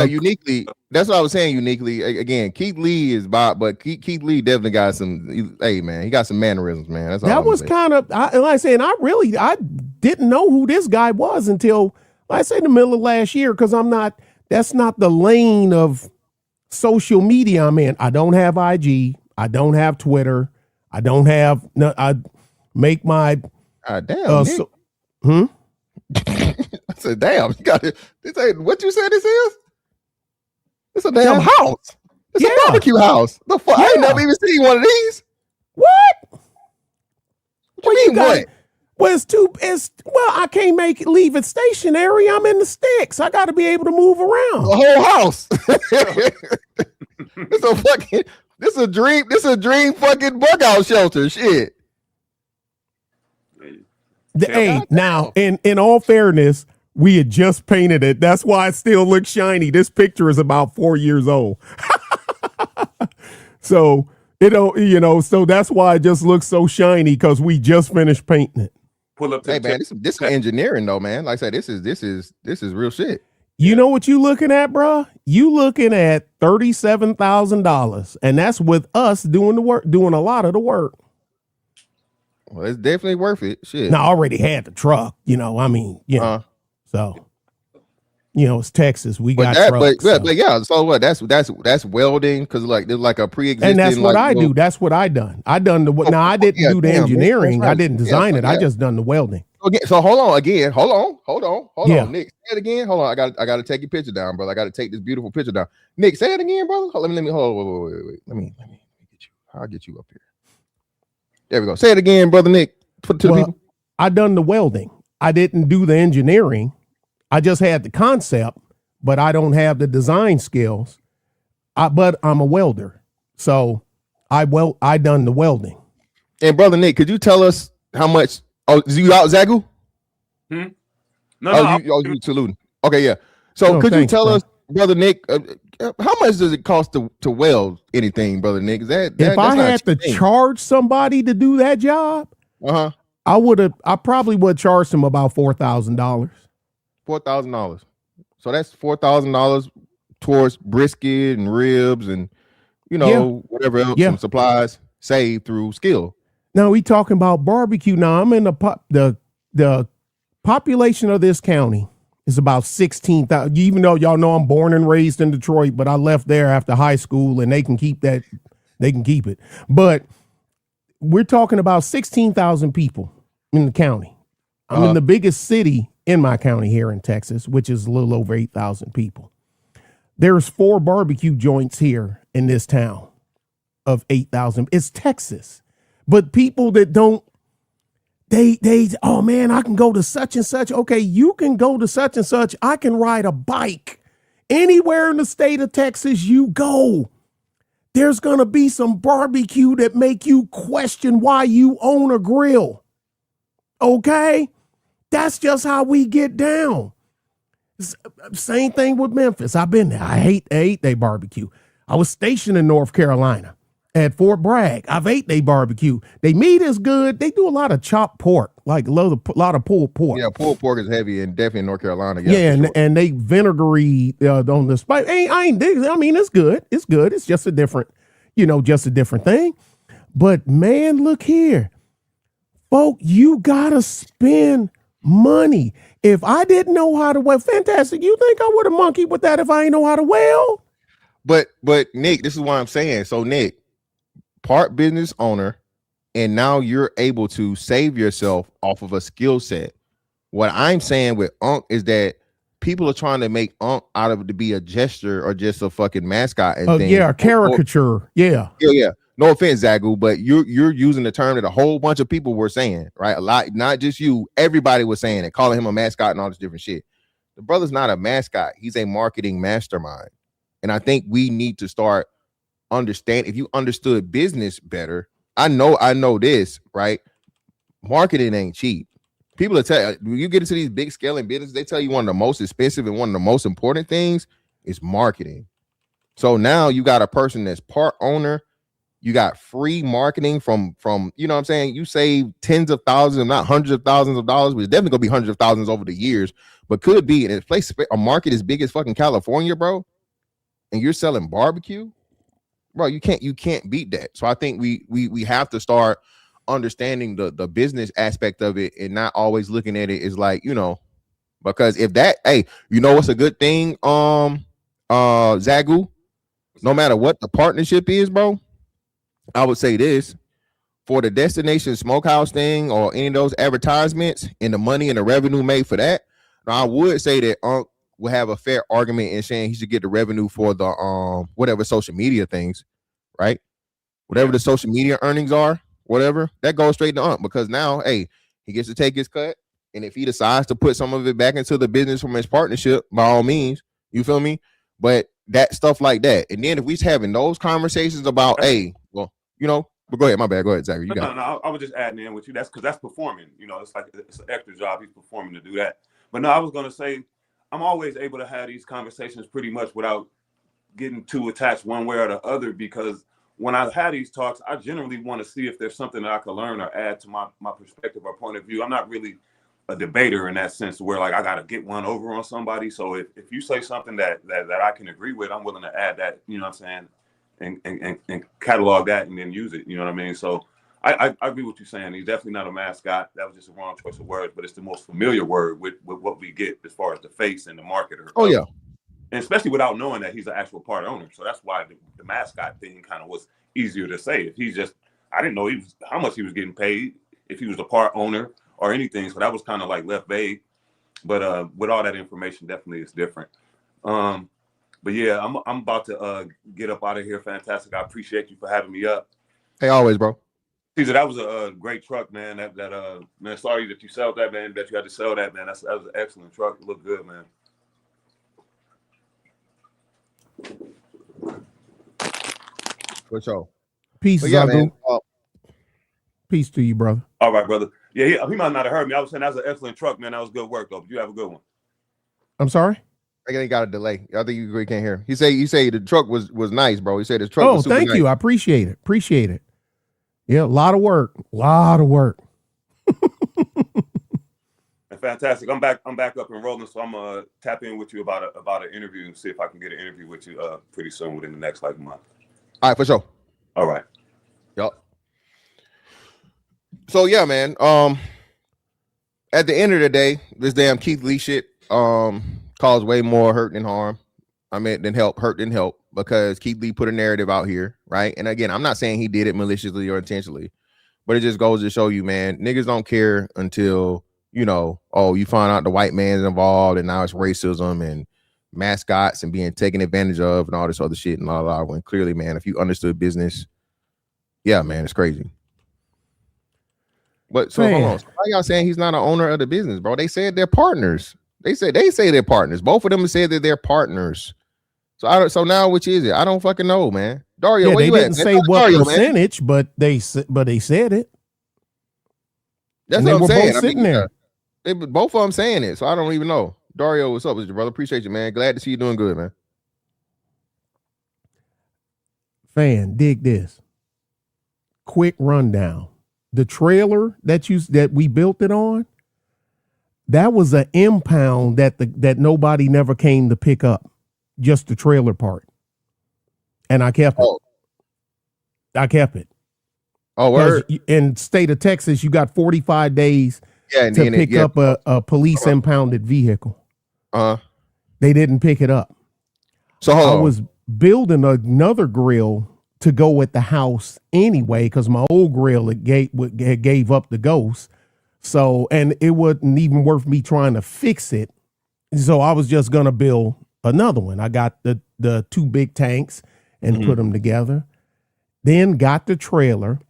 Uniquely. That's what I was saying. Uniquely, again, Keith Lee is Bob, but Keith Lee definitely got some. Hey man, he got some mannerisms, man. That's all that was kind of. Like I said, I didn't know who this guy was until, like I said, in the middle of last year, because that's not the lane of social media I'm in. I don't have IG. I don't have Twitter. I don't have. No, I make my. Damn. I said, damn. You got it. This ain't what you said. This is. It's a damn house. It's a barbecue house. The fuck? I ain't never even seen one of these. What? What you mean? What? Well, I can't leave it stationary. I'm in the sticks. I got to be able to move around. The whole house. This is a dream fucking bug out shelter. Shit. Hey, now, in all fairness, we had just painted it. That's why it still looks shiny. This picture is about 4 years old. So so that's why it just looks so shiny, because we just finished painting it. Pull up. Hey man, this is engineering though, man. Like I said, this is real shit. You know what you looking at, bro? You looking at $37,000, and that's with us doing the work, doing a lot of the work. Well, it's definitely worth it. Shit. Now, I already had the truck. So, it's Texas. We got trucks. But yeah. So what? That's welding, because there's like a pre-existing. And that's what I do. That's what I done. I didn't do the engineering. I didn't design it. I just done the welding. Okay, so hold on again. Hold Yeah. on, Nick. Say it again. Hold on. I got to take your picture down, brother. I got to take this beautiful picture down. Nick, say it again, brother. Let me hold on. Wait. Let me get you. I'll get you up here. There we go. Say it again, brother Nick. To the people. I done the welding. I didn't do the engineering. I just had the concept, but I don't have the design skills. But I'm a welder, so I done the welding. And brother Nick, could you tell us how much? Oh, is you out, Zagu? No. You saluting. Okay, yeah. So could you tell us, brother Nick, how much does it cost to weld anything, brother Nick? If I had to charge somebody to do that job, I probably would charge them about $4,000. $4,000. So that's $4,000 towards brisket and ribs and whatever else, some supplies saved through skill. Now we talking about barbecue. Now I'm in the population of this county is about 16,000. Even though y'all know I'm born and raised in Detroit, but I left there after high school, and they can keep that. They can keep it. But we're talking about 16,000 people in the county. I'm in the biggest city in my county here in Texas, which is a little over 8,000 people. There's 4 barbecue joints here in this town of 8,000. It's Texas. But people that don't, they, oh man, I can go to such and such. Okay, you can go to such and such. I can ride a bike anywhere in the state of Texas you go. There's going to be some barbecue that make you question why you own a grill. Okay? That's just how we get down. Same thing with Memphis. I've been there. I ate their barbecue. I was stationed in North Carolina at Fort Bragg. I've ate their barbecue. They meat is good. They do a lot of chopped pork, like a lot of pulled pork. Yeah, pulled pork is heavy, and definitely in North Carolina. And they vinegary on the spice. I mean, it's good. It's good. It's just a different, just a different thing. But man, look here, folk. You gotta spend money. If I didn't know how to weld, fantastic. You think I would have monkeyed with that if I ain't know how to weld? But Nick, this is what I'm saying. So Nick, part business owner, and now you're able to save yourself off of a skill set. What I'm saying with Unc is that people are trying to make Unc out of it to be a gesture or just a fucking mascot and things. Yeah, a caricature. Yeah. No offense, Zagu, but you're using the term that a whole bunch of people were saying, right? A lot, not just you. Everybody was saying it, calling him a mascot and all this different shit. The brother's not a mascot. He's a marketing mastermind. And I think we need to start understand. If you understood business better, I know this, right? Marketing ain't cheap. People will tell you, when you get into these big scaling businesses, they tell you one of the most expensive and one of the most important things is marketing. So now you got a person that's part owner. You got free marketing from you know what I'm saying? You save tens of thousands, if not hundreds of thousands of dollars, which is definitely gonna be hundreds of thousands over the years, but could be in a place, a market as big as fucking California, bro. And you're selling barbecue, bro. You can't beat that. So I think we have to start understanding the business aspect of it and not always looking at it as like, because if that, hey, what's a good thing, Zagu, no matter what the partnership is, bro, I would say this: for the Destination Smokehouse thing or any of those advertisements and the money and the revenue made for that, I would say that Unc will have a fair argument in saying he should get the revenue for the whatever social media things, right? Whatever the social media earnings are, whatever, that goes straight to Unc, because now, hey, he gets to take his cut, and if he decides to put some of it back into the business from his partnership, by all means, you feel me? But that stuff like that, and then if we're having those conversations about, hey, well, but go ahead, my bad, go ahead, Zachary. No, I was just adding in with you. That's because that's performing. It's like it's an extra job. He's performing to do that. But no, I was gonna say I'm always able to have these conversations pretty much without getting too attached one way or the other, because when I have these talks, I generally want to see if there's something that I can learn or add to my perspective or point of view. I'm not really a debater in that sense where like I got to get one over on somebody. So if you say something that I can agree with, I'm willing to add that, you know what I'm saying, and catalog that and then use it. You know what I mean? So I agree with you saying. He's definitely not a mascot. That was just a wrong choice of words, but it's the most familiar word with what we get as far as the face and the marketer. Oh yeah. And especially without knowing that he's an actual part owner. So that's why the mascot thing kind of was easier to say. If he's just, I didn't know how much he was getting paid, if he was a part owner or anything. So that was kind of like left vague. But with all that information, definitely it's different. But yeah, I'm about to get up out of here. Fantastic. I appreciate you for having me up. Hey, always, bro. Caesar, that was a great truck, man. Man, sorry that you sold that, man. That you had to sell that, man. That was an excellent truck. It looked good, man. For sure. Peace, But yeah, Zagu. man. Peace to you, brother. All right, brother. Yeah, he might not have heard me. I was saying that was an excellent truck, man. That was good work, though. But you have a good one. I'm sorry? I think he got a delay. I think you can't hear him. You say the truck was nice, bro. He said his truck was super thank nice. you. I appreciate it. Appreciate it. Yeah, a lot of work. A lot of work. Fantastic. I'm back up and rolling, so I'm gonna tap in with you about an interview and see if I can get an interview with you pretty soon within the next month. All right, for sure. All right. Yup. So yeah, man. At the end of the day, this damn Keith Lee shit caused way more hurt than harm. I mean, hurt than help, because Keith Lee put a narrative out here, right? And again, I'm not saying he did it maliciously or intentionally, but it just goes to show you, man, niggas don't care until, you find out the white man's involved and now it's racism and mascots and being taken advantage of and all this other shit and all that. When clearly, man, if you understood business, yeah, man, it's crazy. But so hold on. So why y'all saying he's not an owner of the business, bro? They said they're partners. They say they're partners. Both of them said that they're partners. So now which is it? I don't fucking know, man. Dario, where they you didn't at? say what Dario, percentage, but they said it. That's and what I'm saying. Both sitting there. Both of them saying it, so I don't even know. Dario, what's up with you, brother? Appreciate you, man. Glad to see you doing good, man. Fan, dig this. Quick rundown. The trailer that we built it on, that was an impound that nobody never came to pick up, just the trailer part, and I kept it. I kept it. Oh, word. In state of Texas, you got 45 days to pick up a police impounded vehicle. They didn't pick it up. So I was building another grill to go at the house anyway, because my old grill gave up the ghost. So, and it wasn't even worth me trying to fix it. So I was just gonna build another one. I got the two big tanks and put them together. Then got the trailer,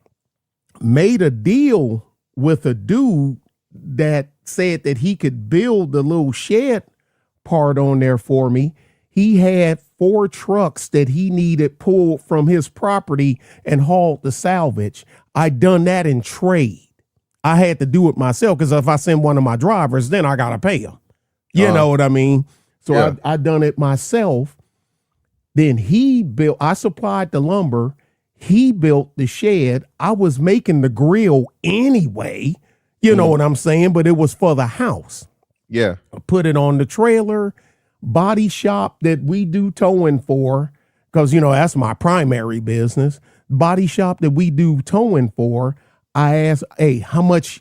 made a deal with a dude that said that he could build the little shed part on there for me. He had 4 trucks that he needed pulled from his property and hauled to salvage. I done that in trade. I had to do it myself, because if I send one of my drivers, then I gotta pay him. You know what I mean? So yeah. I done it myself. Then I supplied the lumber. He built the shed. I was making the grill anyway. You know what I'm saying? But it was for the house. Yeah. I put it on the trailer. Body shop that we do towing for, because that's my primary business. Body shop that we do towing for. I asked, hey, how much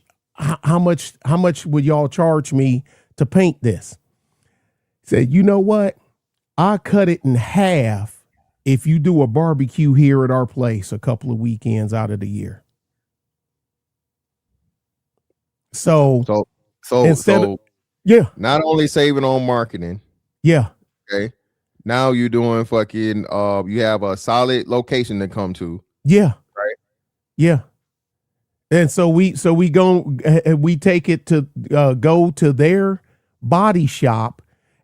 would y'all charge me to paint this? Said, you know what? I cut it in half if you do a barbecue here at our place a couple of weekends out of the year. So yeah. Not only saving on marketing. Yeah. Okay. Now you're doing fucking you have a solid location to come to. Yeah. Right. Yeah. And so we take it to go to their body shop,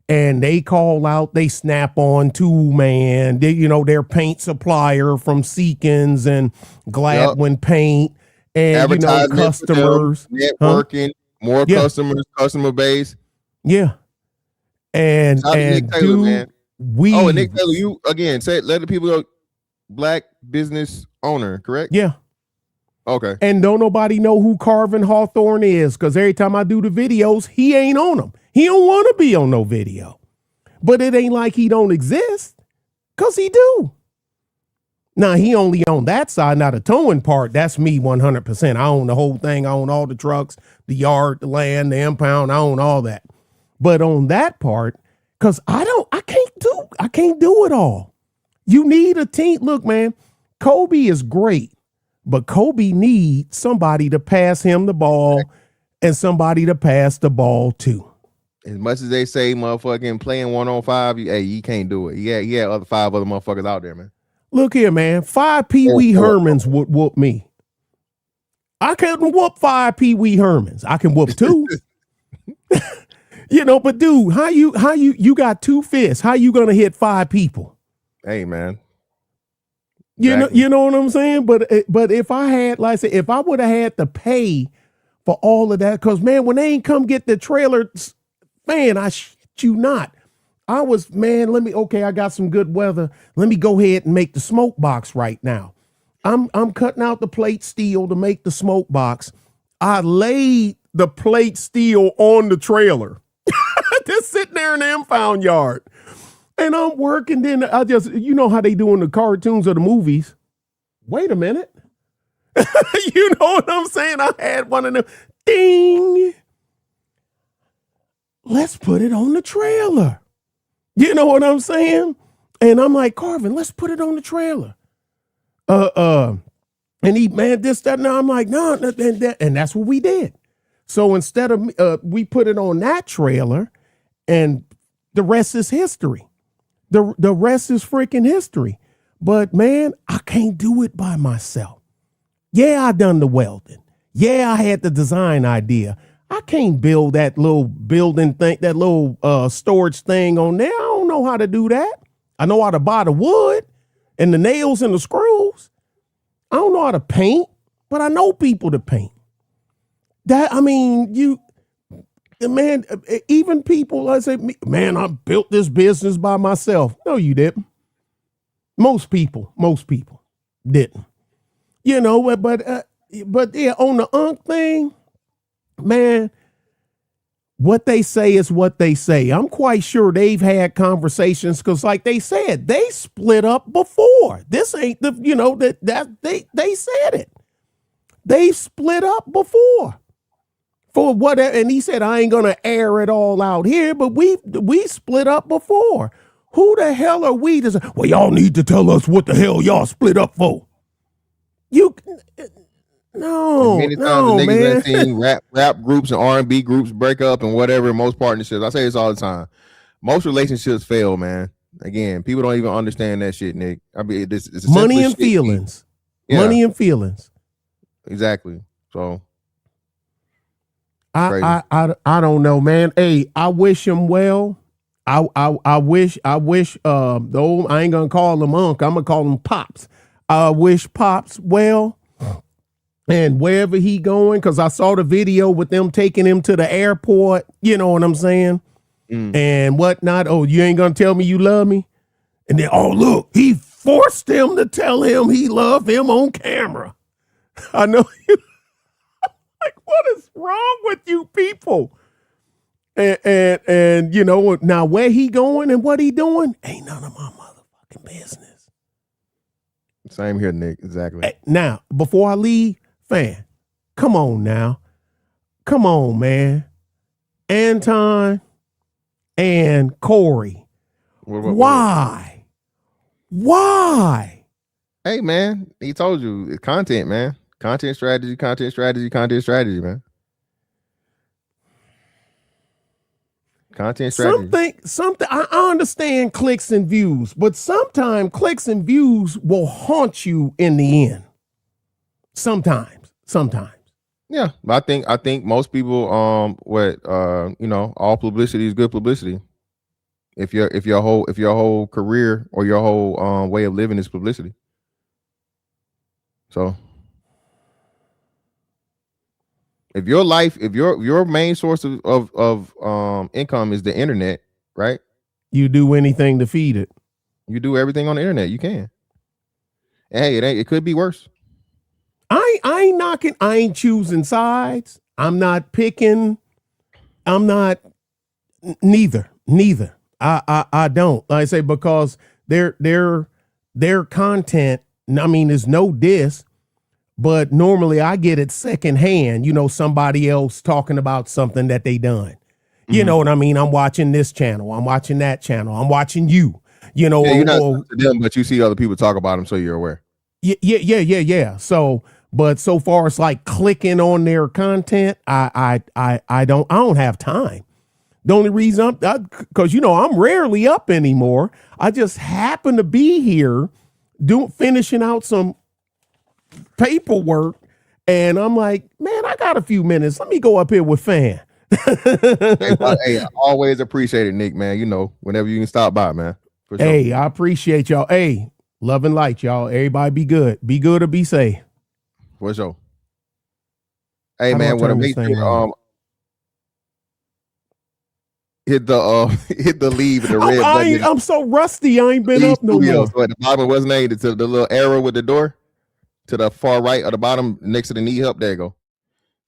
and they call out, they snap on Tool Man, their paint supplier from Seekins and Gladwin Paint, and customers, networking, more customers, customer base. Yeah. And Nick Taylor, man. And Nick Taylor, you again let the people know, Black business owner, correct? Yeah. Okay. And don't nobody know who Carvin Hawthorne is, because every time I do the videos, he ain't on them. He don't want to be on no video. But it ain't like he don't exist, because he do. Now, he only on that side, not the towing part. That's me 100%. I own the whole thing. I own all the trucks, the yard, the land, the impound. I own all that. But on that part, because I can't do it all. You need a team. Look, man, Kobe is great, but Kobe needs somebody to pass him the ball and somebody to pass the ball to. As much as they say motherfucking playing 1-on-5, you can't do it. Yeah, other 5 other motherfuckers out there, man. Look here, man. 5 Pee Wee Hermans would whoop me. I couldn't whoop 5 Pee Wee Hermans. I can whoop 2. But dude, how you got 2 fists? How you gonna hit 5 people? Hey, man. Exactly. You know what I'm saying? But if I had, like I said, if I would have had to pay for all of that, because man, when they ain't come get the trailer, man, I shit you not. I was, man, I got some good weather. Let me go ahead and make the smoke box right now. I'm cutting out the plate steel to make the smoke box. I laid the plate steel on the trailer. Just sitting there in the impound yard. And I'm working, then I just, you know how they do in the cartoons or the movies. Wait a minute. You know what I'm saying? I had one of them. Ding. Let's put it on the trailer. You know what I'm saying? And I'm like, Carvin, let's put it on the trailer. And he, man, this, that, now I'm like, no, and that's what we did. So instead of, we put it on that trailer, and the rest is history. The rest is freaking history. But man, I can't do it by myself. Yeah, I done the welding. Yeah, I had the design idea. I can't build that little building thing, that little storage thing on there. I don't know how to do that. I know how to buy the wood and the nails and the screws. I don't know how to paint, but I know people to paint. Man, even people, I say, man, I built this business by myself. No, you didn't. Most people didn't. But yeah, on the Unc thing, man, what they say is what they say. I'm quite sure they've had conversations because, like they said, they split up before. This ain't the, they said it. They split up before. For whatever, and he said, I ain't gonna air it all out here, but we split up before. Who the hell are we to say, well, y'all need to tell us what the hell y'all split up for? Many times the niggas have seen rap groups and R&B groups break up and whatever, most partnerships. I say this all the time. Most relationships fail, man. Again, people don't even understand that shit, Nick. I mean, it's money and feelings. Yeah. Money and feelings. Exactly. So I don't know, man. Hey, I wish him well. I wish though I ain't gonna call him Unc, I'm gonna call him Pops. I wish Pops well. And wherever he going, because I saw the video with them taking him to the airport, you know what I'm saying? And whatnot. Oh, you ain't gonna tell me you love me? And then, oh, look, he forced him to tell him he loved him on camera. I know you. Like, what is wrong with you people? And now where he going and what he doing ain't none of my motherfucking business. Same here, Nick. Exactly. Hey, now, before I leave, fan, come on now. Come on, man. Anton and Corey. Why? Why? Hey, man, he told you it's content, man. Content strategy, man. Content strategy. Something. I understand clicks and views, but sometimes clicks and views will haunt you in the end. Sometimes. Yeah, I think most people, all publicity is good publicity. If your whole career or your whole way of living is publicity. So if your main source of income is the internet, right? You do anything to feed it. You do everything on the internet. You can. Hey, it could be worse. I ain't knocking. I ain't choosing sides. I'm not picking. I'm not. Neither. I don't. Like I say, because their content. I mean, there's no diss. But normally I get it secondhand, somebody else talking about something that they done. You know what I mean? I'm watching this channel. I'm watching that channel. I'm watching you, you're not to them, but you see other people talk about them, so you're aware. Yeah. So, But so far as like clicking on their content, I don't have time. The only reason because I'm rarely up anymore. I just happen to be here finishing out some paperwork, and I'm like, man, I got a few minutes. Let me go up here with Fan. Hey, I always appreciate it, Nick, man. Whenever you can stop by, man. For sure. Hey, I appreciate y'all. Hey, love and light, y'all. Everybody be good. Be good or be safe. For sure. Hey, How do I man, want to turn this make thing sure on? hit the leave in the red button. I'm so rusty. I ain't been up no more. So at the bottom, what's named to the little arrow with the door to the far right of the bottom next to the knee up. There you go.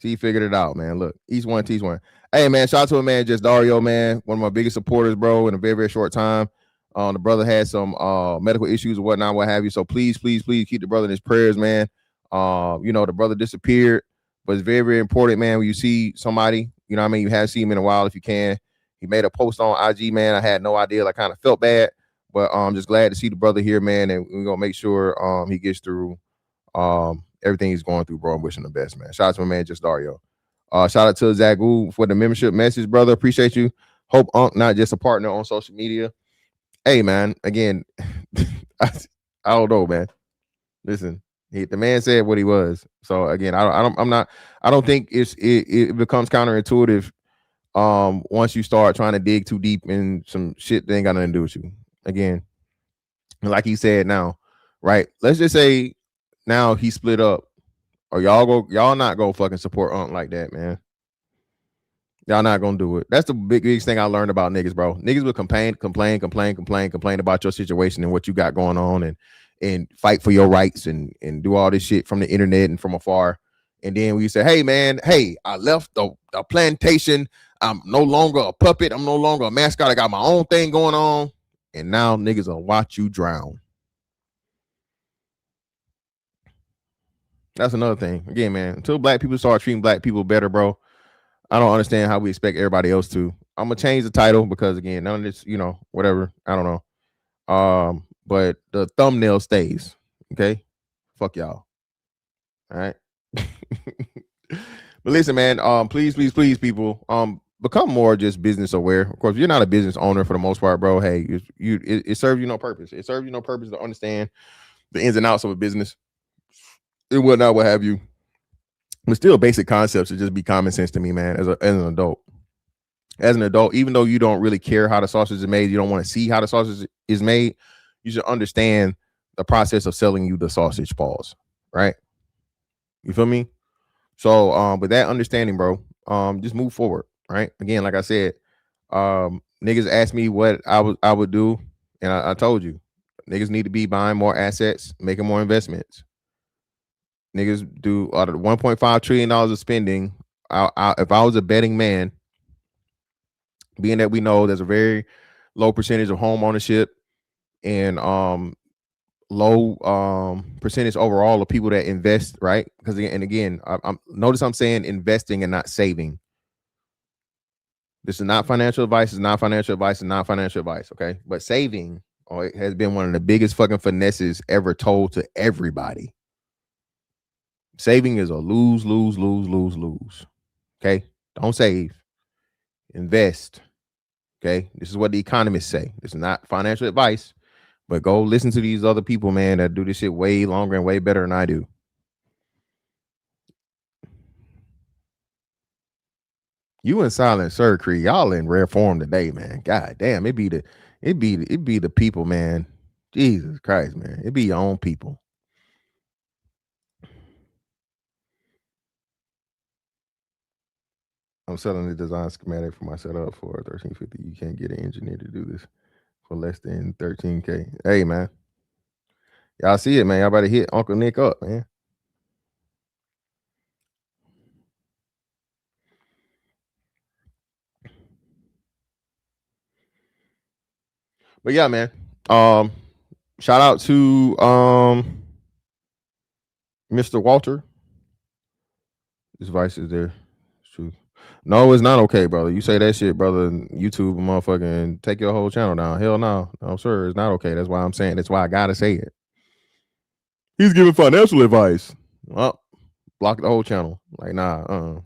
See, he figured it out, man. Look, each one teach one. Hey, man, shout out to a man, just Dario, man, one of my biggest supporters, bro, in a very, very short time. The brother had some medical issues or whatnot, what have you. So please, please, please keep the brother in his prayers, man. The brother disappeared, but it's very, very important, man, when you see somebody, you haven't seen him in a while if you can. He made a post on IG, man. I had no idea. I kind of felt bad, but I'm just glad to see the brother here, man. And we're going to make sure he gets through everything he's going through, bro. I'm wishing the best, man. Shout out to my man, just Dario. Shout out to Zagu for the membership message, brother. Appreciate you. Hope Unc not just a partner on social media. Hey, man, again, I don't know, man. Listen, the man said what he was. So again, I don't think it becomes counterintuitive once you start trying to dig too deep in some shit that ain't got nothing to do with you. Again, like he said now, right? Let's just say now he split up, or y'all not go fucking support Unc like that, man. Y'all not gonna do it. That's the biggest thing I learned about niggas, bro. Niggas will complain about your situation and what you got going on, and fight for your rights and do all this shit from the internet and from afar. And then we say, hey, man, I left the plantation. I'm no longer a puppet. I'm no longer a mascot. I got my own thing going on. And now niggas will watch you drown. That's another thing. Again, man, until black people start treating black people better, bro, I don't understand how we expect everybody else to. I'm going to change the title because, again, none of this, whatever. I don't know. But the thumbnail stays. Okay? Fuck y'all. All right? But listen, man, please, people, become more just business aware. Of course, if you're not a business owner for the most part, bro, hey, it serves you no purpose. It serves you no purpose to understand the ins and outs of a business and whatnot, what have you. But still, basic concepts should just be common sense to me, man, as an adult. As an adult, even though you don't really care how the sausage is made, you don't want to see how the sausage is made, you should understand the process of selling you the sausage balls, right? You feel me? So with that understanding, bro, just move forward, right? Again, like I said, niggas asked me what I would do, and I told you, niggas need to be buying more assets, making more investments. Niggas do out of $1.5 trillion of spending. If I was a betting man, being that we know there's a very low percentage of home ownership and low percentage overall of people that invest, right? Because again, I'm saying investing and not saving. This is not financial advice. It's not financial advice. It's not financial advice. Okay, but saving it has been one of the biggest fucking finesses ever told to everybody. Saving is a lose. Okay, don't save, invest. Okay, this is what the economists say. This is not financial advice. But go listen to these other people, man, that do this shit way longer and way better than I do. You and Silent Sir Creed, y'all in rare form today, man. God damn, it be the people, man. Jesus Christ, man. It be your own people. I'm selling the design schematic for my setup for $13.50. You can't get an engineer to do this for less than $13K. Hey, man. Y'all see it, man. Y'all better hit Uncle Nick up, man. But yeah, man. Shout out to Mr. Walter. His vice is there. It's true. No, it's not okay, brother. You say that shit, brother, YouTube, motherfucking take your whole channel down. Hell no. No, sir, it's not okay. That's why I'm saying. That's why I gotta say it. He's giving financial advice. Well, block the whole channel. Like, nah,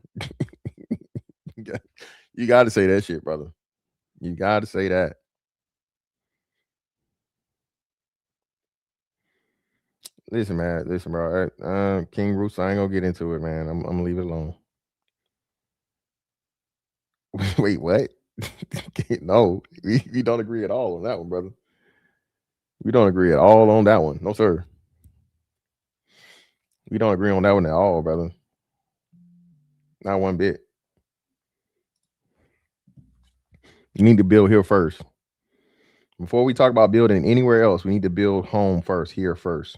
you got to say that shit, brother. You got to say that. Listen, man. Listen, bro. King Rooster, I ain't gonna get into it, man. I'm gonna leave it alone. Wait, what? No, we don't agree at all on that one, brother. We don't agree at all on that one. No, sir. We don't agree on that one at all, brother. Not one bit. You need to build here first. Before we talk about building anywhere else, we need to build home first, here first.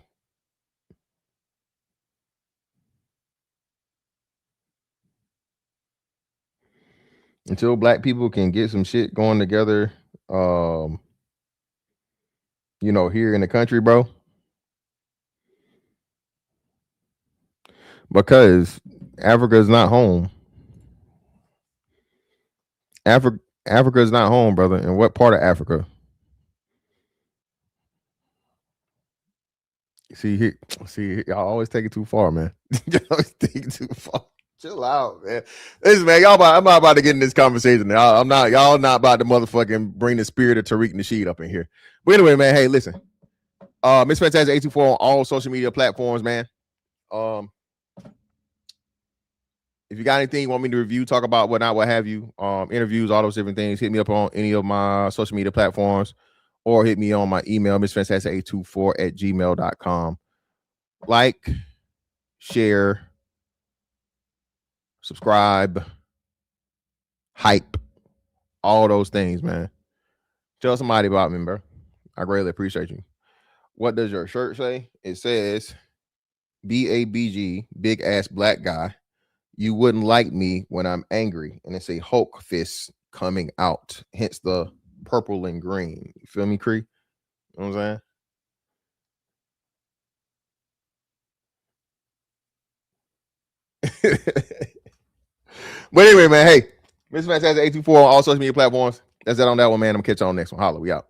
Until black people can get some shit going together, here in the country, bro. Because Africa is not home. Africa is not home, brother. And what part of Africa? See, y'all always take it too far, man. Y'all always take it too far. Chill out, man. Listen, man, I'm not about to get in this conversation. Y'all not about to motherfucking bring the spirit of Tariq Nasheed up in here. But anyway, man, hey, listen. Miss Fantastic 824 on all social media platforms, man. If you got anything you want me to review, talk about, whatnot, what have you, interviews, all those different things, hit me up on any of my social media platforms or hit me on my email, missfantastic824@gmail.com. Like, share, subscribe, hype, all those things, man. Tell somebody about me, bro. I greatly appreciate you. What does your shirt say? It says, BABG, big ass black guy. You wouldn't like me when I'm angry. And it's a Hulk fist coming out. Hence the purple and green. You feel me, Cree? You know what I'm saying? But anyway, man, hey, Mr. Fantastic 824 on all social media platforms. That's that on that one, man. I'm gonna catch you on the next one. Holla, we out.